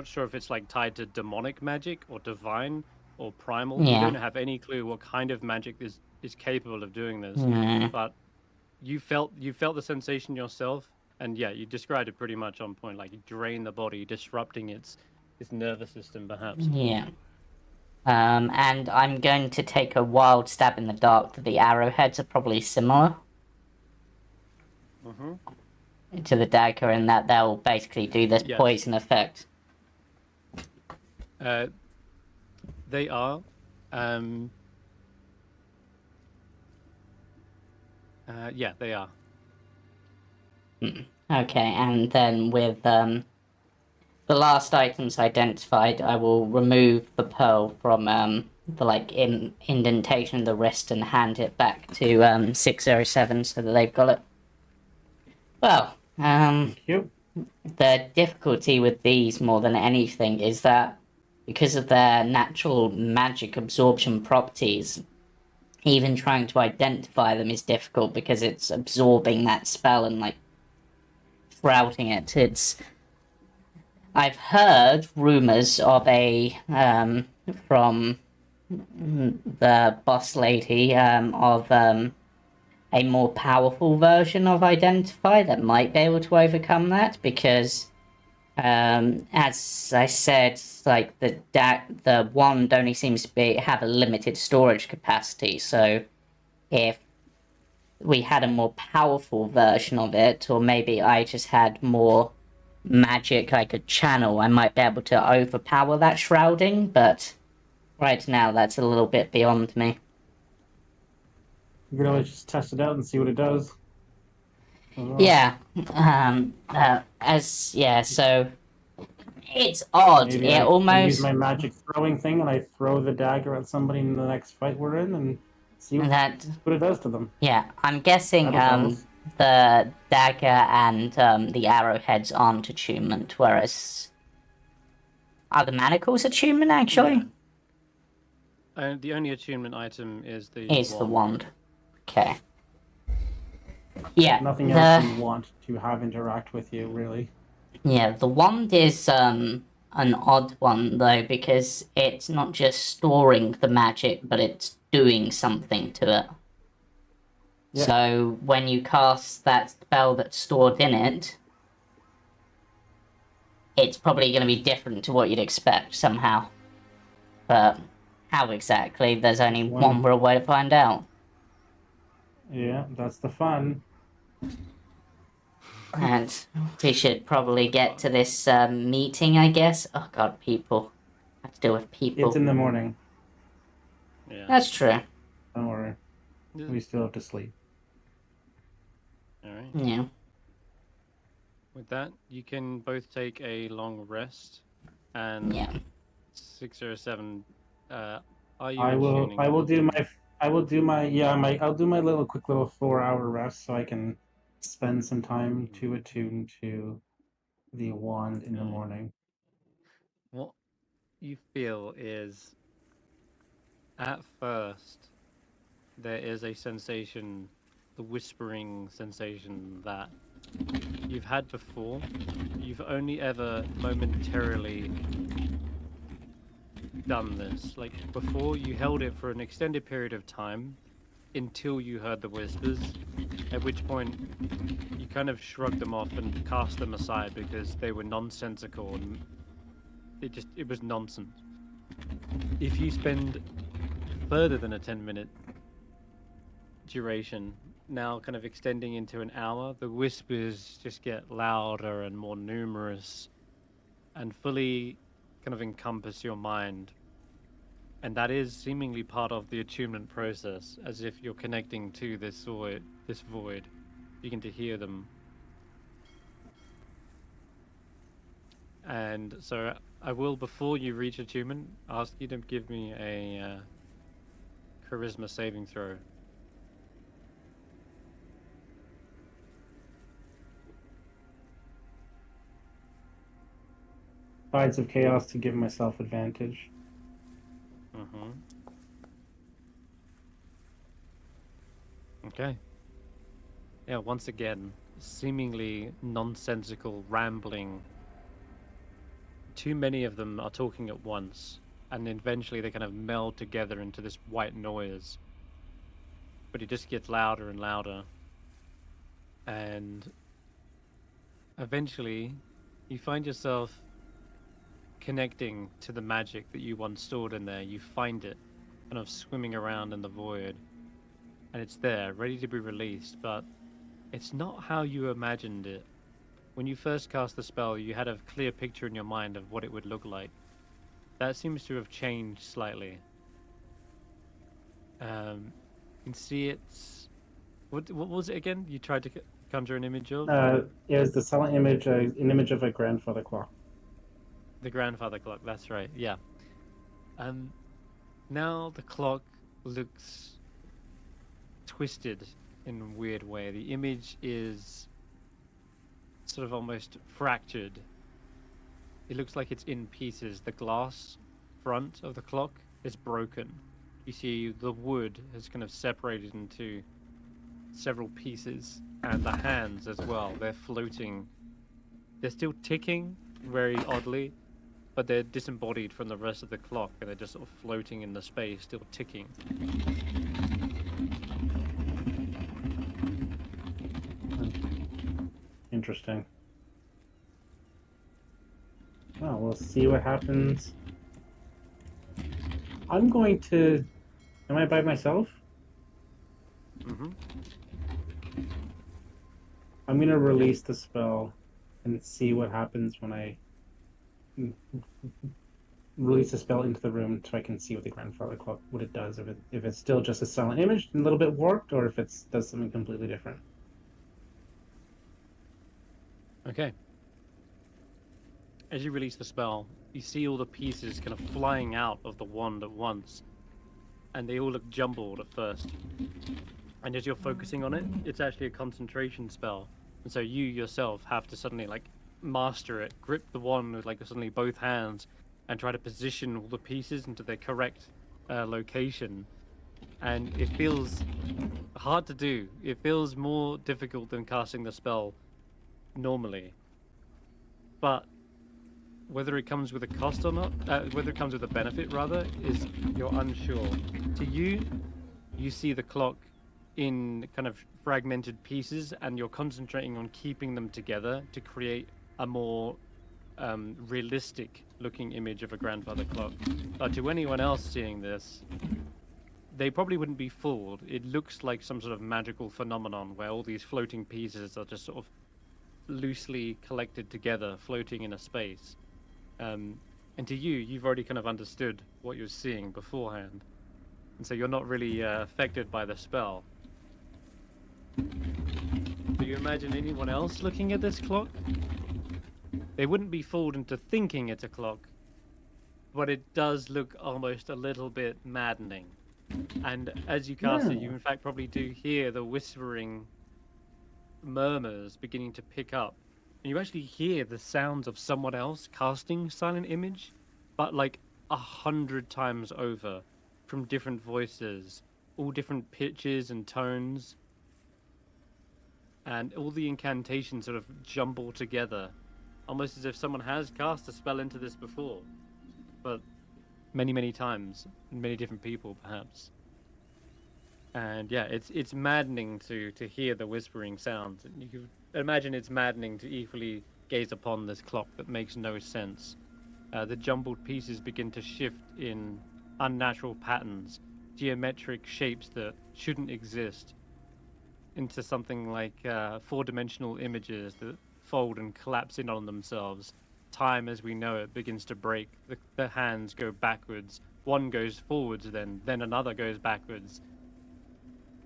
sure if it's like tied to demonic magic or divine or primal. You yeah. don't have any clue what kind of magic is capable of doing this. Mm, But you felt the sensation yourself, and yeah, you described it pretty much on point. Like you drain the body, disrupting its nervous system, perhaps. yeah. And I'm going to take a wild stab in the dark that the arrowheads are probably similar Mm-hmm. to the dagger, and that they'll basically do this Yes. poison effect. They are. Yeah, they are. Okay, and then with the last items identified, I will remove the pearl from the like indentation of the wrist and hand it back to 607 so that they've got it. Well, Thank you. the difficulty with these more than anything is that because of their natural magic absorption properties, even trying to identify them is difficult because it's absorbing that spell and like shrouding it. I've heard rumors of a from the boss lady of a more powerful version of Identify that might be able to overcome that because as I said, like the wand only seems to have a limited storage capacity, so if we had a more powerful version of it, or maybe I just had more magic I could channel, I might be able to overpower that shrouding, but right now that's a little bit beyond me. You can always just test it out and see what it does. Yeah. So it's odd. Maybe It I use almost my magic throwing thing and I throw the dagger at somebody in the next fight we're in and see what it does to them. Yeah, I'm guessing the dagger and the arrowheads aren't attunement, whereas are the manacles attunement actually? Yeah. The only attunement item is the the wand. Okay. Yeah. Nothing else you want to have interact with you, really. Yeah, the wand is an odd one though because it's not just storing the magic, but it's doing something to it. Yeah. So when you cast that spell that's stored in it, it's probably going to be different to what you'd expect somehow. But how exactly? There's only one real way to find out. Yeah, that's the fun. And we should probably get to this meeting, I guess. Oh god, people. I have to deal with people. It's in the morning. Yeah. That's true. Don't worry. We still have to sleep. Alright. Yeah. With that, you can both take a long rest, and 607. Are you? I'll do my little quick little 4-hour rest so I can spend some time to attune to the wand in the morning. What you feel is, at first, there is a sensation, the whispering sensation that you've had before. You've only ever momentarily done this. Like before, you held it for an extended period of time until you heard the whispers, at which point you kind of shrugged them off and cast them aside because they were nonsensical and it was nonsense. if you spend further than a 10-minute duration, now kind of extending into an hour, the whispers just get louder and more numerous and fully kind of encompass your mind. And that is seemingly part of the attunement process, as if you're connecting to this void. You begin to hear them. And so I will, before you reach attunement, ask you to give me a charisma saving throw. Tides of Chaos to give myself advantage. Mm-hmm. Okay. Yeah, once again, seemingly nonsensical, rambling. Too many of them are talking at once, and eventually they kind of meld together into this white noise. But it just gets louder and louder. And eventually, you find yourself connecting to the magic that you once stored in there. You find it kind of swimming around in the void. And it's there, ready to be released, but it's not how you imagined it. When you first cast the spell, you had a clear picture in your mind of what it would look like. That seems to have changed slightly. You can see it's... What was it again? You tried to conjure an image of? It was the silent image, an image of a grandfather clock. The grandfather clock, that's right, yeah. Now the clock looks twisted in a weird way. The image is sort of almost fractured. It looks like it's in pieces. The glass front of the clock is broken. You see the wood has kind of separated into several pieces, and the hands as well. They're floating. They're still ticking very oddly, but they're disembodied from the rest of the clock, and they're just sort of floating in the space, still ticking. Interesting. Well, we'll see what happens. I'm going to... Am I by myself? Mm-hmm. I'm going to release the spell and see what happens when I release the spell into the room, so I can see what the grandfather clock, what it does. If it's still just a silent image, a little bit warped, or if it does something completely different. Okay. As you release the spell, you see all the pieces kind of flying out of the wand at once, and they all look jumbled at first. And as you're focusing on it, it's actually a concentration spell, and so you yourself have to suddenly master it, grip the wand with suddenly both hands, and try to position all the pieces into their correct location. And it feels hard to do. It feels more difficult than casting the spell normally. But whether it comes with a cost or not, whether it comes with a benefit rather, is you're unsure. To you, you see the clock in kind of fragmented pieces, and you're concentrating on keeping them together to create a more realistic looking image of a grandfather clock. But to anyone else seeing this, they probably wouldn't be fooled. It looks like some sort of magical phenomenon where all these floating pieces are just sort of loosely collected together, floating in a space. And to you, you've already kind of understood what you're seeing beforehand. And so you're not really affected by the spell. Do you imagine anyone else looking at this clock? They wouldn't be fooled into thinking it's a clock, but it does look almost a little bit maddening. And as you cast it, you in fact probably do hear the whispering murmurs beginning to pick up. And you actually hear the sounds of someone else casting Silent Image, but 100 times over, from different voices, all different pitches and tones. And all the incantations sort of jumble together, almost as if someone has cast a spell into this before, but many, many times, many different people, perhaps. And yeah, it's maddening to hear the whispering sounds. You can imagine it's maddening to equally gaze upon this clock that makes no sense. The jumbled pieces begin to shift in unnatural patterns, geometric shapes that shouldn't exist, into something like four-dimensional images that fold and collapse in on themselves. Time as we know it begins to break. The hands go backwards. One goes forwards, then another goes backwards,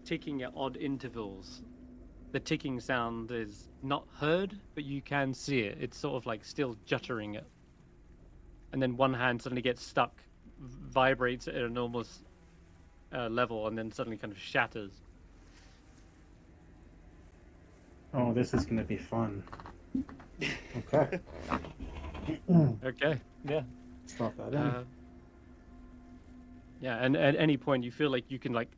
ticking at odd intervals. The ticking sound is not heard, but you can see it. It's sort of like still juttering it. And then one hand suddenly gets stuck, vibrates at an enormous level, and then suddenly kind of shatters. Oh, this is going to be fun. Okay. Okay, yeah. Stop that in. Yeah, and at any point you feel like you can like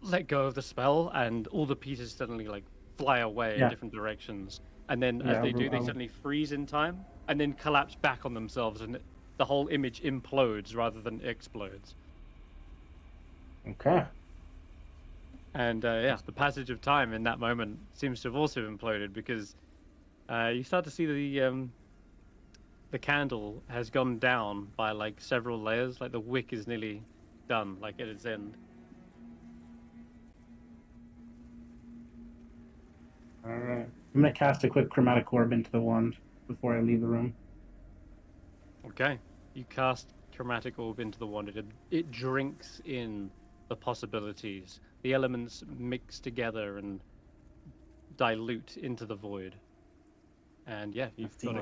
let go of the spell, and all the pieces suddenly like fly away in different directions. And then as they do, they suddenly freeze in time, and then collapse back on themselves, and the whole image implodes rather than explodes. Okay. And yeah, the passage of time in that moment seems to have also imploded, because you start to see the candle has gone down by like several layers. Like the wick is nearly done, like at its end. All right. I'm going to cast a quick chromatic orb into the wand before I leave the room. Okay. You cast chromatic orb into the wand. It drinks in the possibilities. The elements mix together and dilute into the void. And yeah, you've got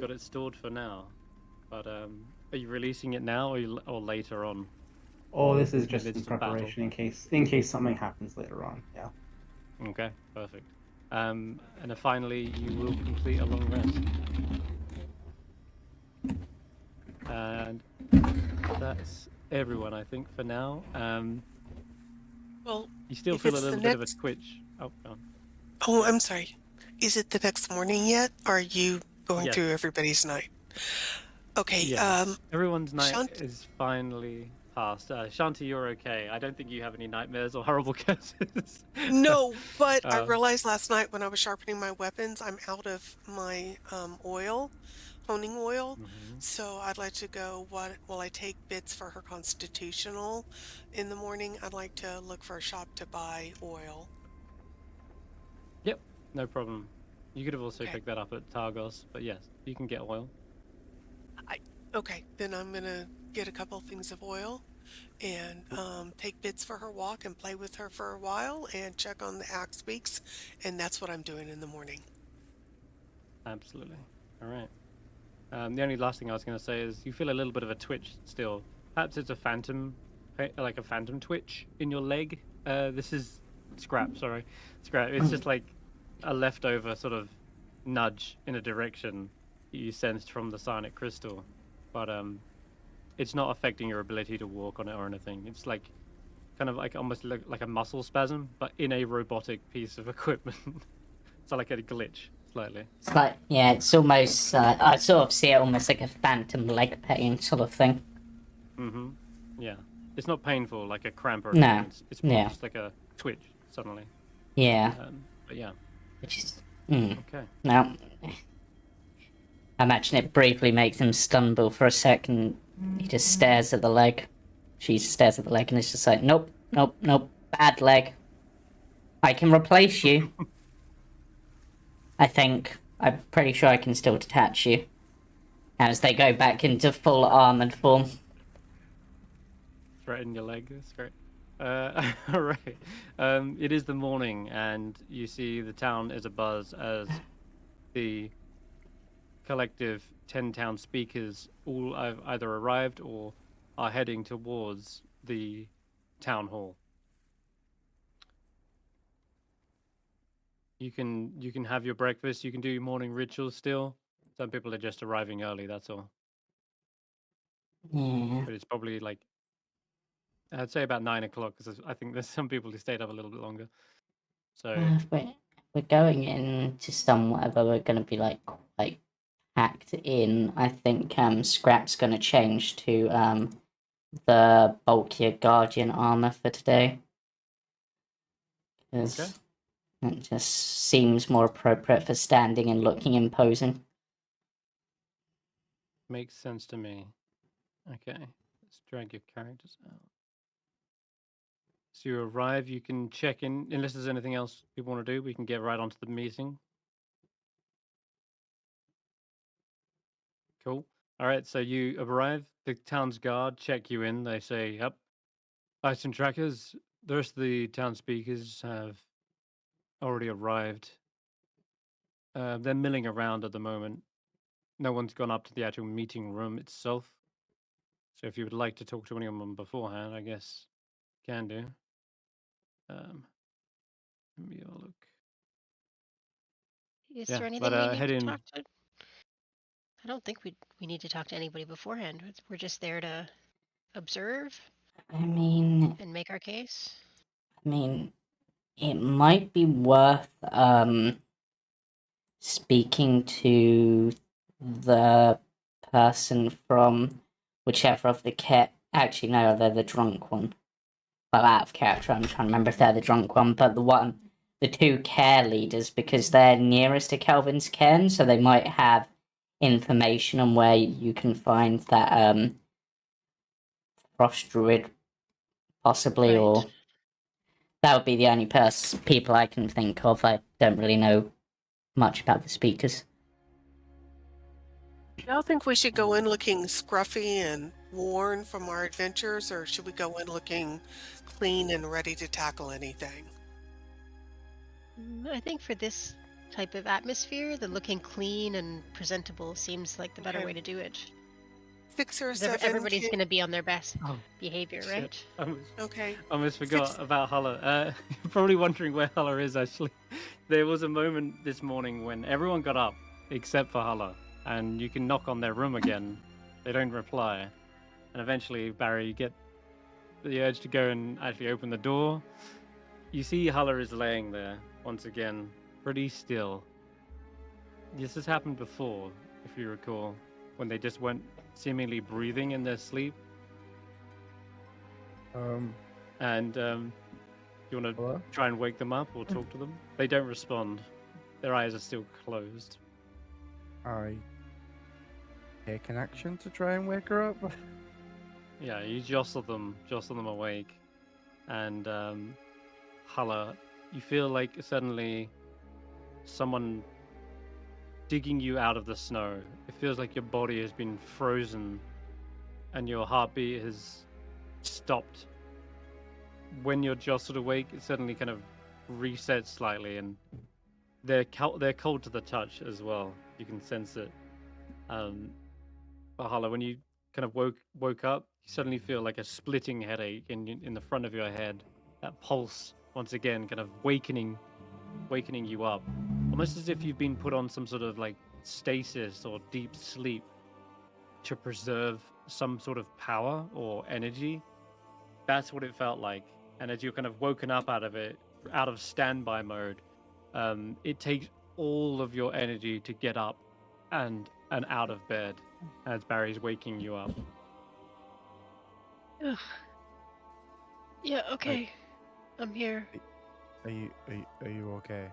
it stored for now. But are you releasing it now or later on? Oh, this is just in preparation in case something happens later on. Yeah. Okay, perfect. And then finally, you will complete a long rest. And that's everyone, I think, for now. Well, you still feel a little bit of a twitch. Oh, go on. Oh, I'm sorry. Is it the next morning yet? Or are you going through everybody's night? Okay. Yeah. Everyone's night is finally past. Shanti, you're okay. I don't think you have any nightmares or horrible curses. No, but I realized last night when I was sharpening my weapons, I'm out of my honing oil. So I'd like to go, while I take bits for her constitutional in the morning, I'd like to look for a shop to buy oil. Yep, no problem. You could have also picked that up at Targos, but yes, you can get oil. Okay, then I'm gonna get a couple things of oil and take bits for her walk and play with her for a while and check on the axe beaks, and that's what I'm doing in the morning. Absolutely. All right. The only last thing I was going to say is you feel a little bit of a twitch still. Perhaps it's a phantom twitch in your leg. This is Skrapp. Sorry, Skrapp. It's just like a leftover sort of nudge in a direction you sensed from the psionic crystal, but it's not affecting your ability to walk on it or anything. It's like kind of like almost like a muscle spasm, but in a robotic piece of equipment. It's like a glitch. Slightly. It's like, yeah, it's almost, I sort of see it almost like a phantom leg pain sort of thing. Yeah. It's not painful like a cramp or anything. No. It's more just like a twitch suddenly. Yeah. But yeah. Which is, Okay. Now, I imagine it briefly makes him stumble for a second. He just stares at the leg. She stares at the leg and it's just like, nope, nope, nope, bad leg. I can replace you. I think. I'm pretty sure I can still detach you. As they go back into full armored form. Threaten your leg, that's great. Alright. It is the morning, and you see the town is abuzz as the collective 10 town speakers all have either arrived or are heading towards the town hall. You can have your breakfast, you can do your morning rituals still. Some people are just arriving early, that's all. Yeah. But it's probably like, I'd say about 9 o'clock, because I think there's some people who stayed up a little bit longer. So If we're going into somewhere where we're going to be like packed in, I think Skrapp's going to change to the bulkier Guardian armor for today. Because it just seems more appropriate for standing and looking imposing. Makes sense to me. Okay, let's drag your characters out. So you arrive, you can check in, unless there's anything else you want to do, we can get right onto the meeting. Cool. All right, so you arrive, the town's guard check you in, they say, yep, Icewind Trekkers, the rest of the town speakers have already arrived. They're milling around at the moment. No one's gone up to the actual meeting room itself. So if you would like to talk to anyone beforehand, I guess can do. Let me have a look. Is Yeah, there but anything we need head to in. talk to? I don't think we need to talk to anybody beforehand. We're just there to observe I mean, and make our case. it might be worth speaking to the person from whichever of the actually no, they're the drunk one. Well, out of character, I'm trying to remember if they're the drunk one, but the two care leaders, because they're nearest to Kelvin's cairn, so they might have information on where you can find that frost druid, possibly, Right. or that would be the only people I can think of. I don't really know much about the speakers. Y'all think we should go in looking scruffy and worn from our adventures, or should we go in looking clean and ready to tackle anything? I think for this type of atmosphere, the looking clean and presentable seems like the better Okay. way to do it. 6 or 'Cause 7 everybody's kids. going to be on their best Oh, behavior, shit. right? Okay. I almost forgot 6. about Hulla. You're probably wondering where Hulla is, actually. There was a moment this morning when everyone got up, except for Hulla, and you can knock on their room again. They don't reply. And eventually, Barry, you get the urge to go and actually open the door. You see Hulla is laying there, once again, pretty still. This has happened before, if you recall, when they just went seemingly breathing in their sleep. And you want to Hello? try and wake them up or talk to them? They don't respond. Their eyes are still closed. I take an action to try and wake her up. Yeah, you jostle them awake, and Hulla, you feel like suddenly someone digging you out of the snow. It feels like your body has been frozen, and your heartbeat has stopped. When you're jostled awake, it suddenly kind of resets slightly, and they're cold to the touch as well. You can sense it. But Hulla, when you kind of woke up, you suddenly feel like a splitting headache in the front of your head. That pulse once again, kind of wakening you up, almost as if you've been put on some sort of like stasis or deep sleep to preserve some sort of power or energy. That's what it felt like. And as you're kind of woken up out of it, out of standby mode, it takes all of your energy to get up and out of bed as Barry's waking you up. Ugh. Yeah, okay. I'm here. Are you okay?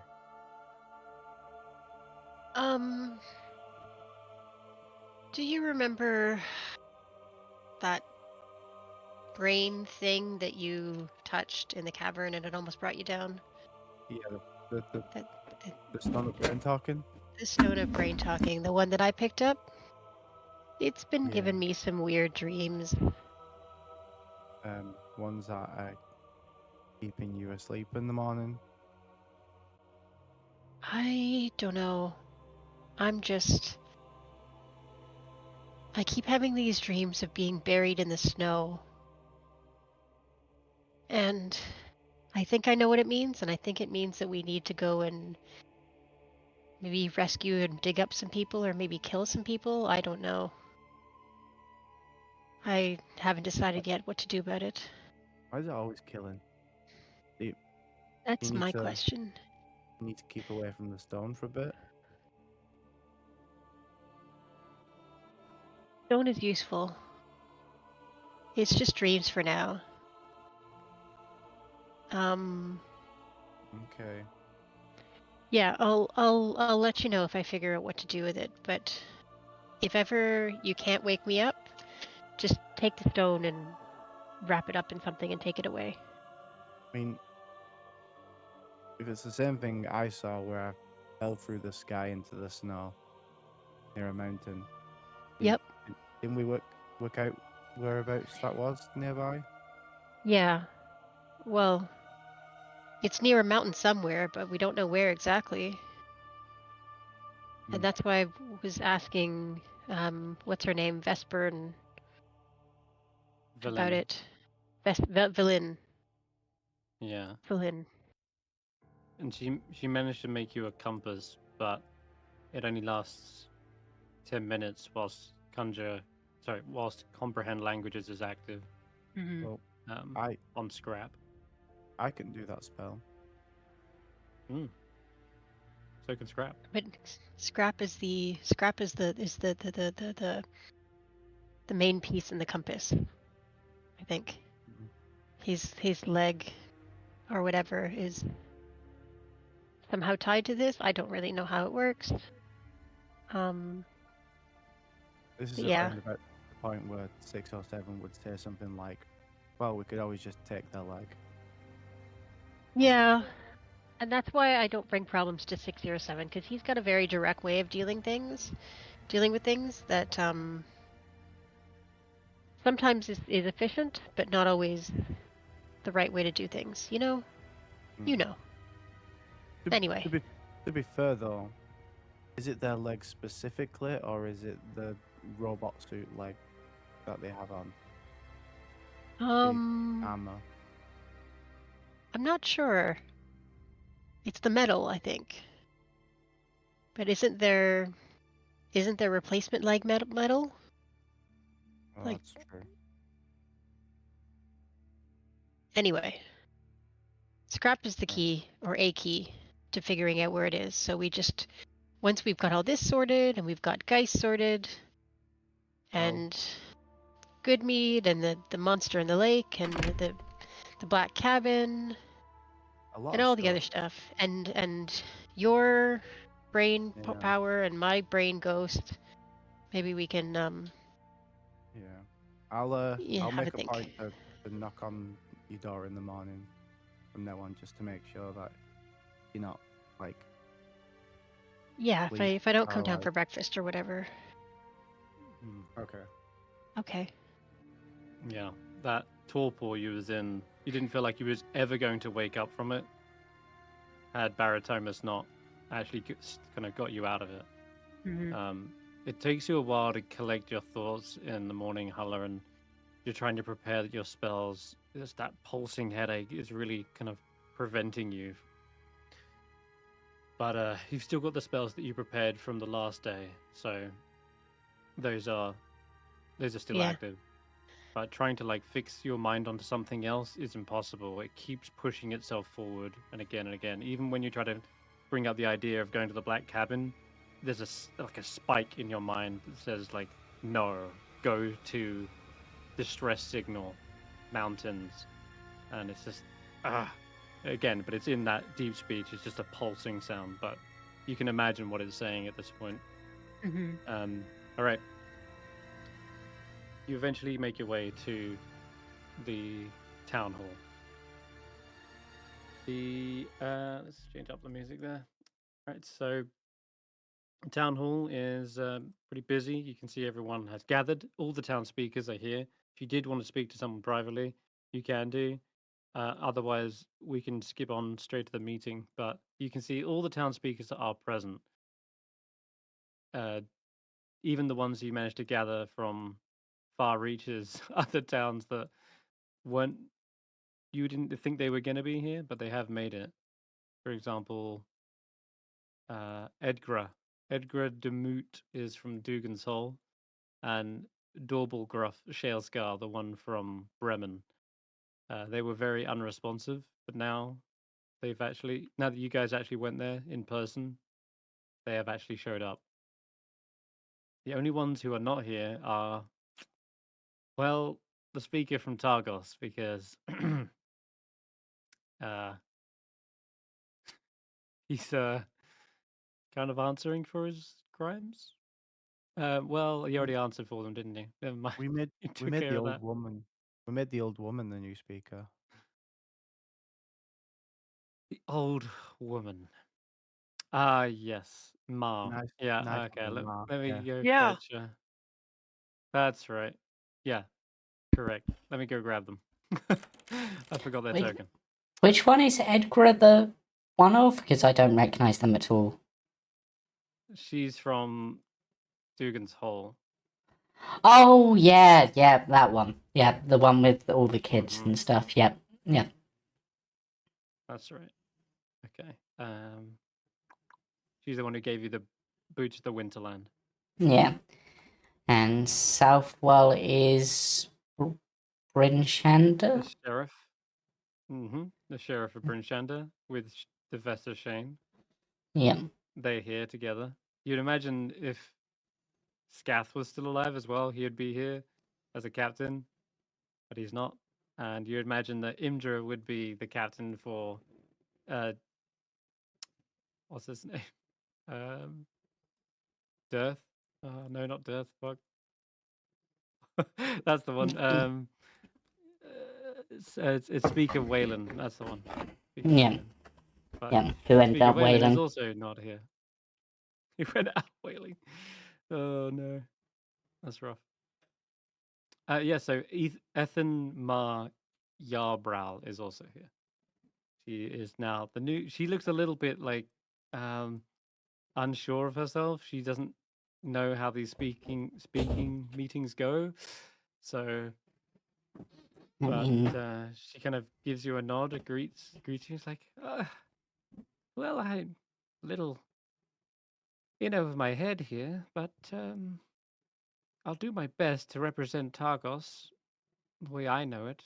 Do you remember that brain thing that you touched in the cavern and it almost brought you down? Yeah, That the stone of brain talking. the stone of brain talking, the one that I picked up? It's been Yeah. giving me some weird dreams. Ones that are keeping you asleep in the morning. I don't know. I keep having these dreams of being buried in the snow. And I think I know what it means, and I think it means that we need to go and maybe rescue and dig up some people, or maybe kill some people. I don't know. I haven't decided yet what to do about it. Why is it always killing? That's need my to- question. You need to keep away from the stone for a bit. Stone is useful. It's just dreams for now. Okay. Yeah, I'll let you know if I figure out what to do with it, but if ever you can't wake me up, just take the stone and wrap it up in something and take it away. I mean, if it's the same thing I saw where I fell through the sky into the snow near a mountain. Yep. Didn't we work out whereabouts that was nearby? Yeah. Well, it's near a mountain somewhere, but we don't know where exactly. And Hmm. that's why I was asking, what's her name, Vesper, and about Villain. it. Villain. Yeah. Villain. And she managed to make you a compass, but it only lasts 10 minutes whilst comprehend languages is active Mm-hmm. Well, on Skrapp. I can do that spell. So can Skrapp. But Skrapp is the main piece in the compass, I think. His leg or whatever is somehow tied to this. I don't really know how it works. This is Yeah. around about the point where 6 or 7 would say something like, well, we could always just take their leg. Yeah. And that's why I don't bring problems to 607, because he's got a very direct way of dealing with things that sometimes is efficient, but not always the right way to do things. You know? Mm. You know. Anyway. To be fair though, is it their leg specifically, or is it the robot suit leg that they have on? Armor. I'm not sure. It's the metal, I think. But isn't there replacement leg metal? Oh, Like- that's true. Anyway. Skrapp is the key, or a key, to figuring out where it is. So we just, once we've got all this sorted, and we've got Geist sorted, and Goodmead, and the monster in the lake, and the black cabin, and all the other stuff, and your brain power and my brain ghost, maybe we can Yeah. I'll have make a a think. point to knock on your door in the morning from now on, just to make sure that you're not like. Yeah, Leave if I don't come down paralyzed. for breakfast or whatever. Okay. Okay. Yeah, that torpor you was in, you didn't feel like you was ever going to wake up from it. Had Barritomus not actually kind of got you out of it. Mm-hmm. It takes you a while to collect your thoughts in the morning, Hulla, and you're trying to prepare your spells. There's that pulsing headache is really kind of preventing you. But you've still got the spells that you prepared from the last day, so those are still active. But trying to like fix your mind onto something else is impossible. It keeps pushing itself forward and again and again. Even when you try to bring up the idea of going to the black cabin, there's a spike in your mind that says like, no, go to distress signal mountains, and it's just again. But it's in that deep speech. It's just a pulsing sound, but you can imagine what it's saying at this point. Mm-hmm. All right. You eventually make your way to the town hall. Let's change up the music there. Right, so town hall is pretty busy. You can see everyone has gathered. All the town speakers are here. If you did want to speak to someone privately, you can do. Otherwise, we can skip on straight to the meeting. But you can see all the town speakers are present. Even the ones you managed to gather from far reaches, other towns that weren't you didn't think they were going to be here, but they have made it. For example, Edgra. Edgra Demoot is from Dugan's Hole, and Dorbalgruff Shalescar, the one from Bremen. They were very unresponsive, but now now that you guys actually went there in person, they have actually showed up. The only ones who are not here are, well, the speaker from Targos, because he's kind of answering for his crimes. Well, you already answered for them, didn't you? Never mind. We made You we took made care the of old that. woman. We made the old woman the new speaker. The old woman. Ah, yes. Ma. Nice, Yeah, nice okay. woman, Let, Ma. let me Yeah. go Yeah. fetch her. That's right. Yeah, correct. Let me go grab them. I forgot their Wait. token. Which one is Edgar the one of? Because I don't recognize them at all. She's from Dugan's Hole. Oh, yeah, that one. Yeah, the one with all the kids Mhm. and stuff. Yep. That's right. Okay. She's the one who gave you the boot to the Winterland. Yeah. And Southwell is Brinchander? The sheriff. The sheriff of Brinchander with the Vesta Shane. Yeah. They're here together. You'd imagine if Scath was still alive as well, he'd be here as a captain, but he's not. And you'd imagine that Imdra would be the captain for what's his name? Dearth? No, not Dearth. Fuck. That's the one. It's Speaker Wayland. That's the one. Speaker Yeah. Wayland. But Yeah. Who ended Speaker up Wayland is wailing. also not here. He went out whaling. Oh no, that's rough. Yeah. So Ethan Ma Yarbrow is also here. She is now the new. She looks a little bit like unsure of herself. She doesn't know how these speaking meetings go. So, I but mean, she kind of gives you a nod, a greetings, like, well, I'm a little in over my head here, but I'll do my best to represent Targos the way I know it.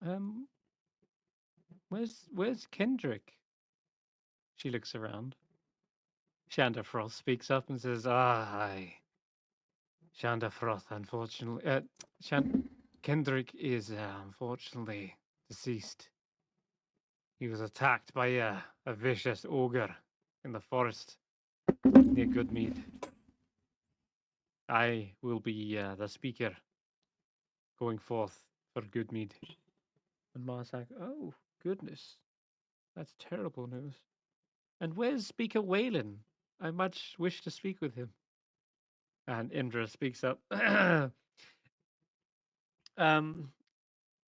Um, where's Kendrick? She looks around. Shanda Frost speaks up and says, hi. Shanda Frost, unfortunately, Kendrick is unfortunately deceased. He was attacked by a vicious ogre in the forest near Goodmead. I will be the speaker going forth for Goodmead. And Mar's like, oh, goodness. That's terrible news. And where's Speaker Whalen? I much wish to speak with him. And Indra speaks up.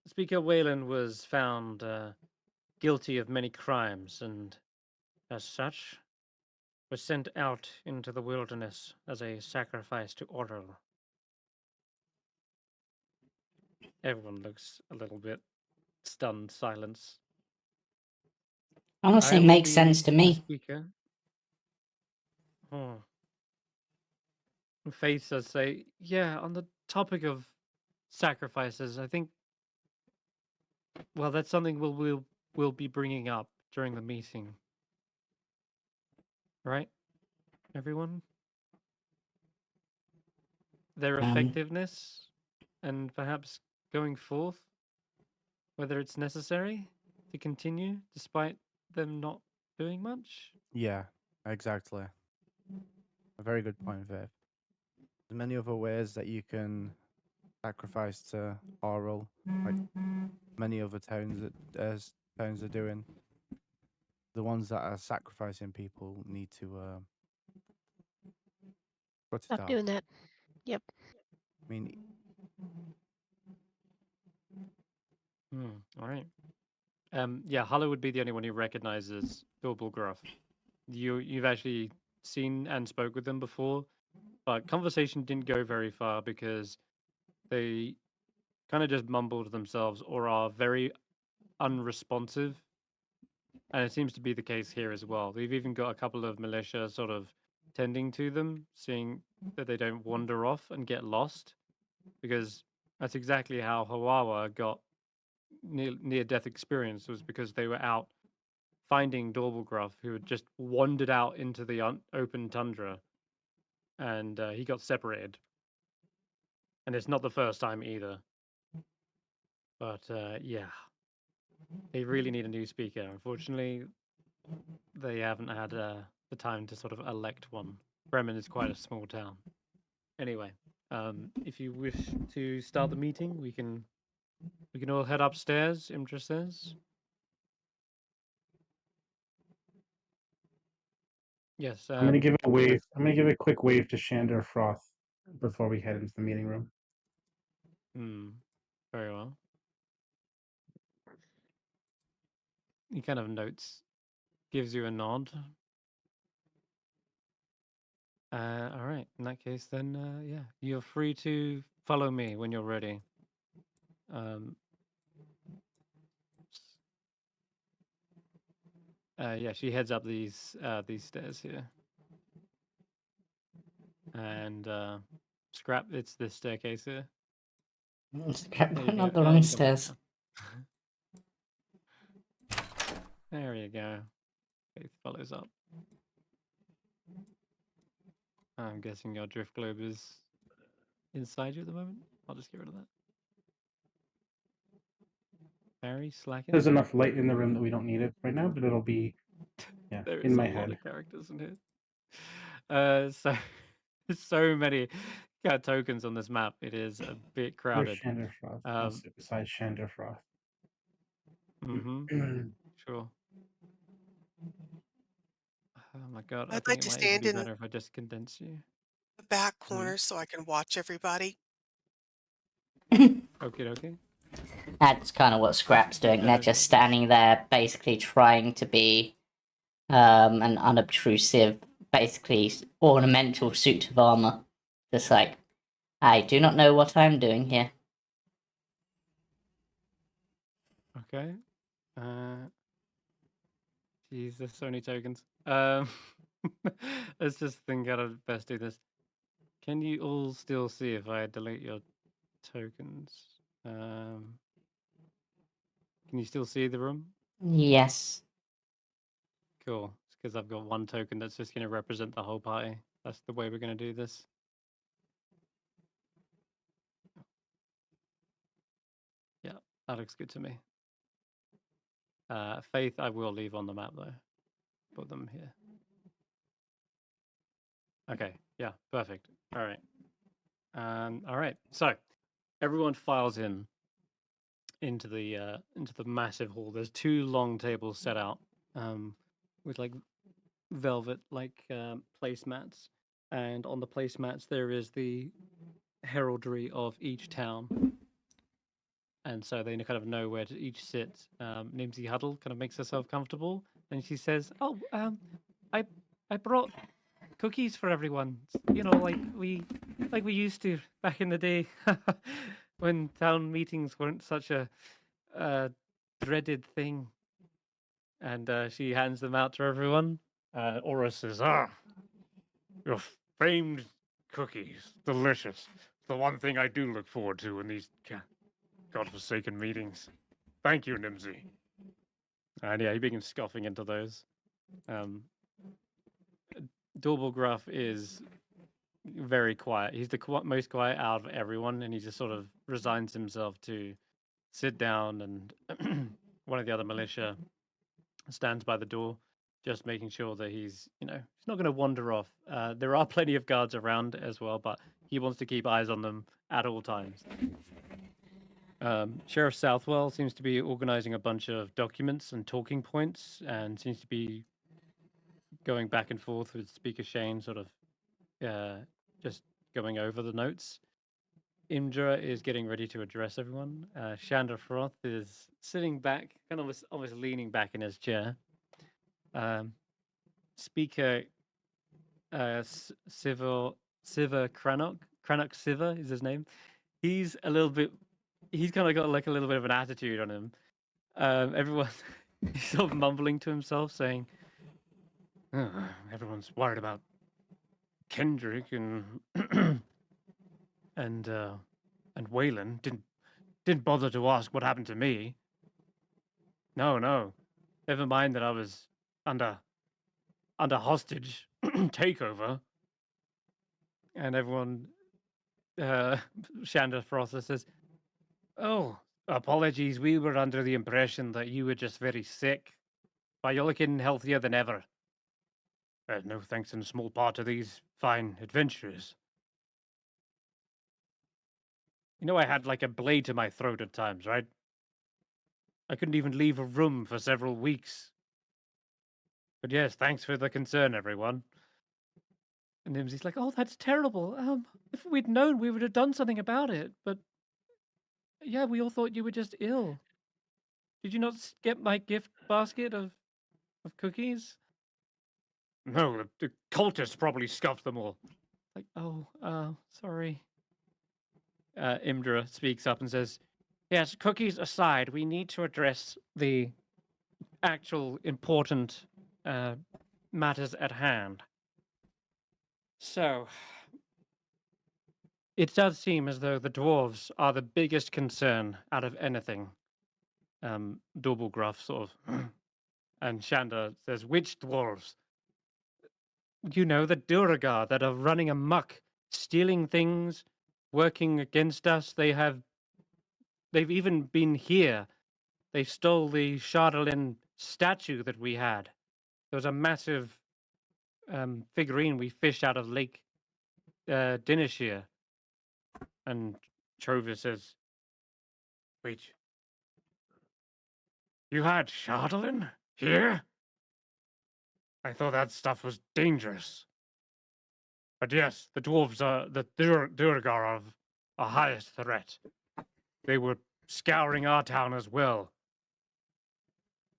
Speaker Whalen was found guilty of many crimes and, as such, was sent out into the wilderness as a sacrifice to Orel. Everyone looks a little bit stunned silence. honestly, I it will makes sense be to the me. speaker. Oh. Faith does say, yeah, on the topic of sacrifices, I think, well, that's something we'll be bringing up during the meeting. Right? Everyone? Their effectiveness and perhaps going forth, whether it's necessary to continue despite them not doing much. Yeah, exactly. A very good point, Viv. There's many other ways that you can sacrifice to oral, like many other towns are doing. The ones that are sacrificing people need to cut it Stop off. doing that. Yep. I mean, All right. Yeah, Hulla would be the only one who recognizes Bilbulgruff. You've actually seen and spoke with them before, but conversation didn't go very far because they kind of just mumbled themselves or are very unresponsive. And it seems to be the case here as well. They've even got a couple of militia sort of tending to them, seeing that they don't wander off and get lost, because that's exactly how Hawawa got near death experience, was because they were out finding Dorbelgruff, who had just wandered out into the open tundra, and he got separated. And it's not the first time either. But yeah, they really need a new speaker. Unfortunately, they haven't had the the time to sort of elect one. Bremen is quite a small town. Anyway, if you wish to start the meeting, we can all head upstairs. Imdra says. Yes. I'm gonna give a wave. I'm gonna give a quick wave to Shander Froth before we head into the meeting room. Very well. He kind of notes, gives you a nod. All right. In that case, then, yeah, you're free to follow me when you're ready. Yeah, she heads up these stairs here, and Skrapp, it's this staircase here. Skrapp, There you not go. the wrong You come back stairs. now. There you go. Faith follows up. I'm guessing your drift globe is inside you at the moment. I'll just get rid of that. Barry, slacking. There's enough light in the room that we don't need it right now, but it'll be There in is my a lot head. of characters in here. So there's so many tokens on this map. It is a bit crowded. Where's Shander Froth? I'll sit beside Shander Froth. Sure. Oh my god, I I'd think like it to might even stand be in better if I just condense you. the back corner so I can watch everybody. Okay. That's kind of what Scrap's doing. They're just standing there, basically trying to be an unobtrusive, basically ornamental suit of armor. Just like, I do not know what I'm doing here. Okay. Jesus, so many tokens. Let's just think how to best do this. Can you all still see if I delete your tokens? Can you still see the room? Yes. Cool. It's because I've got one token that's just going to represent the whole party. That's the way we're going to do this. Yeah, that looks good to me. Faith, I will leave on the map though. Put them here. Okay. Yeah. Perfect. All right. All right. So everyone files into the massive hall. There's two long tables set out with like velvet like placemats, and on the placemats there is the heraldry of each town, and so they kind of know where to each sit. Nimsy Huddle kind of makes herself comfortable, and she says, "Oh, I brought cookies for everyone. You know, like we used to back in the day, when town meetings weren't such a dreaded thing." And she hands them out to everyone. Aura says, your famed cookies. Delicious. The one thing I do look forward to in these godforsaken meetings. Thank you, Nimsy." And yeah, he begins scoffing into those. Dorblegruff is very quiet. He's the most quiet out of everyone, and he just sort of resigns himself to sit down, and one of the other militia stands by the door, just making sure that he's not going to wander off. There are plenty of guards around as well, but he wants to keep eyes on them at all times. Sheriff Southwell seems to be organizing a bunch of documents and talking points, and seems to be going back and forth with Speaker Shane, sort of just going over the notes. Imdra is getting ready to address everyone. Shander Froth is sitting back, kind of almost leaning back in his chair. Speaker Siva Crannock Siva is his name. He's kind of got like a little bit of an attitude on him. Everyone, he's sort of mumbling to himself, saying, everyone's worried about Kendrick and and Waylon. Didn't bother to ask what happened to me. No, never mind that I was under hostage takeover. And everyone, Shander Frother says, "Oh, apologies. We were under the impression that you were just very sick, but you're looking healthier than ever." No thanks in small part to these fine adventurers. You know I had like a blade to my throat at times, right? I couldn't even leave a room for several weeks. But yes, thanks for the concern, everyone. And Nimsy's like, oh, that's terrible. If we'd known, we would have done something about it. But yeah, we all thought you were just ill. Did you not get my gift basket of cookies? No, the cultists probably scuffed them all. Like, oh, sorry. Imdra speaks up and says, yes, cookies aside, we need to address the actual important matters at hand. So, it does seem as though the dwarves are the biggest concern out of anything. Doublegruff sort of. And Shanda says, which dwarves? You know, the Duragar that are running amok, stealing things, working against us. They've even been here. They stole the Chardalin statue that we had. There was a massive figurine we fished out of Lake Dinishir. And Trover says, wait, you had Chardalin here? I thought that stuff was dangerous. But yes, the dwarves are the Duragar are our highest threat. They were scouring our town as well.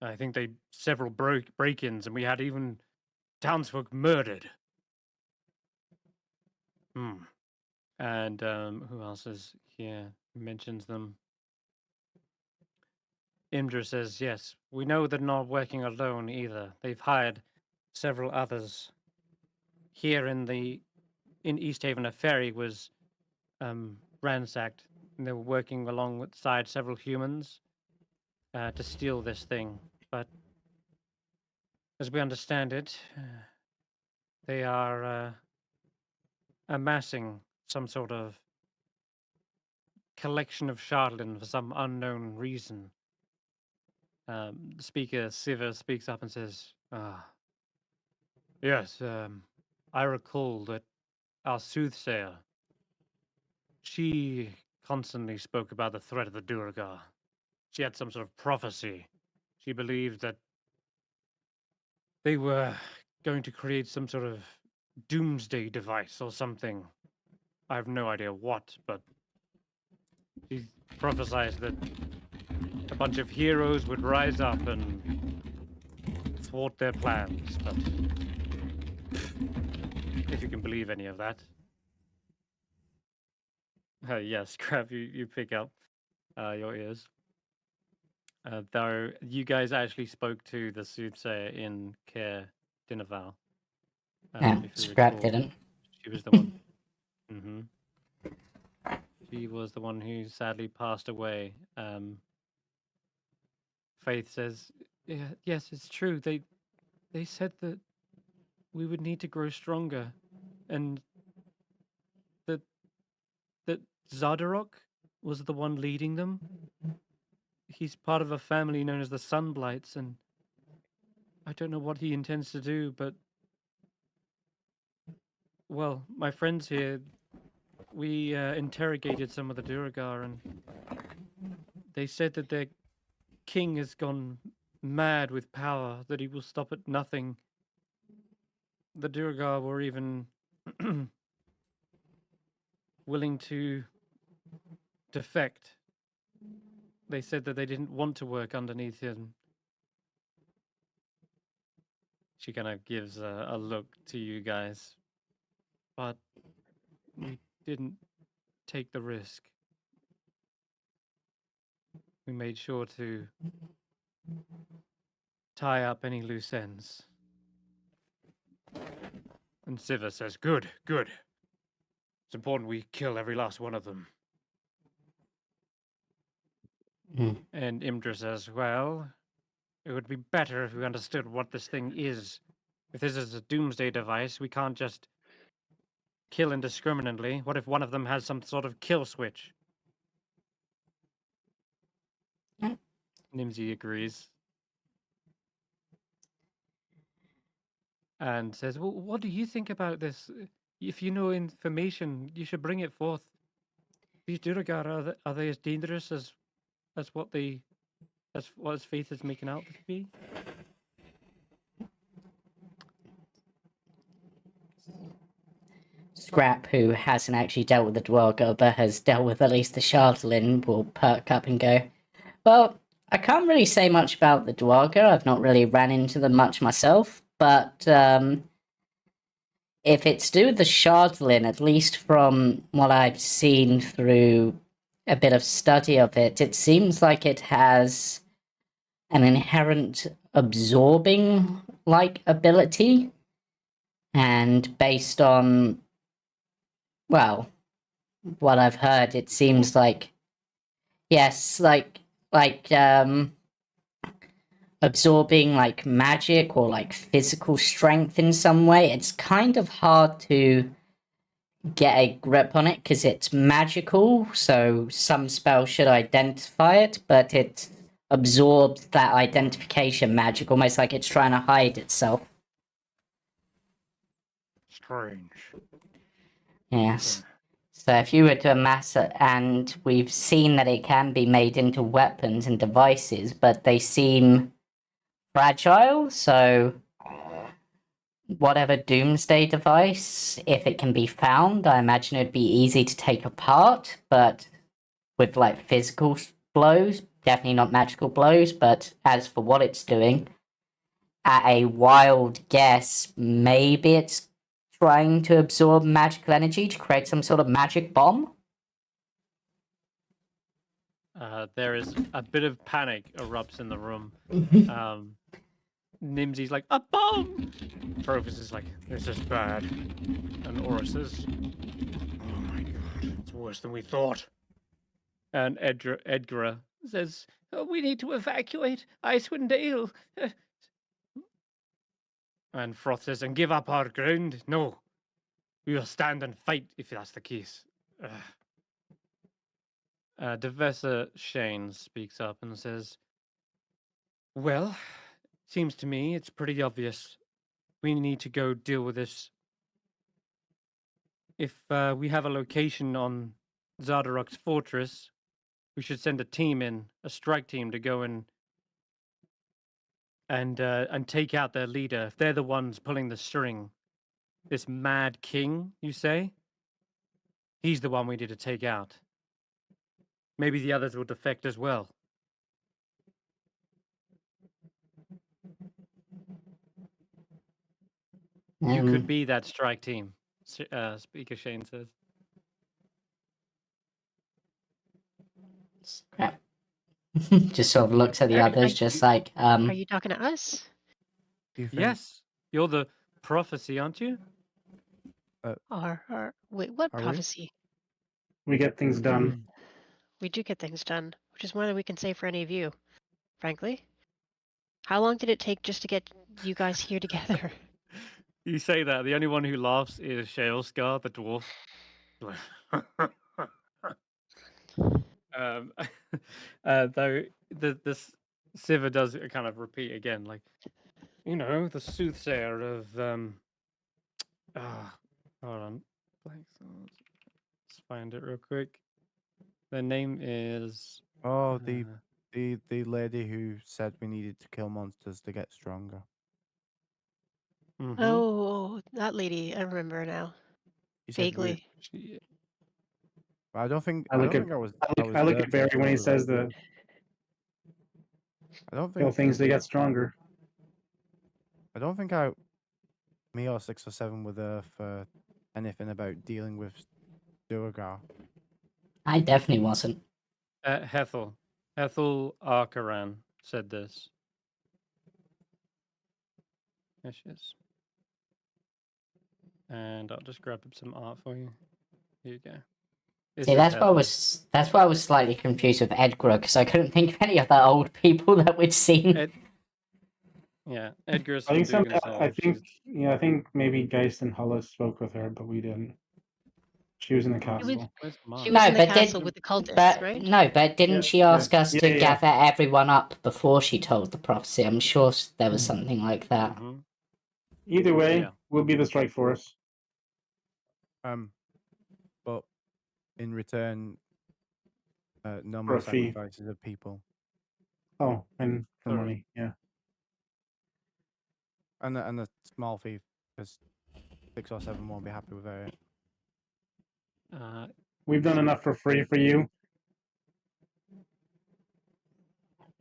I think they several break-ins, and we had even townsfolk murdered. And who else is here? Mentions them. Imdra says, yes, we know they're not working alone either. They've hired several others. Here in East Haven, a ferry was ransacked, and they were working alongside several humans to steal this thing. But as we understand it, they are amassing some sort of collection of Chardalin for some unknown reason. The speaker, Siva, speaks up and says, yes, I recall that our soothsayer, she constantly spoke about the threat of the Duragar. She had some sort of prophecy. She believed that they were going to create some sort of doomsday device or something. I have no idea what, but she prophesied that a bunch of heroes would rise up and thwart their plans, but if you can believe any of that. Yes, Crab, you pick up your ears. Though you guys actually spoke to the soothsayer in Care Dinaval. Yeah, Skrapp didn't. She was the one. She was the one who sadly passed away. Faith says, yeah, yes, it's true. They said that we would need to grow stronger, and that Zadarok was the one leading them. He's part of a family known as the Sunblights, and I don't know what he intends to do, but well, my friends here, we interrogated some of the Duragar, and they said that their king has gone mad with power, that he will stop at nothing. The Duragar were even willing to defect. They said that they didn't want to work underneath him. She kind of gives a look to you guys. But we didn't take the risk. We made sure to tie up any loose ends. And Siva says, good, good. It's important we kill every last one of them. And Imdra says, well, it would be better if we understood what this thing is. If this is a doomsday device, we can't just kill indiscriminately. What if one of them has some sort of kill switch? Nimsy agrees. and says, "Well, what do you think about this? If you know information, you should bring it forth. These Duergar, are they as dangerous as what his faith is making out to be?" Skrapp, who hasn't actually dealt with the Dwargo but has dealt with at least the Shardlin, will perk up and go, "Well, I can't really say much about the Dwargo. I've not really ran into them much myself, but if it's to do with the Shardlin, at least from what I've seen through a bit of study of it, it seems like it has an inherent absorbing like ability, and based on, well, what I've heard, it seems like, yes, like absorbing like magic or like physical strength in some way. It's kind of hard to get a grip on it because it's magical, so some spells should identify it, but it absorbs that identification magic, almost like it's trying to hide itself. Strange. Yes. So if you were to amass it, and we've seen that it can be made into weapons and devices, but they seem fragile, so whatever doomsday device, if it can be found, I imagine it'd be easy to take apart, but with like physical blows, definitely not magical blows, but as for what it's doing, at a wild guess, maybe it's trying to absorb magical energy to create some sort of magic bomb? There is a bit of panic erupts in the room. Nimsy's like, "A bomb!" Provis is like, "This is bad." And Aura says, Oh my god, it's worse than we thought. and Edgar says, "Oh, we need to evacuate Icewindale." And Froth says, "And give up our ground? No. We will stand and fight if that's the case." Devesa Shane speaks up and says, "Well, seems to me it's pretty obvious. We need to go deal with this. If we have a location on Zardaruk's fortress, we should send a team in, a strike team, to go in and take out their leader. If they're the ones pulling the string, this mad king, you say? He's the one we need to take out. Maybe the others will defect as well." You could be that strike team, Speaker Shane says. Scrap. Just sort of looks at the others, just like, Are you talking to us? Do you think, Yes, you're the prophecy, aren't you? Wait, what Are we? prophecy? We get things done. We do get things done, which is more than we can say for any of you, frankly. How long did it take just to get you guys here together? You say that. The only one who laughs is Scar, the dwarf. Though this Siva does kind of repeat again, like, you know, the soothsayer of hold on, let's find it real quick. The name is oh, the lady who said we needed to kill monsters to get stronger. Oh, that lady. I remember now. She said Vaguely. I don't think I look at Barry when he says the I don't kill think things to get stronger. I don't think me or 6 or 7 were there for anything about dealing with Duergar. I definitely wasn't. Hethel Arkaran said this. There she is. And I'll just grab up some art for you. Here you go. See, that's why I was slightly confused with Edgar, because I couldn't think of any of the old people that we'd seen. Yeah, Edgar's. I think maybe Geist and Hulla spoke with her, but we didn't. She was in the castle. She was in the castle with the cultists, right? No, but didn't she ask us to gather everyone up before she told the prophecy? I'm sure there was something like that. Either way, Yeah. we'll be the strike force. But in return, no For more a fee. sacrifices of people, Oh, and for Correct. money, yeah. and a small fee because 6 or 7 won't be happy with it. We've done enough for free for you.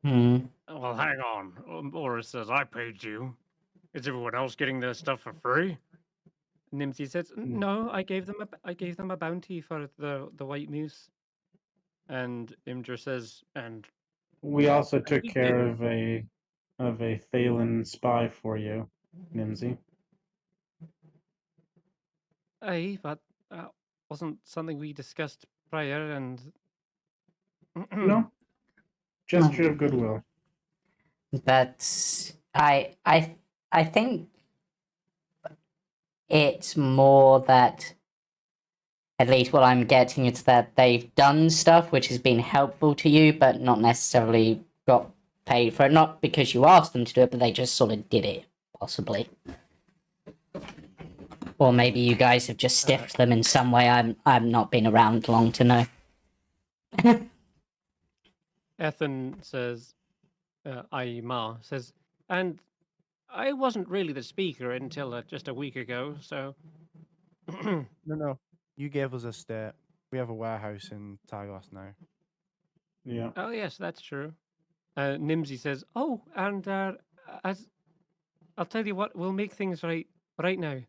Well, hang on. Boris says I paid you. Is everyone else getting their stuff for free? Nimsy says, "No, I gave them a bounty for the white moose." And Imdra says, "And We also took we care did." of a Thalen spy for you, Nimsy. Aye, but that wasn't something we discussed prior, and No, gesture of goodwill. But I think it's more that, at least what I'm getting, is that they've done stuff which has been helpful to you, but not necessarily got paid for it. Not because you asked them to do it, but they just sort of did it, possibly. Or maybe you guys have just stiffed them in some way. I'm not been around long to know. Ethan says, Ma says, and I wasn't really the speaker until just a week ago, so. No, you gave us a state. We have a warehouse in Tyglas now. Yeah. Oh yes, that's true. Nimsy says, "Oh, and as I'll tell you what, we'll make things right now.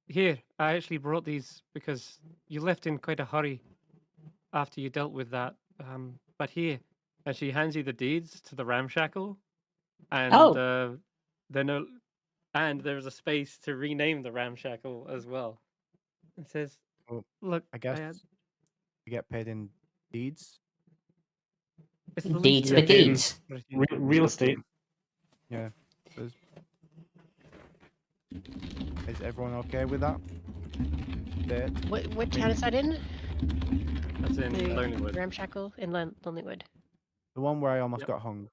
Here, I actually brought these because you left in quite a hurry after you dealt with that. But here," and she hands you the deeds to the ramshackle, and Oh. then and there's a space to rename the ramshackle as well. It says, Well, "Look, I guess you get paid in deeds. it's the Deeds least for deeds. Real estate. Yeah. Is everyone okay with that? What town is that in? That's in The Lonelywood. Ramshackle in Lonelywood. The one where I almost got hung.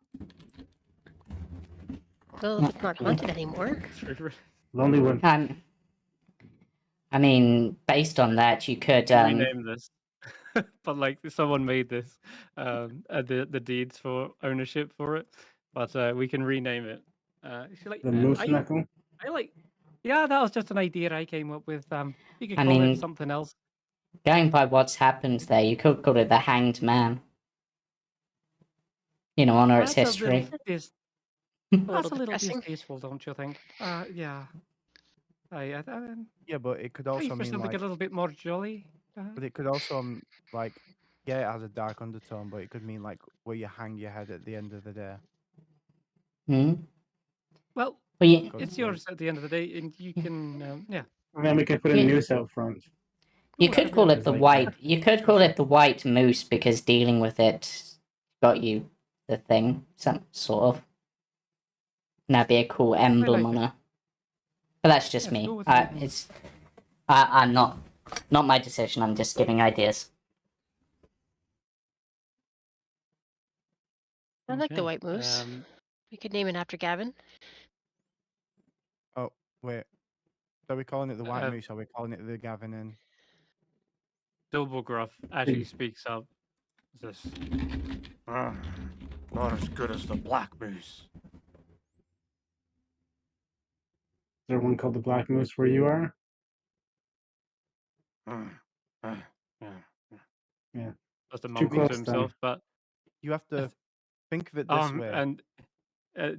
Well, if it's not haunted anymore. Lonelywood. I mean, based on that, you could rename this, but like someone made this, the deeds for ownership for it, but we can rename it. She's like, The moose knuckle. I like, yeah, that was just an idea I came up with. You could I call mean, it something else. going by what's happened there, you could call it the Hanged Man. You know, honor its That's history. That's a little depressing. distasteful, don't you think? Yeah. Yeah, but it could Try also for mean something like. a little bit more jolly. But it could also like, yeah, it has a dark undertone, but it could mean like where you hang your head at the end of the day. Well, yeah. it's yours at the end of the day, and you can, yeah. And then we can put a noose out front. You could call it the white. You could call it the white moose because dealing with it got you the thing, some sort of. And that'd be a cool emblem on her. But that's just me. I'm not my decision. I'm just giving ideas. I like the white moose. We could name it after Gavin. Oh wait, are we calling it the white moose? Or are we calling it the Gavin Inn? Dilbogruff actually speaks up. Says, not as good as the black moose. Is there one called the Black Moose where you are? Yeah. That's the Too mumbling to close himself, then. but you have to think of it this way. And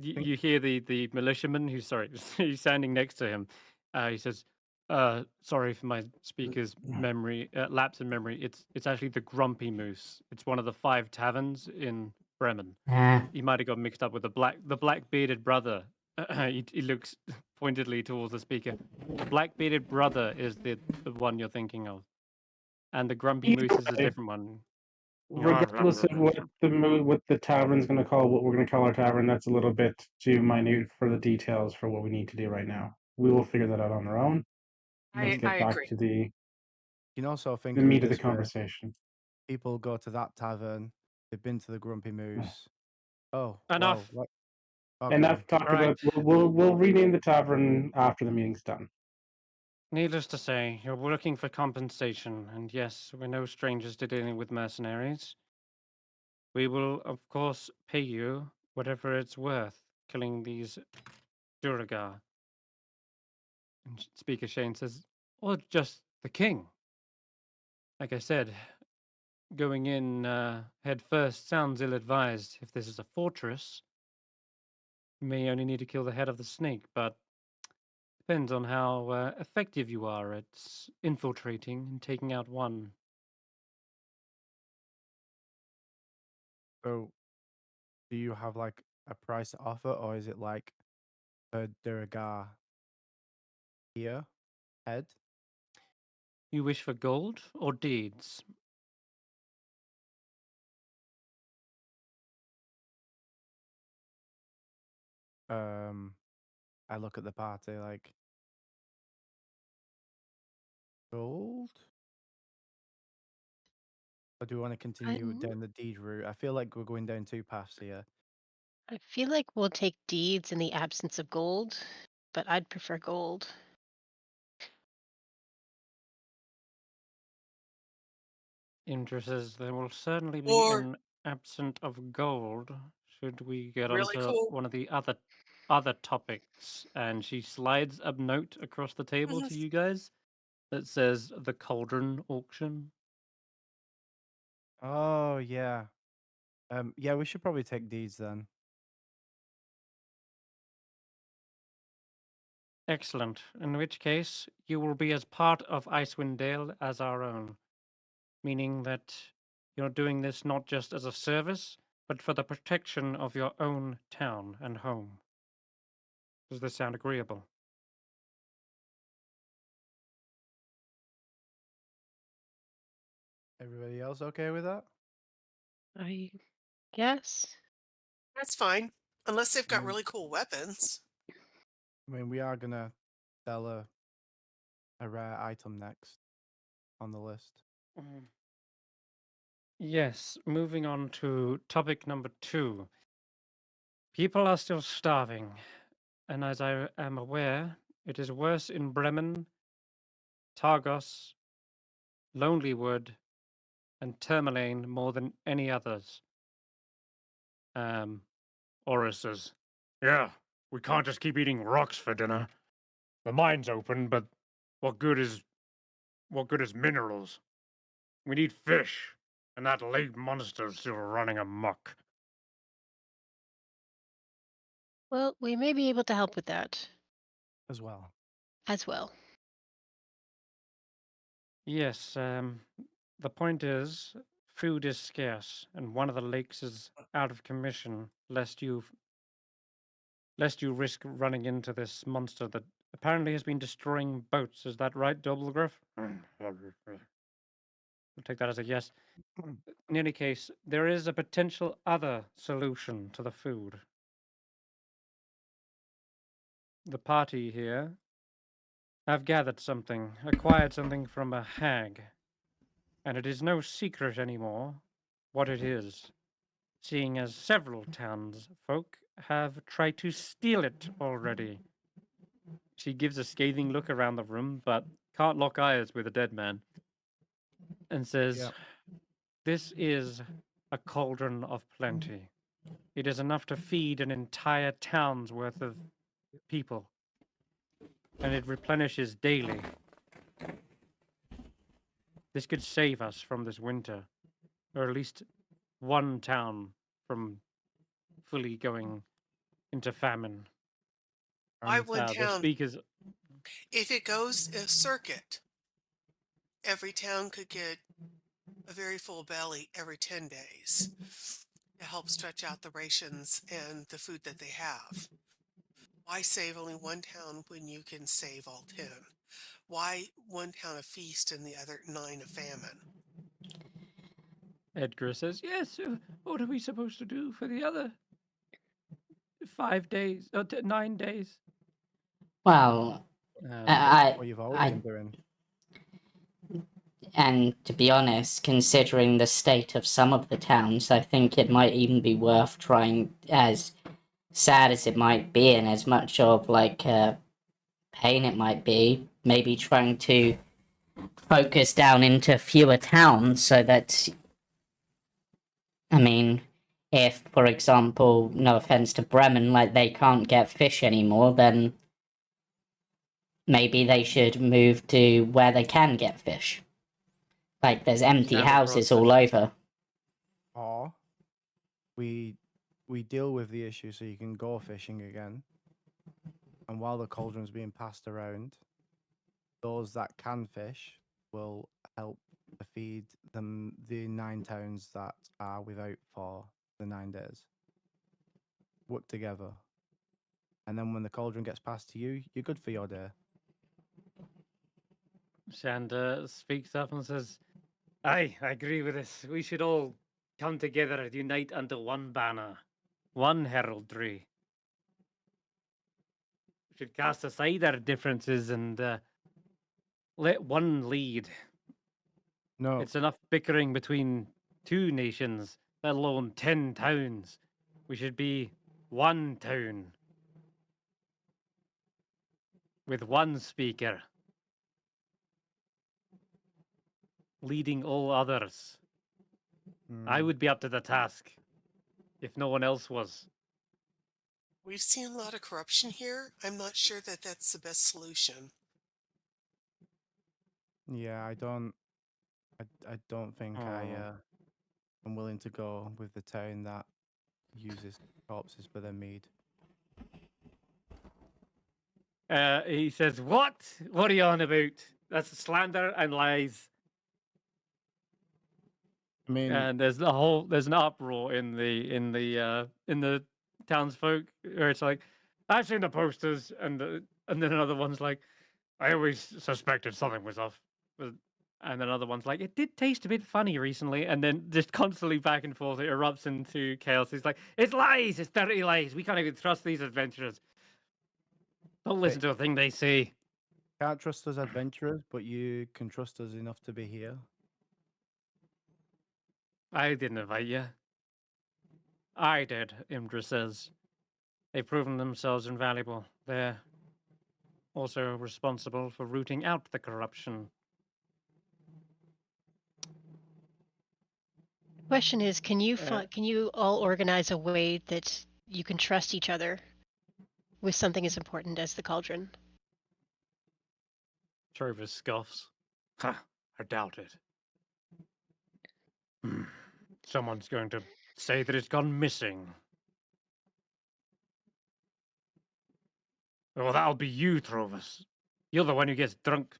you hear the militiaman who's he's standing next to him. He says, "Sorry for my speaker's memory lapse in memory. It's actually the Grumpy Moose. It's one of the 5 taverns in Bremen. He might have got mixed up with the black bearded brother." He looks pointedly towards the speaker. The black bearded brother is the one you're thinking of, and the Grumpy Moose is a different one. Regardless of what the tavern's going to call what we're going to call our tavern, that's a little bit too minute for the details for what we need to do right now. We will figure that out on our own. Let's get back agree. to the You can also think the of meat it of the this way. conversation. People go to that tavern. They've been to the Grumpy Moose. Oh, Enough. wow. Okay. Enough talked Right. about. We'll rename the tavern after the meeting's done. Needless to say, you're looking for compensation, and yes, we're no strangers to dealing with mercenaries. We will, of course, pay you whatever it's worth killing these Duragar. And Speaker Shane says, or just the king. Like I said, going in head first sounds ill-advised. If this is a fortress, you may only need to kill the head of the snake, but depends on how effective you are at infiltrating and taking out one. So, do you have like a price to offer, or is it like a Duragar here head? You wish for gold or deeds? I look at the party like gold. Or do we want to continue down the deed route? I feel like we're going down two paths here. I feel like we'll take deeds in the absence of gold, but I'd prefer gold. Interests, there will certainly be Or an absent of gold should we get really onto cool. one of the other topics. And she slides a note across the table to you guys that says the cauldron auction. Oh yeah. Yeah, we should probably take deeds then. Excellent. In which case, you will be as part of Icewindale as our own, meaning that you're doing this not just as a service, but for the protection of your own town and home. Does this sound agreeable? Everybody else okay with that? I guess. That's fine. Unless they've I got mean, really cool weapons. we are gonna sell a rare item next on the list. Yes, moving on to topic number 2. People are still starving, and as I am aware, it is worse in Bremen, Targos, Lonelywood, and Tourmaline more than any others. Oris says, Yeah, we can't just keep eating rocks for dinner. The mine's open, but what good is minerals? We need fish, and that lake monster's still running amok. Well, we may be able to help with that As well. as well. yes, the point is, food is scarce, and one of the lakes is out of commission, lest you risk running into this monster that apparently has been destroying boats. Is that right, Doublegriff? We'll take that as a yes. In any case, there is a potential other solution to the food. The party here have gathered something, acquired something from a hag, and it is no secret anymore what it is, seeing as several townsfolk have tried to steal it already. She gives a scathing look around the room, but can't lock eyes with a dead man, and says, Yep. This is a cauldron of plenty. It is enough to feed an entire town's worth of people, and it replenishes daily. This could save us from this winter, or at least one town from fully going into famine. Why one The town? speakers, If it goes a circuit, every town could get a very full belly every 10 days to help stretch out the rations and the food that they have. Why save only one town when you can save all 10? Why one town a feast and the other 9 a famine? Edgar says, Yes, what are we supposed to do for the other 5 days, or 9 days? Well, What you've I, always I, been doing. and to be honest, considering the state of some of the towns, I think it might even be worth trying as sad as it might be, and as much of like pain it might be, maybe trying to focus down into fewer towns so that, I mean, if, for example, no offense to Bremen, like they can't get fish anymore, then maybe they should move to where they can get fish. Like there's empty Standard houses all process. over. Or we deal with the issue so you can go fishing again. And while the cauldron's being passed around, those that can fish will help to feed them the 9 towns that are without for the 9 days. Work together. And then when the cauldron gets passed to you, you're good for your day. Shanda speaks up and says, "Aye, I agree with this. We should all come together and unite under one banner, one heraldry. We should cast aside our differences and let one lead. No, It's enough bickering between 2 nations, let alone 10 towns. We should be one town with one speaker, leading all others. I would be up to the task if no one else was." We've seen a lot of corruption here. I'm not sure that that's the best solution. Yeah, I don't think I'm willing to go with the town that uses corpses for their mead. He says, "What? What are you on about? That's slander and lies." I mean, And there's an uproar in the townsfolk where it's like, "I've seen the posters," and then another one's like, "I always suspected something was off," and then another one's like, "It did taste a bit funny recently," and then just constantly back and forth, it erupts into chaos. He's like, "It's lies! It's dirty lies! We can't even trust these adventurers. Don't listen to a thing they say." can't trust us adventurers, but you can trust us enough to be here. "I didn't invite you." "I did," Imdra says. "They've proven themselves invaluable. They're also responsible for rooting out the corruption." The question is, can you Uh, can you all organize a way that you can trust each other with something as important as the cauldron? Trovis scoffs. "Ha, I doubt it. Someone's going to say that it's gone missing. Well, that'll be you, Trovis. You're the one who gets drunk."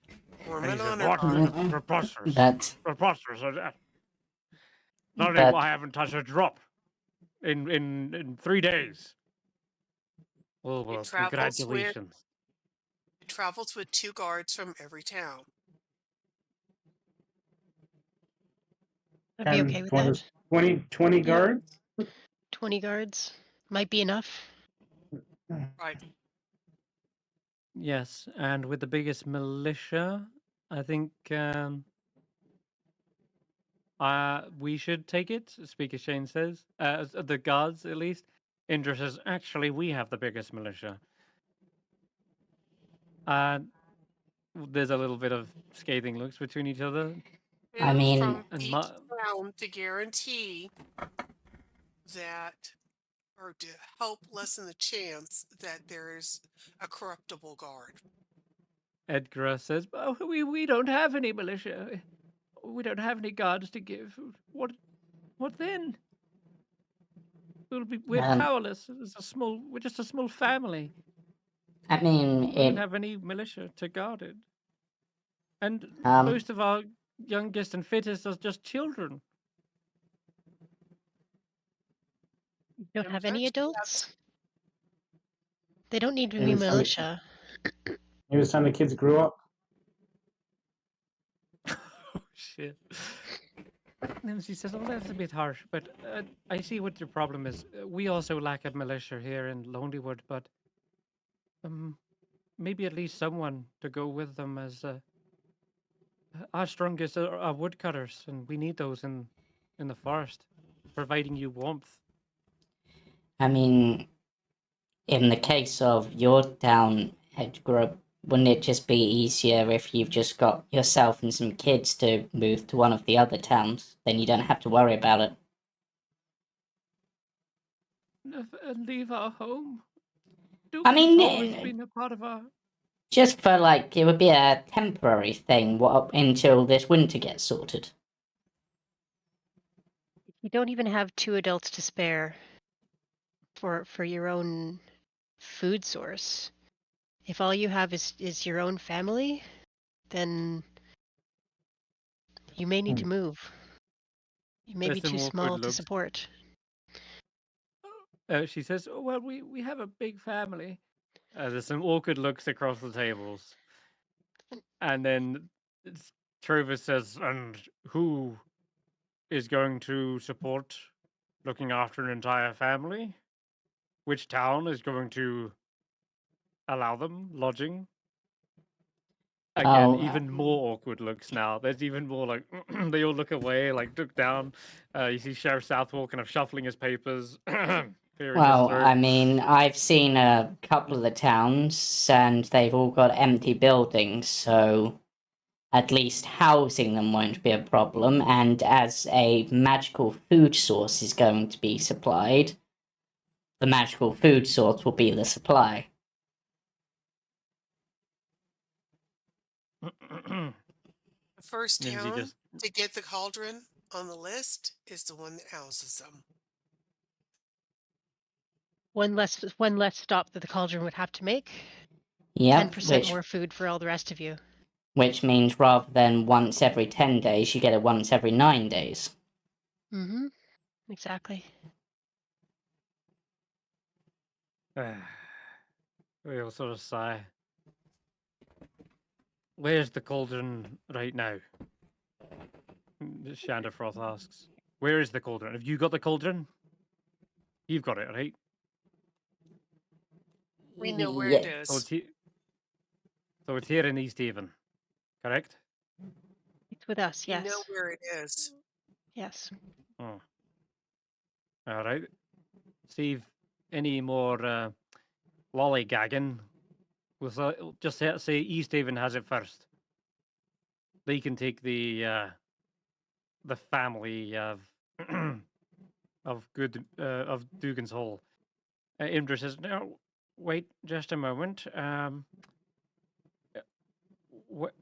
And he Woman says, on her "What? honor. Preposterous. But Preposterous. Not even, but I haven't touched a drop in 3 days." "Well, It well, travels with congratulations." it travels with 2 guards from every town. I'd be okay with what that. is 20 Yeah. guards? 20 guards might be enough. Right. Yes, and with the biggest militia, I think we should take it, Speaker Shane says. The guards, at least. Indra says, "Actually, we have the biggest militia." Uh, there's a little bit of scathing looks between each other. I mean, From And each town to guarantee that, or to help lessen the chance that there's a corruptible guard. Edgar says, "Oh, we don't have any militia. We don't have any guards to give. What then? We're um, powerless. We're just a small family. I mean We don't it. have any militia to guard it. And Um, most of our youngest and fittest are just children." Don't And have we've any actually had adults? They don't need to Maybe be it's time militia. maybe it's time the kids grew up. Oh, shit. And she says, "Oh, that's a bit harsh, but I see what your problem is. We also lack a militia here in Lonelywood, but maybe at least someone to go with them as our strongest are woodcutters, and we need those in the forest, providing you warmth." I mean, in the case of your town, Hedgegrub, wouldn't it just be easier if you've just got yourself and some kids to move to one of the other towns? Then you don't have to worry about it. And leave our home. I mean, Dugan's always been a part of our. just for like, it would be a temporary thing until this winter gets sorted. You don't even have 2 adults to spare for your own food source. If all you have is your own family, then you may need to move. You may be There's some too awkward small to looks. support. She says, "Oh, well, we have a big family." There's some awkward looks across the tables. And then Trover says, "And who is going to support looking after an entire family? Which town is going to allow them lodging?" Again, Oh, even more awkward looks now. There's even more like they all look away, like look down. You see Sheriff Southwell kind of shuffling his papers, clearing his well, throat. I mean, I've seen a couple of the towns, and they've all got empty buildings, so at least housing them won't be a problem. And as a magical food source is going to be supplied, the magical food source will be the supply. The first Lindsay town just to get the cauldron on the list is the one that houses them. One less stop that the cauldron would have to make. Yep, 10% more food for all the rest of you. which means rather than once every 10 days, you get it once every 9 days. Mm-hmm. Exactly. we all sort of sigh. Where's the cauldron right now? Shanderfroth asks. Where is the cauldron? Have you got the cauldron? You've got it, right? We know where Yeah. it So is. it's here in East Haven, correct? It's with us, We yes. know where it is. Yes. Oh. All right. Steve, any more lollygagging? We'll just say East Haven has it first. They can take the family of of Dugan's Hall. Imdra says, "No, wait just a moment. What?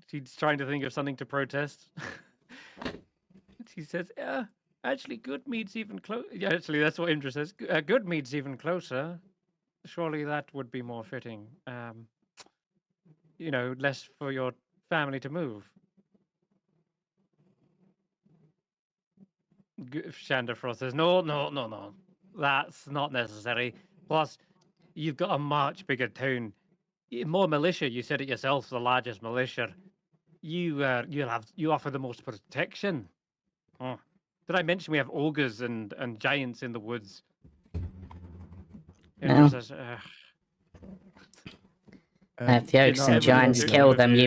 She's trying to think of something to protest." She says, "Yeah, actually, Goodmead's even close. Yeah, actually, that's what Imdra says. Goodmead's even closer. Surely that would be more fitting. Less for your family to move." Shanderfrost says, "No, no, no, no. That's not necessary. Plus, you've got a much bigger town. More militia. You said it yourself. The largest militia. You offer the most protection. Oh. Did I mention we have ogres and giants in the woods?" Indra No. says, If the Do you oaks not and Evident giants to kill all of them, you.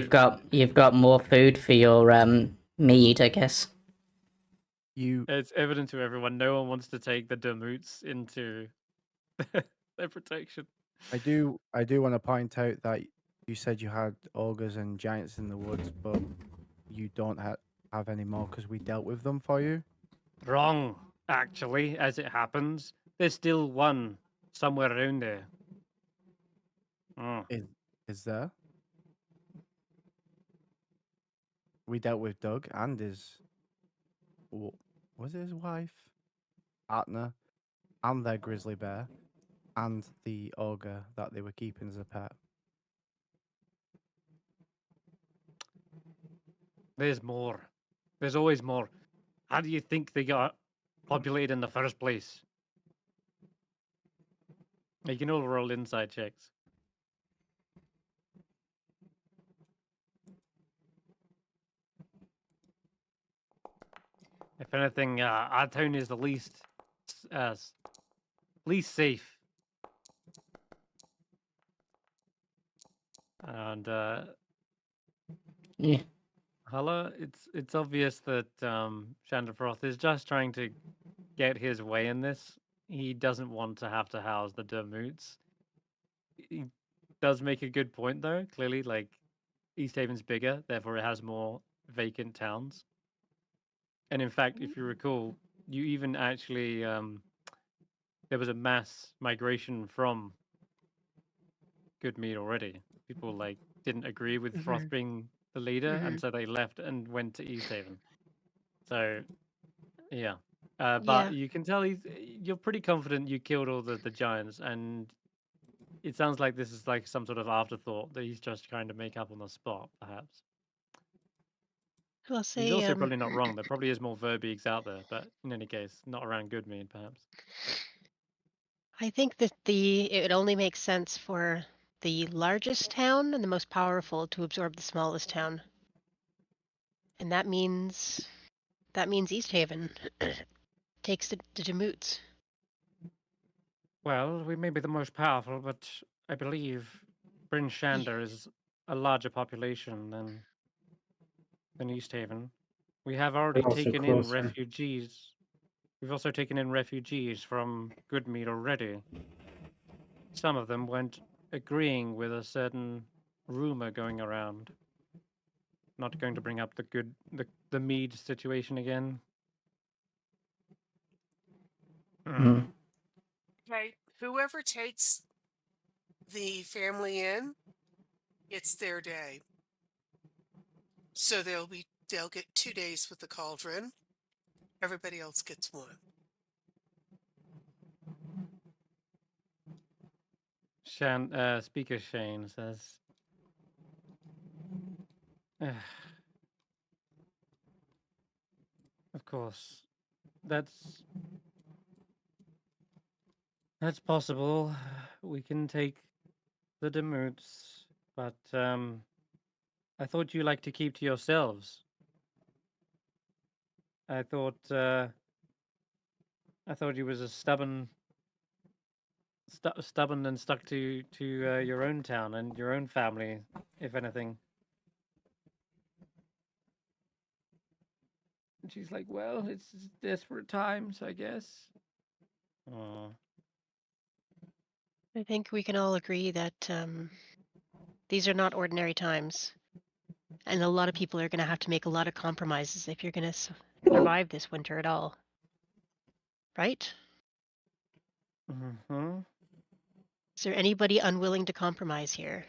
you've got more food for your mead, I guess. It's evident to everyone. No one wants to take the Damoots into their protection. I do want to point out that you said you had ogres and giants in the woods, but you don't have any more because we dealt with them for you. Wrong, actually, as it happens. There's still one somewhere around there. Oh. Is there? We dealt with Doug and was it his wife, Atna, and their grizzly bear, and the ogre that they were keeping as a pet. There's more. There's always more. How do you think they got populated in the first place? You can all roll inside checks. If anything, our town is the least safe. And Yeah. Hulla, it's obvious that Shanderfroth is just trying to get his way in this. He doesn't want to have to house the Dermoots. He does make a good point, though. Clearly, like, East Haven's bigger, therefore it has more vacant towns. And in fact, if you recall, you even actually there was a mass migration from Goodmead already. People like didn't agree with Froth being the leader, and so they left and went to East Haven. So, yeah. Yeah. But you can tell you're pretty confident you killed all the giants, and it sounds like this is like some sort of afterthought that he's just trying to make up on the spot, perhaps. I'll He's say also probably not wrong. There probably is more Verbeegs out there, but in any case, not around Goodmead, perhaps. I think that it only makes sense for the largest town and the most powerful to absorb the smallest town. And that means East Haven takes the Demoots. Well, we may be the most powerful, but I believe Bryn Shander is a larger population than East Haven. We have already But also taken in closer. refugees. We've also taken in refugees from Goodmead already. Some of them weren't agreeing with a certain rumor going around. Not going to bring up the Mead situation again. Okay, whoever takes the family in, it's their day. So they'll get 2 days with the cauldron. Everybody else gets 1. Speaker Shane says, of course, that's possible. We can take the Demoots, but I thought you like to keep to yourselves. I thought you was a stubborn and stuck to your own town and your own family, if anything. And she's like, well, it's desperate times, I guess. Oh. I think we can all agree that these are not ordinary times. And a lot of people are going to have to make a lot of compromises if you're going to survive this winter at all. Right? Mm-hmm. Is there anybody unwilling to compromise here?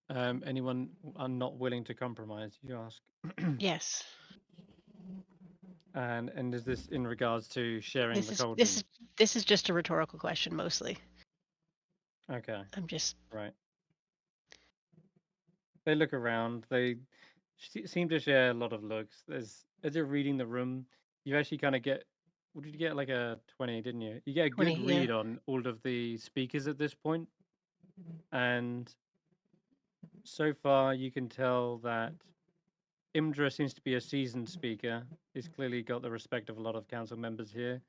Anyone not willing to compromise, you ask? Yes. And is this in regards to sharing This the is cauldron? this is just a rhetorical question mostly. Okay. I'm just right. They look around. They seem to share a lot of looks. As you're reading the room, you actually kind of get. What did you get? Like a 20, didn't you? You get a 20, good read on all of the speakers at this point, and so far you can tell that Imdra seems to be a seasoned speaker. He's clearly got the respect of a lot of council members here.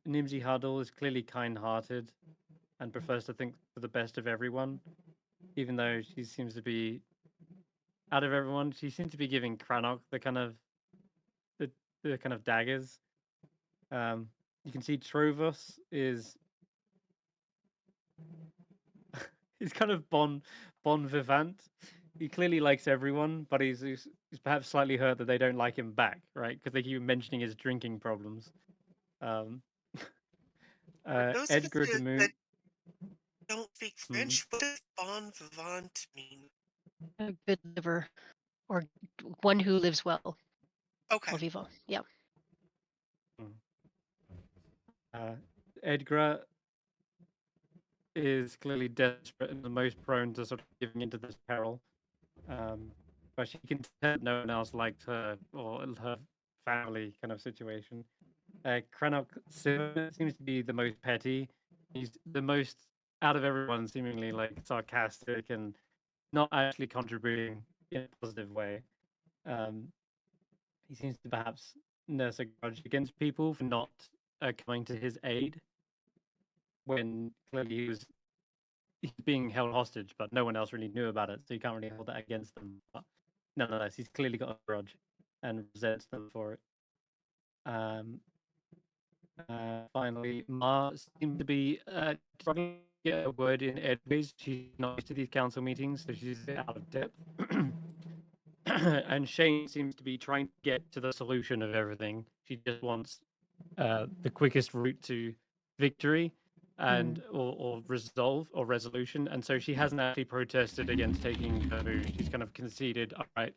Nimsy Huddle is clearly kind-hearted and prefers to think for the best of everyone, even though she seems to be out of everyone. She seems to be giving Cranach the kind of daggers. You can see Trovos is he's kind of bon vivant. He clearly likes everyone, but he's perhaps slightly hurt that they don't like him back, right? Because they keep mentioning his drinking problems. For those of us Edgar that Demoot. don't speak French, what does bon vivant mean? a good liver, or one who lives well. Okay. Bon vivant. Yeah. Edgar is clearly desperate and the most prone to sort of giving into this peril. But she can tell no one else liked her or her family kind of situation. Cranach seems to be the most petty. He's the most out of everyone, seemingly like sarcastic and not actually contributing in a positive way. He seems to perhaps nurse a grudge against people for not coming to his aid when clearly he's being held hostage, but no one else really knew about it, so you can't really hold that against them. But nonetheless, he's clearly got a grudge and resents them for it. Finally, Ma seems to be struggling to get a word in edgeways. She's not used to these council meetings, so she's a bit out of depth. And Shane seems to be trying to get to the solution of everything. She just wants the quickest route to victory and or resolve or resolution. And so she hasn't actually protested against taking Damu. She's kind of conceded, all right,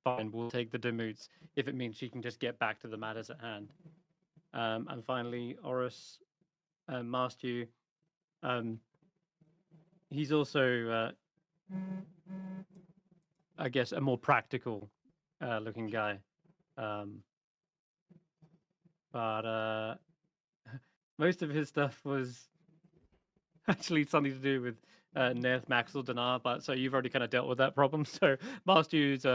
fine, we'll take the Damoots if it means she can just get back to the matters at hand. And finally, Oris Mastu. He's also, I guess, a more practical looking guy. But most of his stuff was actually something to do with Neth, Maxwell, Dinar. But so you've already kind of dealt with that problem. So Mastu's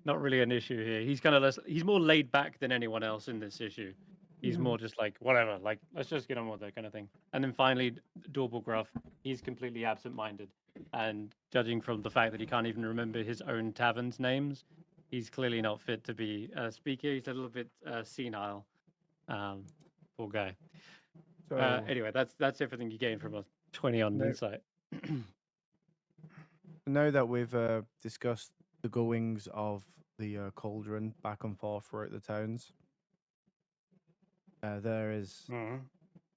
not really an issue here. He's kind of less. He's more laid back than anyone else in this issue. He's more just like whatever, like let's just get on with it kind of thing. And then finally, Dorbalgruff, he's completely absent-minded, and judging from the fact that he can't even remember his own tavern's names, he's clearly not fit to be a speaker. He's a little bit senile. Poor guy. So Anyway, that's everything you gain from a 20 on No. insight. now that we've discussed the goings of the cauldron back and forth throughout the towns, there is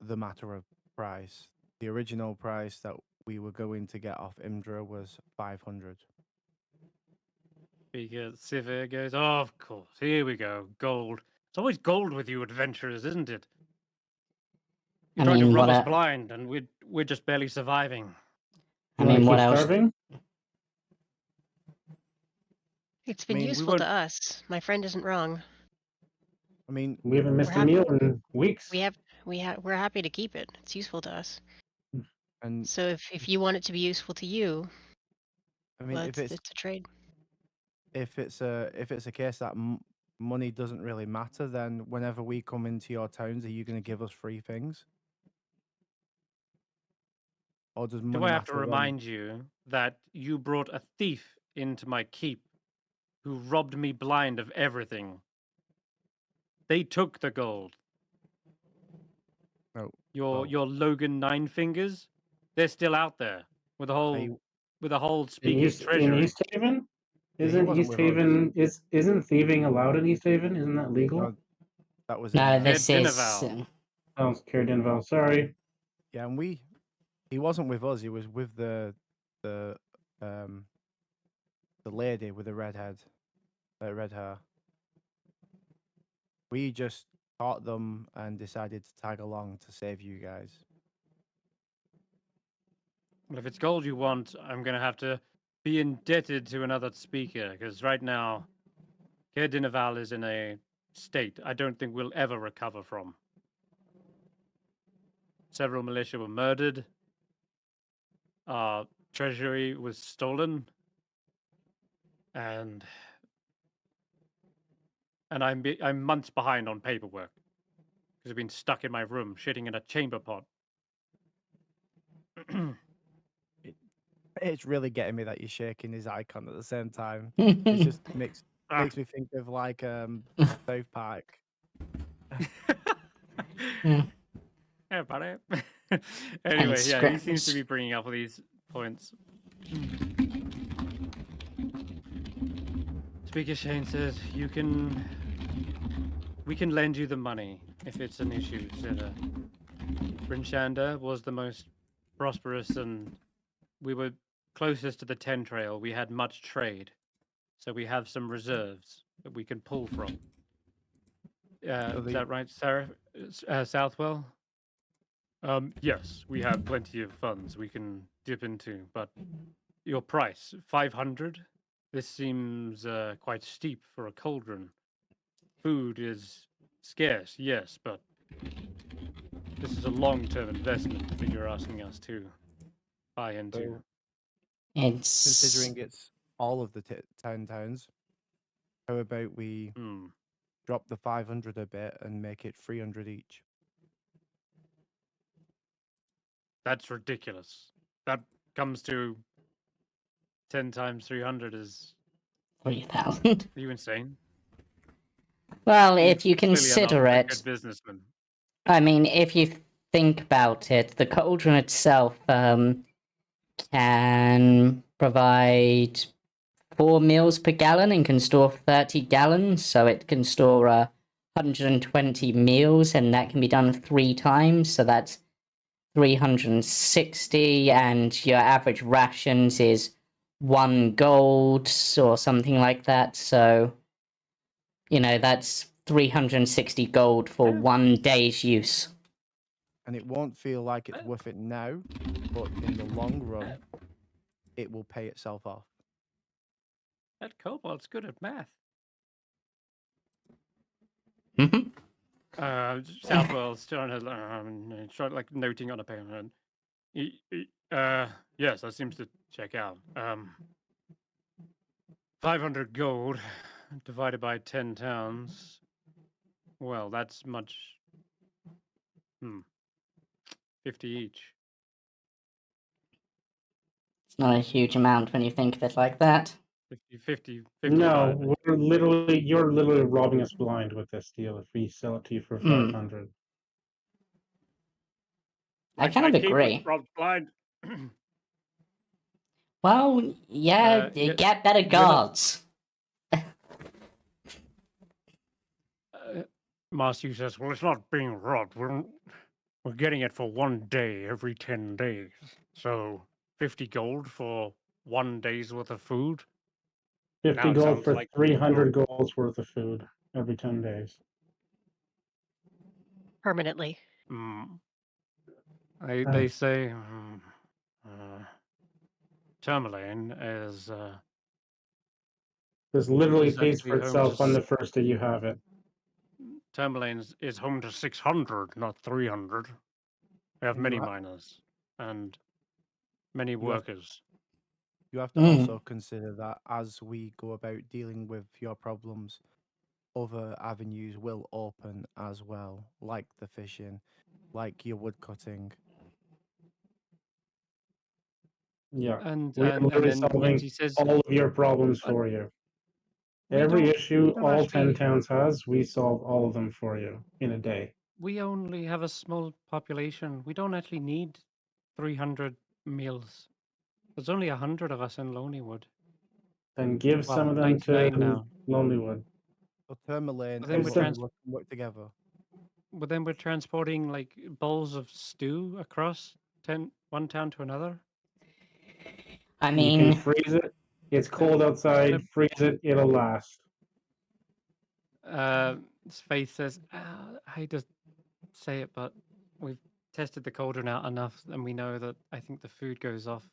the matter of price. The original price that we were going to get off Imdra was 500. Because Sivir goes, oh, of course, here we go, gold. It's always gold with you adventurers, isn't it? I You're trying to mean, rub what us a- blind, and we're just barely surviving. I You wanna mean, what keep else? starving? It's been mean, we useful to won't- us. My friend isn't wrong. I mean, We haven't missed We're a happy- meal in weeks. We're happy to keep it. It's useful to us. and So if you want it to be useful to you, I mean, well, if it's a trade. if it's a case that money doesn't really matter, then whenever we come into your towns, are you going to give us free things? Or does money Do I have to matter when- remind you that you brought a thief into my keep who robbed me blind of everything? They took the gold. No. Your Logan Nine Fingers, they're still out there with a whole you- with a whole In speaking East treasury. Haven? Yeah, he Isn't wasn't East with us. Haven isn't thieving allowed in East Haven? Isn't that legal? No, that was No, in this is. Dinaval. Oh, Denval. Sorry. yeah, and he wasn't with us. He was with the lady with the red hair. We just caught them and decided to tag along to save you guys. Well, if it's gold you want, I'm going to have to be indebted to another speaker, because right now, Caer Dinaval is in a state I don't think we'll ever recover from. Several militia were murdered. Our treasury was stolen. And I'm months behind on paperwork because I've been stuck in my room shitting in a chamber pot. It's really getting me that you're shaking his icon at the same time. It just makes me think of like South Park. Yeah, buddy. Anyway, yeah, he seems to Skrapps. be bringing up all these points. Speaker Shane says we can lend you the money if it's an issue, Zither. Brinshanda was the most prosperous, and we were closest to the Ten Trail. We had much trade, so we have some reserves that we can pull from. Is that right, Sarah? Southwell? Yes, we have plenty of funds we can dip into, but your price, 500? This seems quite steep for a cauldron. Food is scarce, yes, but this is a long-term investment that you're asking us to buy into. So, It's considering it's all of the 10 towns, how about we drop the 500 a bit and make it 300 each? That's ridiculous. That comes to 10 times 300 is 3,000. Are you insane? Well, You if you clearly are not consider a it, good businessman. I mean, if you think about it, the cauldron itself can provide 4 meals per gallon and can store 30 gallons, so it can store 120 meals, and that can be done 3 times, so that's 360, and your average rations is 1 gold or something like that, so that's 360 gold for Yeah. 1 day's use. And it won't feel like it's worth it now, but in the long run, it will pay itself off. That kobold's good at math. Mhm. Southwell's trying to like noting on a paper. Yes, that seems to check out. 500 gold divided by 10 towns. Well, that's much. 50 each. It's not a huge amount when you think of it like that. 50, No, you're literally robbing us blind with this deal if we sell it to you for 500. I kind of keep it agree. robbed blind. Well, yeah, you yeah, get better we're not- guards. Marcy says, well, it's not being robbed. We're getting it for 1 day every 10 days. So 50 gold for 1 day's worth of food. 50 Now it gold sounds for like 300 golds worth of food every 10 days. Permanently. They say Tourmaline is This literally is pays actually for home itself to on the first day you have it. Tourmaline is home to 600, not 300. We have many Right. miners and many You have- workers. You have to also consider that as we go about dealing with your problems, other avenues will open as well, like the fishing, like your wood cutting. Yeah. And We're literally then solving Nimsy says, all of your problems "But for you. we Every don't issue don't all 10 actually. towns has, we solve all of them for you in a day. We only have a small population. We don't actually need 300 meals. There's only 100 of us in Lonelywood. Then give some Well, of them to 99 now. Lonelywood. So Tourmaline But then and we're Lonelywood can work together. But then we're transporting like bowls of stew across 1 town to another. I You mean, can freeze it. It's cold outside. Freeze it. It'll last. Faith says, I hate to say it, but we've tested the cauldron out enough, and we know that I think the food goes off.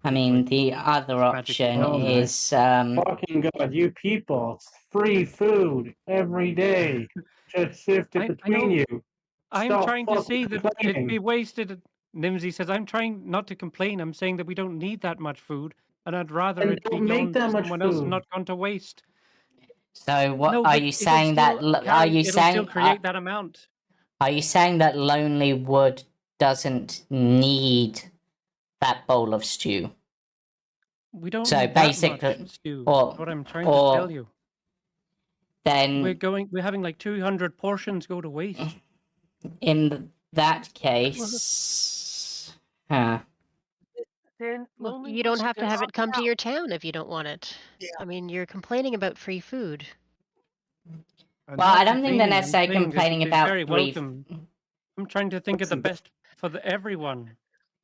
I mean, the other magically option Oh my is fucking god, you people! It's free food every day. Just shift it I between know. you. I'm Stop trying to fucking see that it'd complaining. be wasted. Nimsy says, I'm trying not to complain. I'm saying that we don't need that much food, and I'd rather And it be don't make gone that to much someone else and food. not gone to waste. So what No, are but you it'll saying still that carry. It'll still create that amount. are you saying that Lonely Wood doesn't need that bowl of stew? We don't So need that much basically, stew. or What I'm trying to tell you. then We're having like 200 portions go to waste. in that case, huh? Then Well, Lonely you don't Woods have to should have it opt come to out. your town if you don't want it. Yeah. I mean, you're complaining about free food. And Well, I don't think they're I'm necessarily saying that complaining it'd be about very free. welcome. I'm trying to think of the Listen, best for everyone.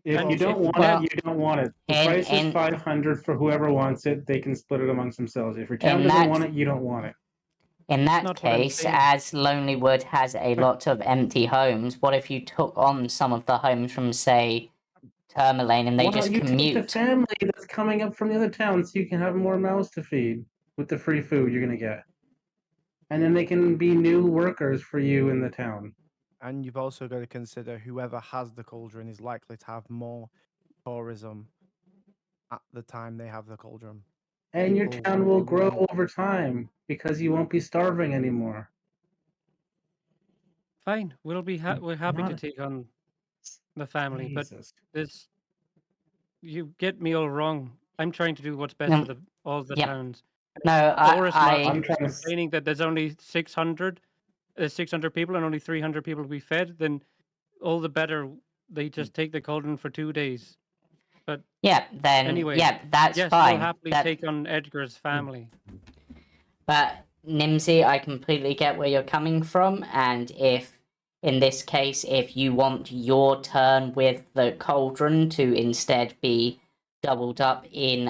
If And you don't want well, it, you don't want it. The and price is and 500 for whoever wants it. They can split it amongst themselves. If your town in doesn't that want it, you don't want it. in That's that not what I'm case, saying. as Lonelywood has a But- lot of empty homes, what if you took on some of the homes from, say, Tourmaline, and they Why just don't you take the commute? family that's coming up from the other town so you can have more mouths to feed with the free food you're gonna get, and then they can be new workers for you in the town. And you've also got to consider whoever has the cauldron is likely to have more tourism at the time they have the cauldron. And your People town will be grow willing- over time because you won't be starving anymore. Fine, we're happy to Not- take on the family, Jesus. but you get me all wrong. I'm trying to do what's best No, for all the yeah. towns. No, Boris I Martin I'm is trying to. complaining that there's only 600 people and only 300 people to be fed. Then all the better. They just take the cauldron for 2 days. But yeah, then anyway, yeah, that's yes, we'll fine. happily That, take on Edgar's family. but Nimsy, I completely get where you're coming from, and if in this case, if you want your turn with the cauldron to instead be doubled up in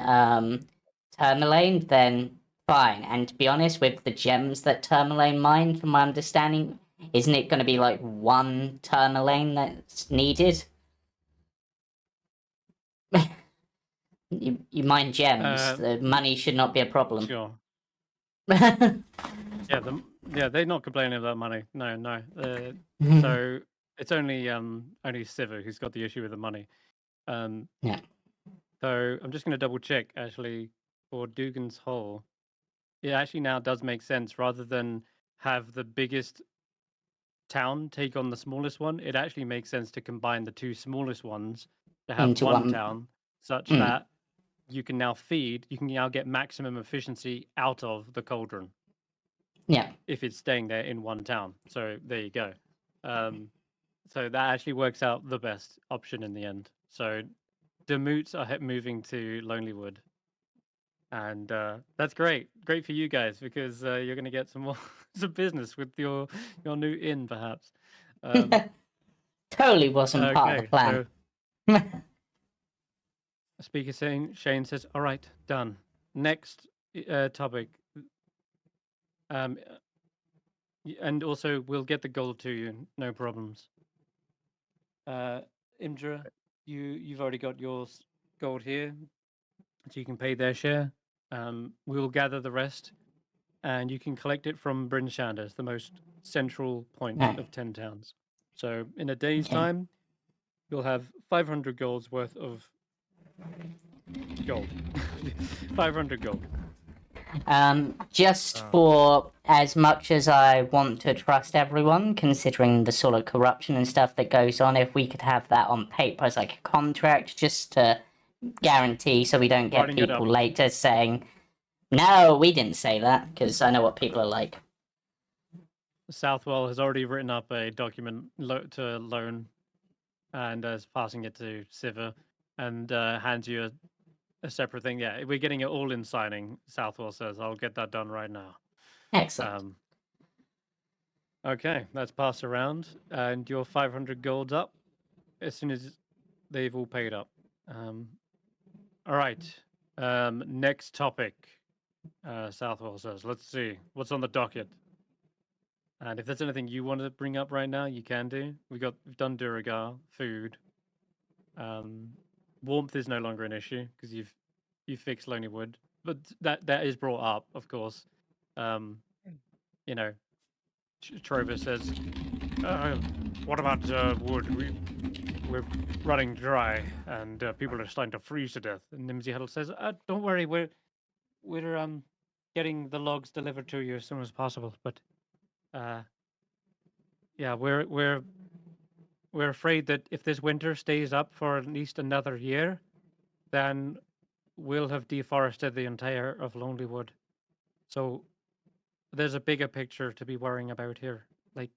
Tourmaline, then fine. And to be honest, with the gems that Tourmaline mine, from my understanding, isn't it going to be like 1 Tourmaline that's needed? You mine gems. The money should not be a problem. Sure. Yeah, they're not complaining about money. No. So it's only Siva who's got the issue with the money. Yeah. So I'm just going to double check actually for Dugan's Hole. It actually now does make sense rather than have the biggest town take on the smallest one. It actually makes sense to combine the 2 smallest ones to have Into one one. town, such that you can now get maximum efficiency out of the cauldron. Yeah. If it's staying there in one town. So there you go. So that actually works out the best option in the end. So Demoots are moving to Lonelywood. And that's great. Great for you guys because you're going to get some more some business with your new inn, perhaps. Totally wasn't part of the plan. So Speaker Shane says, "All right, done. Next topic. And also we'll get the gold to you, no problems. Imdra, you've already got your gold here, so you can pay their share. We'll gather the rest, and you can collect it from Bryn Shanders, the most central point of 10 towns. So in a day's time, you'll have 500 golds worth of gold. 500 gold. Just for as much as I want to trust everyone, considering the sort of corruption and stuff that goes on, if we could have that on paper as like a contract, just to guarantee so we don't get people later saying, no, we didn't say that, because I know what people are like. Southwell has already written up a document to loan and is passing it to Siva and hands you a separate thing. Yeah, we're getting it all in signing. Southwell says, I'll get that done right now. Excellent. Okay, that's passed around, and your 500 gold's up as soon as they've all paid up. All right, next topic. Southwell says, let's see what's on the docket. And if there's anything you want to bring up right now, you can do. We've done Duragar, food. Warmth is no longer an issue because you've fixed Lonelywood, but that is brought up, of course. You know, Trover says, "What about wood? We're running dry, and people are starting to freeze to death." And Nimsy Huddle says, "Don't worry, we're getting the logs delivered to you as soon as possible, but." Yeah, we're afraid that if this winter stays up for at least another year, then we'll have deforested the entire of Lonelywood. So there's a bigger picture to be worrying about here. Like,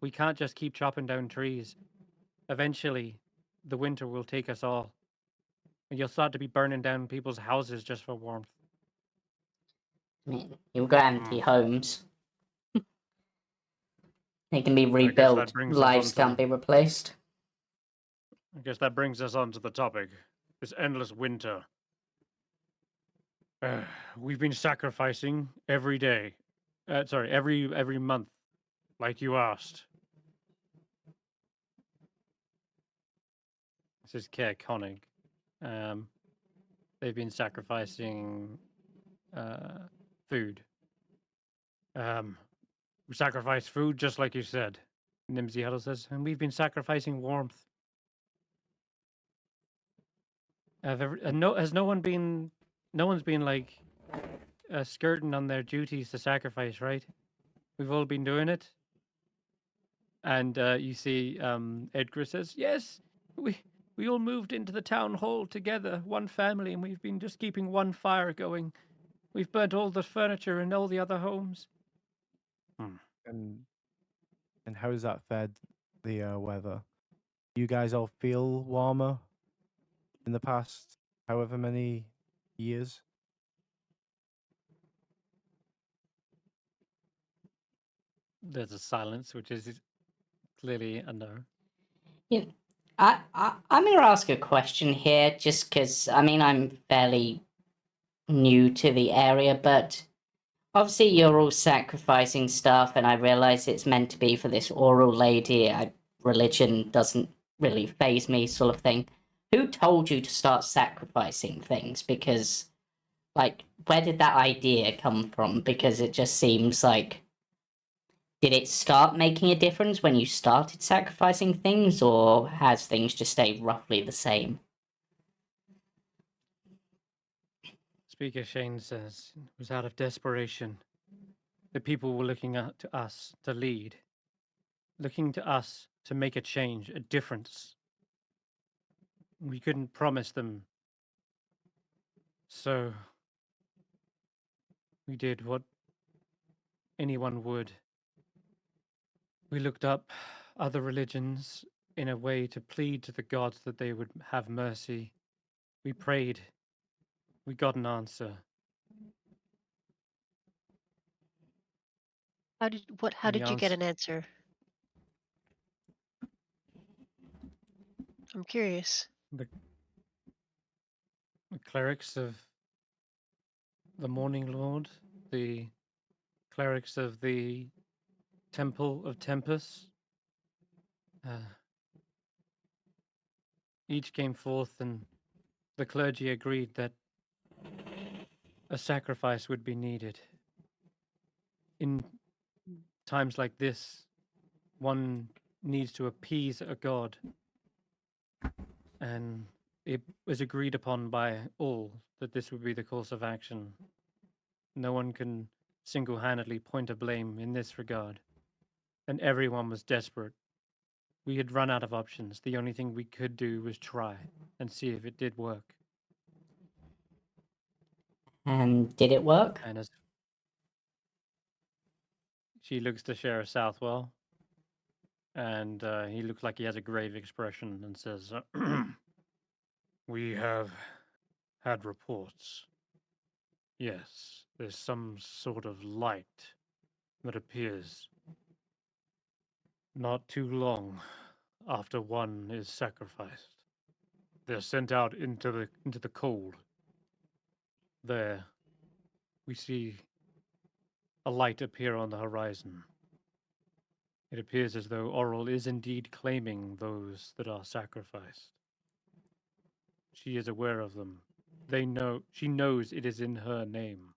we can't just keep chopping down trees. Eventually, the winter will take us all. And you'll start to be burning down people's houses just for warmth. I mean, you've got empty homes. They can be rebuilt. Lives can't be replaced. I guess that brings us on to the topic. This endless winter. We've been sacrificing every day. Every month, like you asked. This is Kerr Konig. They've been sacrificing food. We sacrifice food just like you said, Nimsy Huddle says, and we've been sacrificing warmth. No one's been like skirting on their duties to sacrifice, right? We've all been doing it. And you see Edgar says, yes, We all moved into the town hall together, one family, and we've been just keeping one fire going. We've burnt all the furniture in all the other homes. And how's that fed the weather? You guys all feel warmer in the past however many years? There's a silence, which is clearly a no. Yeah, I'm going to ask a question here, just because, I mean, I'm fairly new to the area, but obviously you're all sacrificing stuff, and I realize it's meant to be for this oral lady. Religion doesn't really faze me, sort of thing. Who told you to start sacrificing things? Because, like, where did that idea come from? Because it just seems like, did it start making a difference when you started sacrificing things, or has things just stayed roughly the same? Speaker Shane says it was out of desperation. The people were looking up to us to lead, looking to us to make a change, a difference. We couldn't promise them. So we did what anyone would. We looked up other religions in a way to plead to the gods that they would have mercy. We prayed. We got an answer. How And the did you get answer, an answer? I'm curious. the clerics of the Morning Lord, the clerics of the Temple of Tempest, each came forth, and the clergy agreed that a sacrifice would be needed. In times like this, one needs to appease a god, and it was agreed upon by all that this would be the course of action. No one can single-handedly point a blame in this regard, and everyone was desperate. We had run out of options. The only thing we could do was try and see if it did work. And did it work? And as she looks to Sheriff Southwell, and he looks like he has a grave expression and says, we have had reports. Yes, there's some sort of light that appears not too long after one is sacrificed. They're sent out into the cold. There, we see a light appear on the horizon. It appears as though Oral is indeed claiming those that are sacrificed. She is aware of them. She knows it is in her name.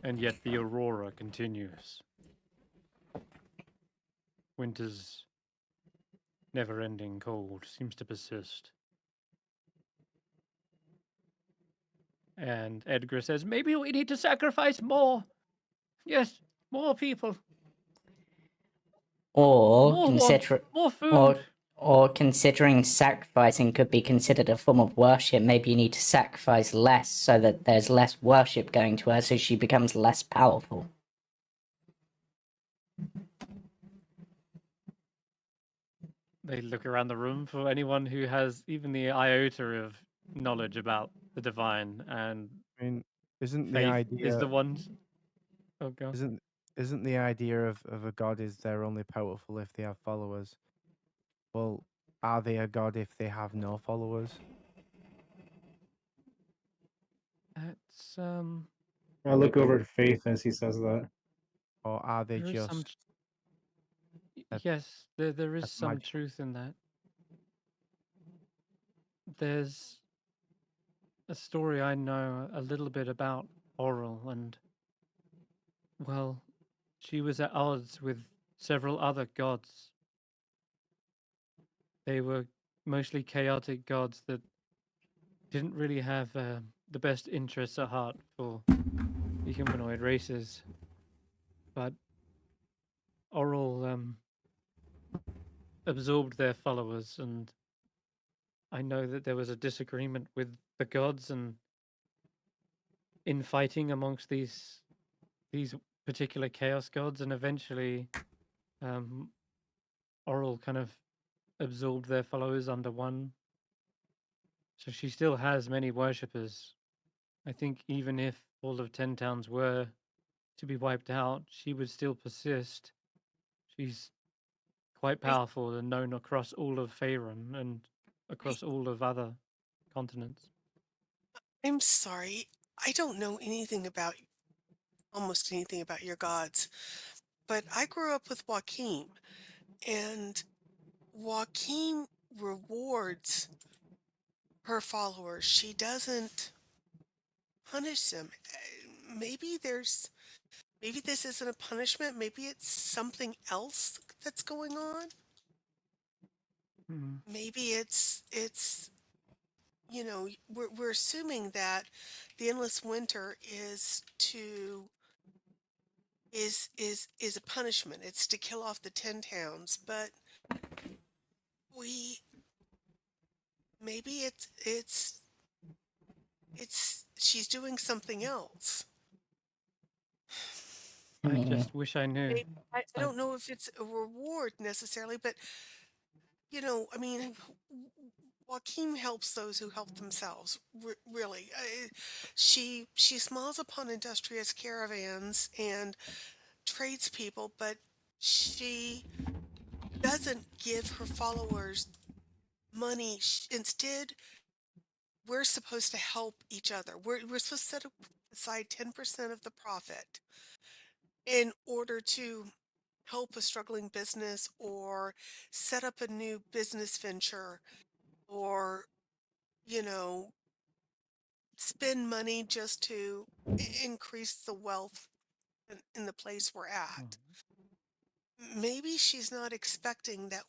And yet the aurora continues. Winter's never-ending cold seems to persist. And Edgar says, maybe we need to sacrifice more. Yes, more people. Or More warmth, more food. or considering sacrificing could be considered a form of worship, maybe you need to sacrifice less so that there's less worship going to her, so she becomes less powerful. They look around the room for anyone who has even the iota of knowledge about the divine, and I mean, isn't the faith idea is the ones. Oh god. isn't the idea of a god is they're only powerful if they have followers? Well, are they a god if they have no followers? That's I look over at Faith as he says that. Or are they there is some. just a, Yes, there a is some magic? truth in that. There's a story I know a little bit about Oral, and well, she was at odds with several other gods. They were mostly chaotic gods that didn't really have the best interests at heart for the humanoid races. But Oral absorbed their followers, and I know that there was a disagreement with the gods and infighting amongst these particular chaos gods, and eventually um, Oral kind of absorbed their followers under one. So she still has many worshippers. I think even if all of 10 towns were to be wiped out, she would still persist. She's quite powerful and known across all of Faerun and across all of other continents. I'm sorry. I don't know anything about almost anything about your gods, but I grew up with Joaquin, and Joaquin rewards her followers. She doesn't punish them. Maybe this isn't a punishment. Maybe it's something else that's going on. Mm. Maybe it's we're assuming that the endless winter is a punishment. It's to kill off the 10 towns, but we maybe it's she's doing something else. I just wish I knew. I don't know if it's a reward necessarily, but I mean, Joaquin helps those who help themselves. Really, she smiles upon industrious caravans and tradespeople, but she doesn't give her followers money. Instead, we're supposed to help each other. We're supposed to set aside 10% of the profit in order to help a struggling business or set up a new business venture or, you know, spend money just to increase the wealth in the place we're at. Maybe she's not expecting that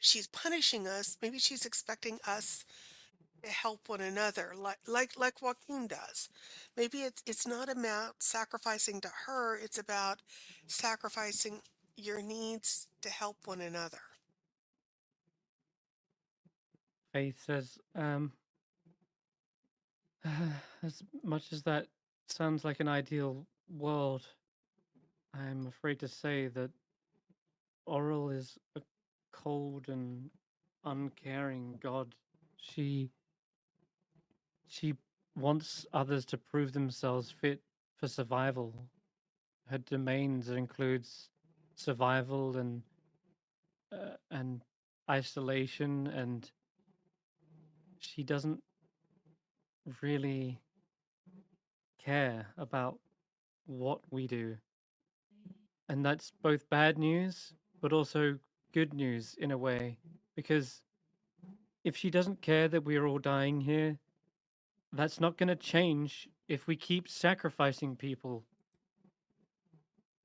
she's punishing us. Maybe she's expecting us to help one another, like Joaquin does. Maybe it's not about sacrificing to her. It's about sacrificing your needs to help one another. Faith says, as much as that sounds like an ideal world, I'm afraid to say that Oral is a cold and uncaring god. She wants others to prove themselves fit for survival. Her domains includes survival and isolation, and she doesn't really care about what we do. And that's both bad news, but also good news in a way, because if she doesn't care that we're all dying here, that's not going to change if we keep sacrificing people.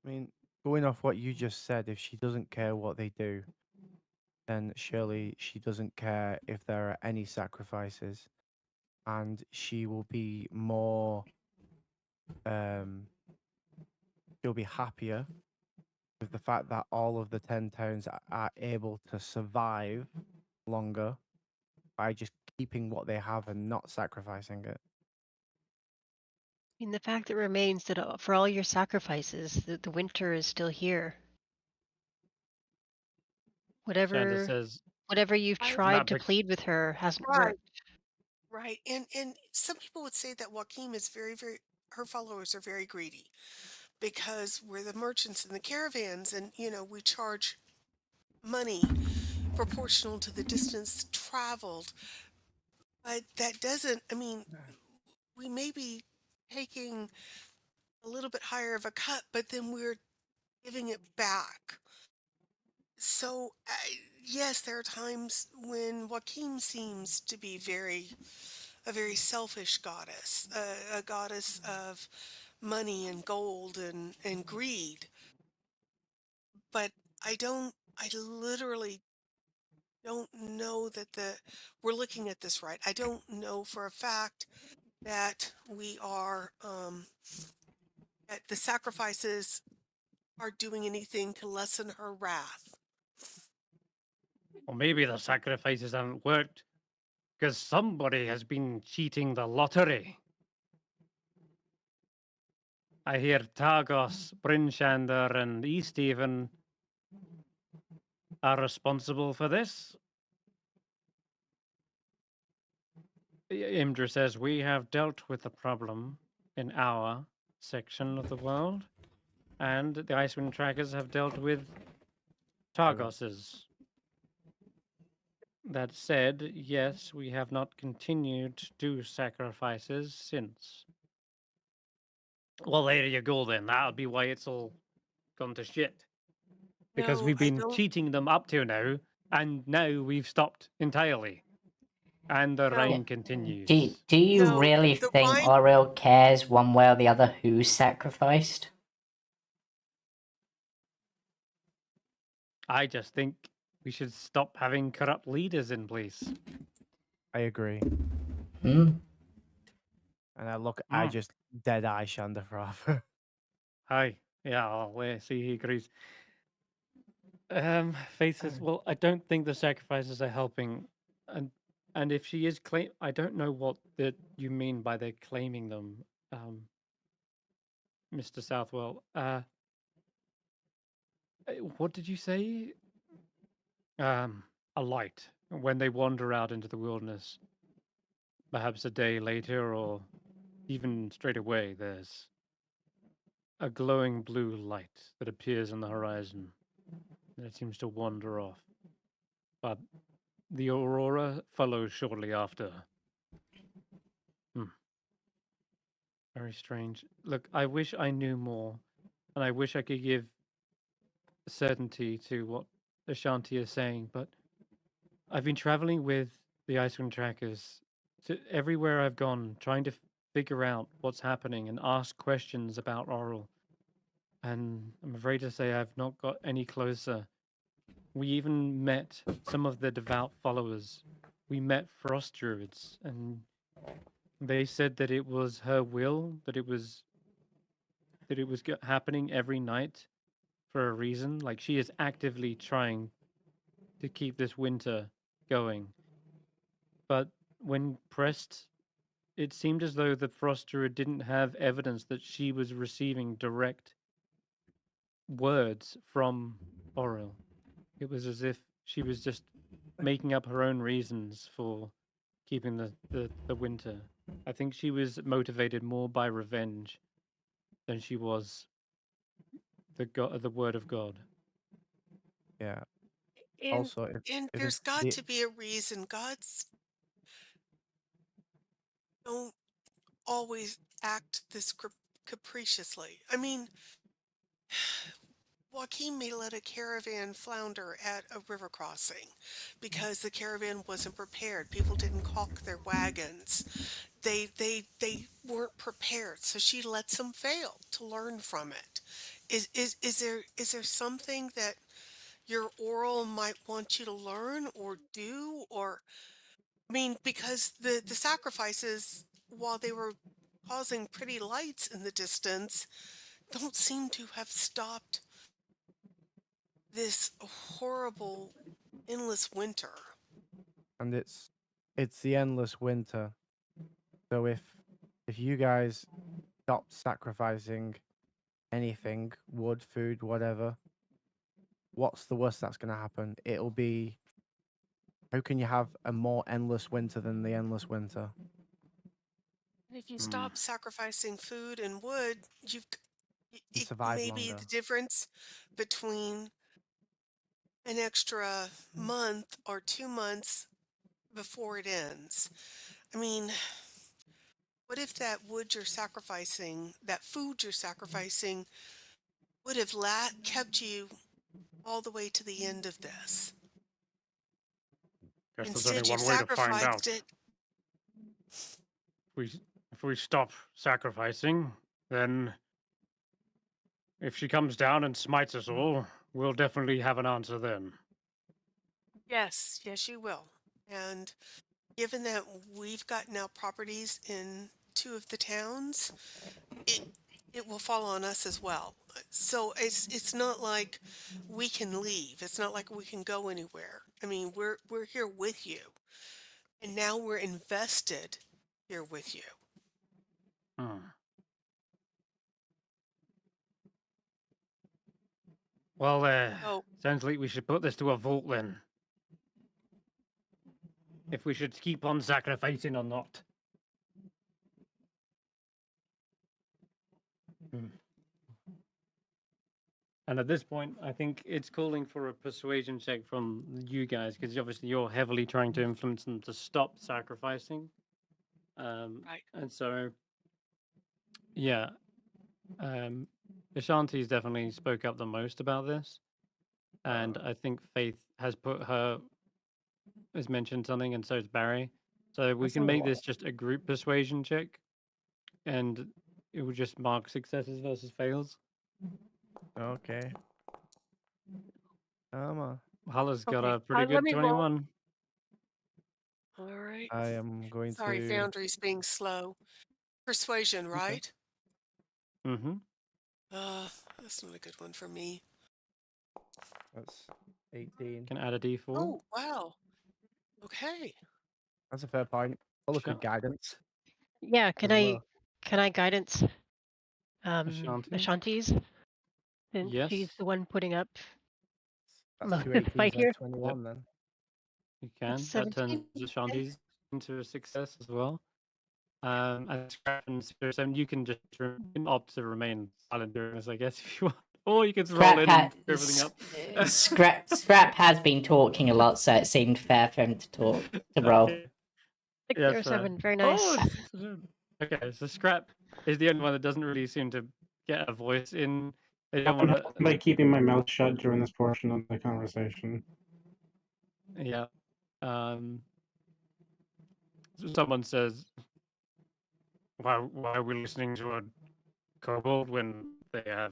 I mean, going off what you just said, if she doesn't care what they do, then surely she doesn't care if there are any sacrifices, and she will be more, she'll be happier with the fact that all of the 10 towns are able to survive longer by just keeping what they have and not sacrificing it. I mean, the fact that remains that for all your sacrifices, the winter is still here. Shanda says, Whatever you've tried to plead with her hasn't worked. Right. And some people would say that Joaquin is her followers are very greedy because we're the merchants and the caravans, and we charge money proportional to the distance traveled. But that doesn't, I mean, we may be taking a little bit higher of a cut, but then we're giving it back. So, yes, there are times when Joaquin seems to be a very selfish goddess, a goddess of money and gold and greed. But I literally don't know that we're looking at this right. I don't know for a fact that we are, that the sacrifices are doing anything to lessen her wrath. Or maybe the sacrifices haven't worked because somebody has been cheating the lottery. I hear Targos, Brynshander, and Easthaven are responsible for this. Imdra says, we have dealt with the problem in our section of the world, and the Icewind Trekkers have dealt with Targos's. That said, yes, we have not continued to do sacrifices since. Well, there you go then. That'll be why it's all gone to shit. Because No, we've I been don't. cheating them up to now, and now we've stopped entirely. And the No. Rime continues. Do you No, really the think Rime. Oriel cares one way or the other who's sacrificed? I just think we should stop having corrupt leaders in place. I agree. Hmm? And I Hmm. just dead eye Shander forever. Hi. Yeah, I'll see he agrees. Faith says, well, I don't think the sacrifices are helping. And if she is I don't know what you mean by they're claiming them, Mr. Southwell. What did you say? A light when they wander out into the wilderness. Perhaps a day later or even straight away, there's a glowing blue light that appears on the horizon. And it seems to wander off. But the aurora follows shortly after. Very strange. Look, I wish I knew more, and I wish I could give certainty to what Ashanti is saying, but I've been traveling with the Icewind Trekkers to everywhere I've gone, trying to figure out what's happening and ask questions about Oral. And I'm afraid to say I've not got any closer. We even met some of the devout followers. We met frost druids, and they said that it was her will, that it was happening every night for a reason. Like she is actively trying to keep this winter going. But when pressed, it seemed as though the frost druid didn't have evidence that she was receiving direct words from Oril. It was as if she was just making up her own reasons for keeping the winter. I think she was motivated more by revenge than she was the word of God. Yeah. And, Also, and if there's it's got the to be a reason. Gods don't always act this capriciously. I mean, Joaquin may let a caravan flounder at a river crossing because the caravan wasn't prepared. People didn't caulk their wagons. They weren't prepared. So she lets them fail to learn from it. Is there something that your oral might want you to learn or do? Or I mean, because the sacrifices, while they were causing pretty lights in the distance, don't seem to have stopped this horrible endless winter. and it's the endless winter. So if you guys stop sacrificing anything, wood, food, whatever, what's the worst that's gonna happen? It'll be how can you have a more endless winter than the endless winter? If you Hmm. stop sacrificing food and wood, And it survive may be longer. the difference between an extra month or 2 months before it ends. I mean, what if that wood you're sacrificing, that food you're sacrificing, would have kept you all the way to the end of this? Guess there's only Instead, you one way to find sacrificed out. it. If we stop sacrificing, then if she comes down and smites us all, we'll definitely have an answer then. Yes, yes, you will. And given that we've got now properties in two of the towns, it it will fall on us as well. so it's not like we can leave. It's not like we can go anywhere. I mean, we're here with you, and now we're invested here with you. Hmm. Well, Oh, sounds like we should put this to a vote then. If we should keep on sacrificing or not. Hmm. And at this point, I think it's calling for a persuasion check from you guys, because obviously you're heavily trying to influence them to stop sacrificing. right. And so, yeah, Ashanti's definitely spoke up the most about this. And I think Faith has mentioned something, and so has Barry. So we That's can a make lot. this just a group persuasion check, and it will just mark successes versus fails. Okay. Come on. Hulla's got Okay, a pretty let good me roll. 21. All right. I am going Sorry, to. Foundry's being slow. Persuasion, Okay. right? Mm-hmm. That's not a good one for me. That's 18. Can add a d4. Oh, wow. Okay. That's a fair point. I'll look Sha- at guidance Yeah, as well. can I guidance Ashanti? Ashanti's? Since she's Yes, the one putting up That's most two of the 18s fight and a here. 21 then. you That's can. That 17. turns Ashanti's into a success as well. And Skrapp and 07, you can just opt to remain silent during this, I guess, if you want. Or you can roll in and screw everything up. Scrap has been talking a lot, so it seemed fair for him to talk to roll. Okay. Yeah, that's fair. 607, very nice. Oh, okay, so Skrapp is the only one that doesn't really seem to get a voice in. They don't I'm want helping by keeping my mouth shut during this portion of the conversation. to. Yeah. Someone says, why are we listening to a kobold when they have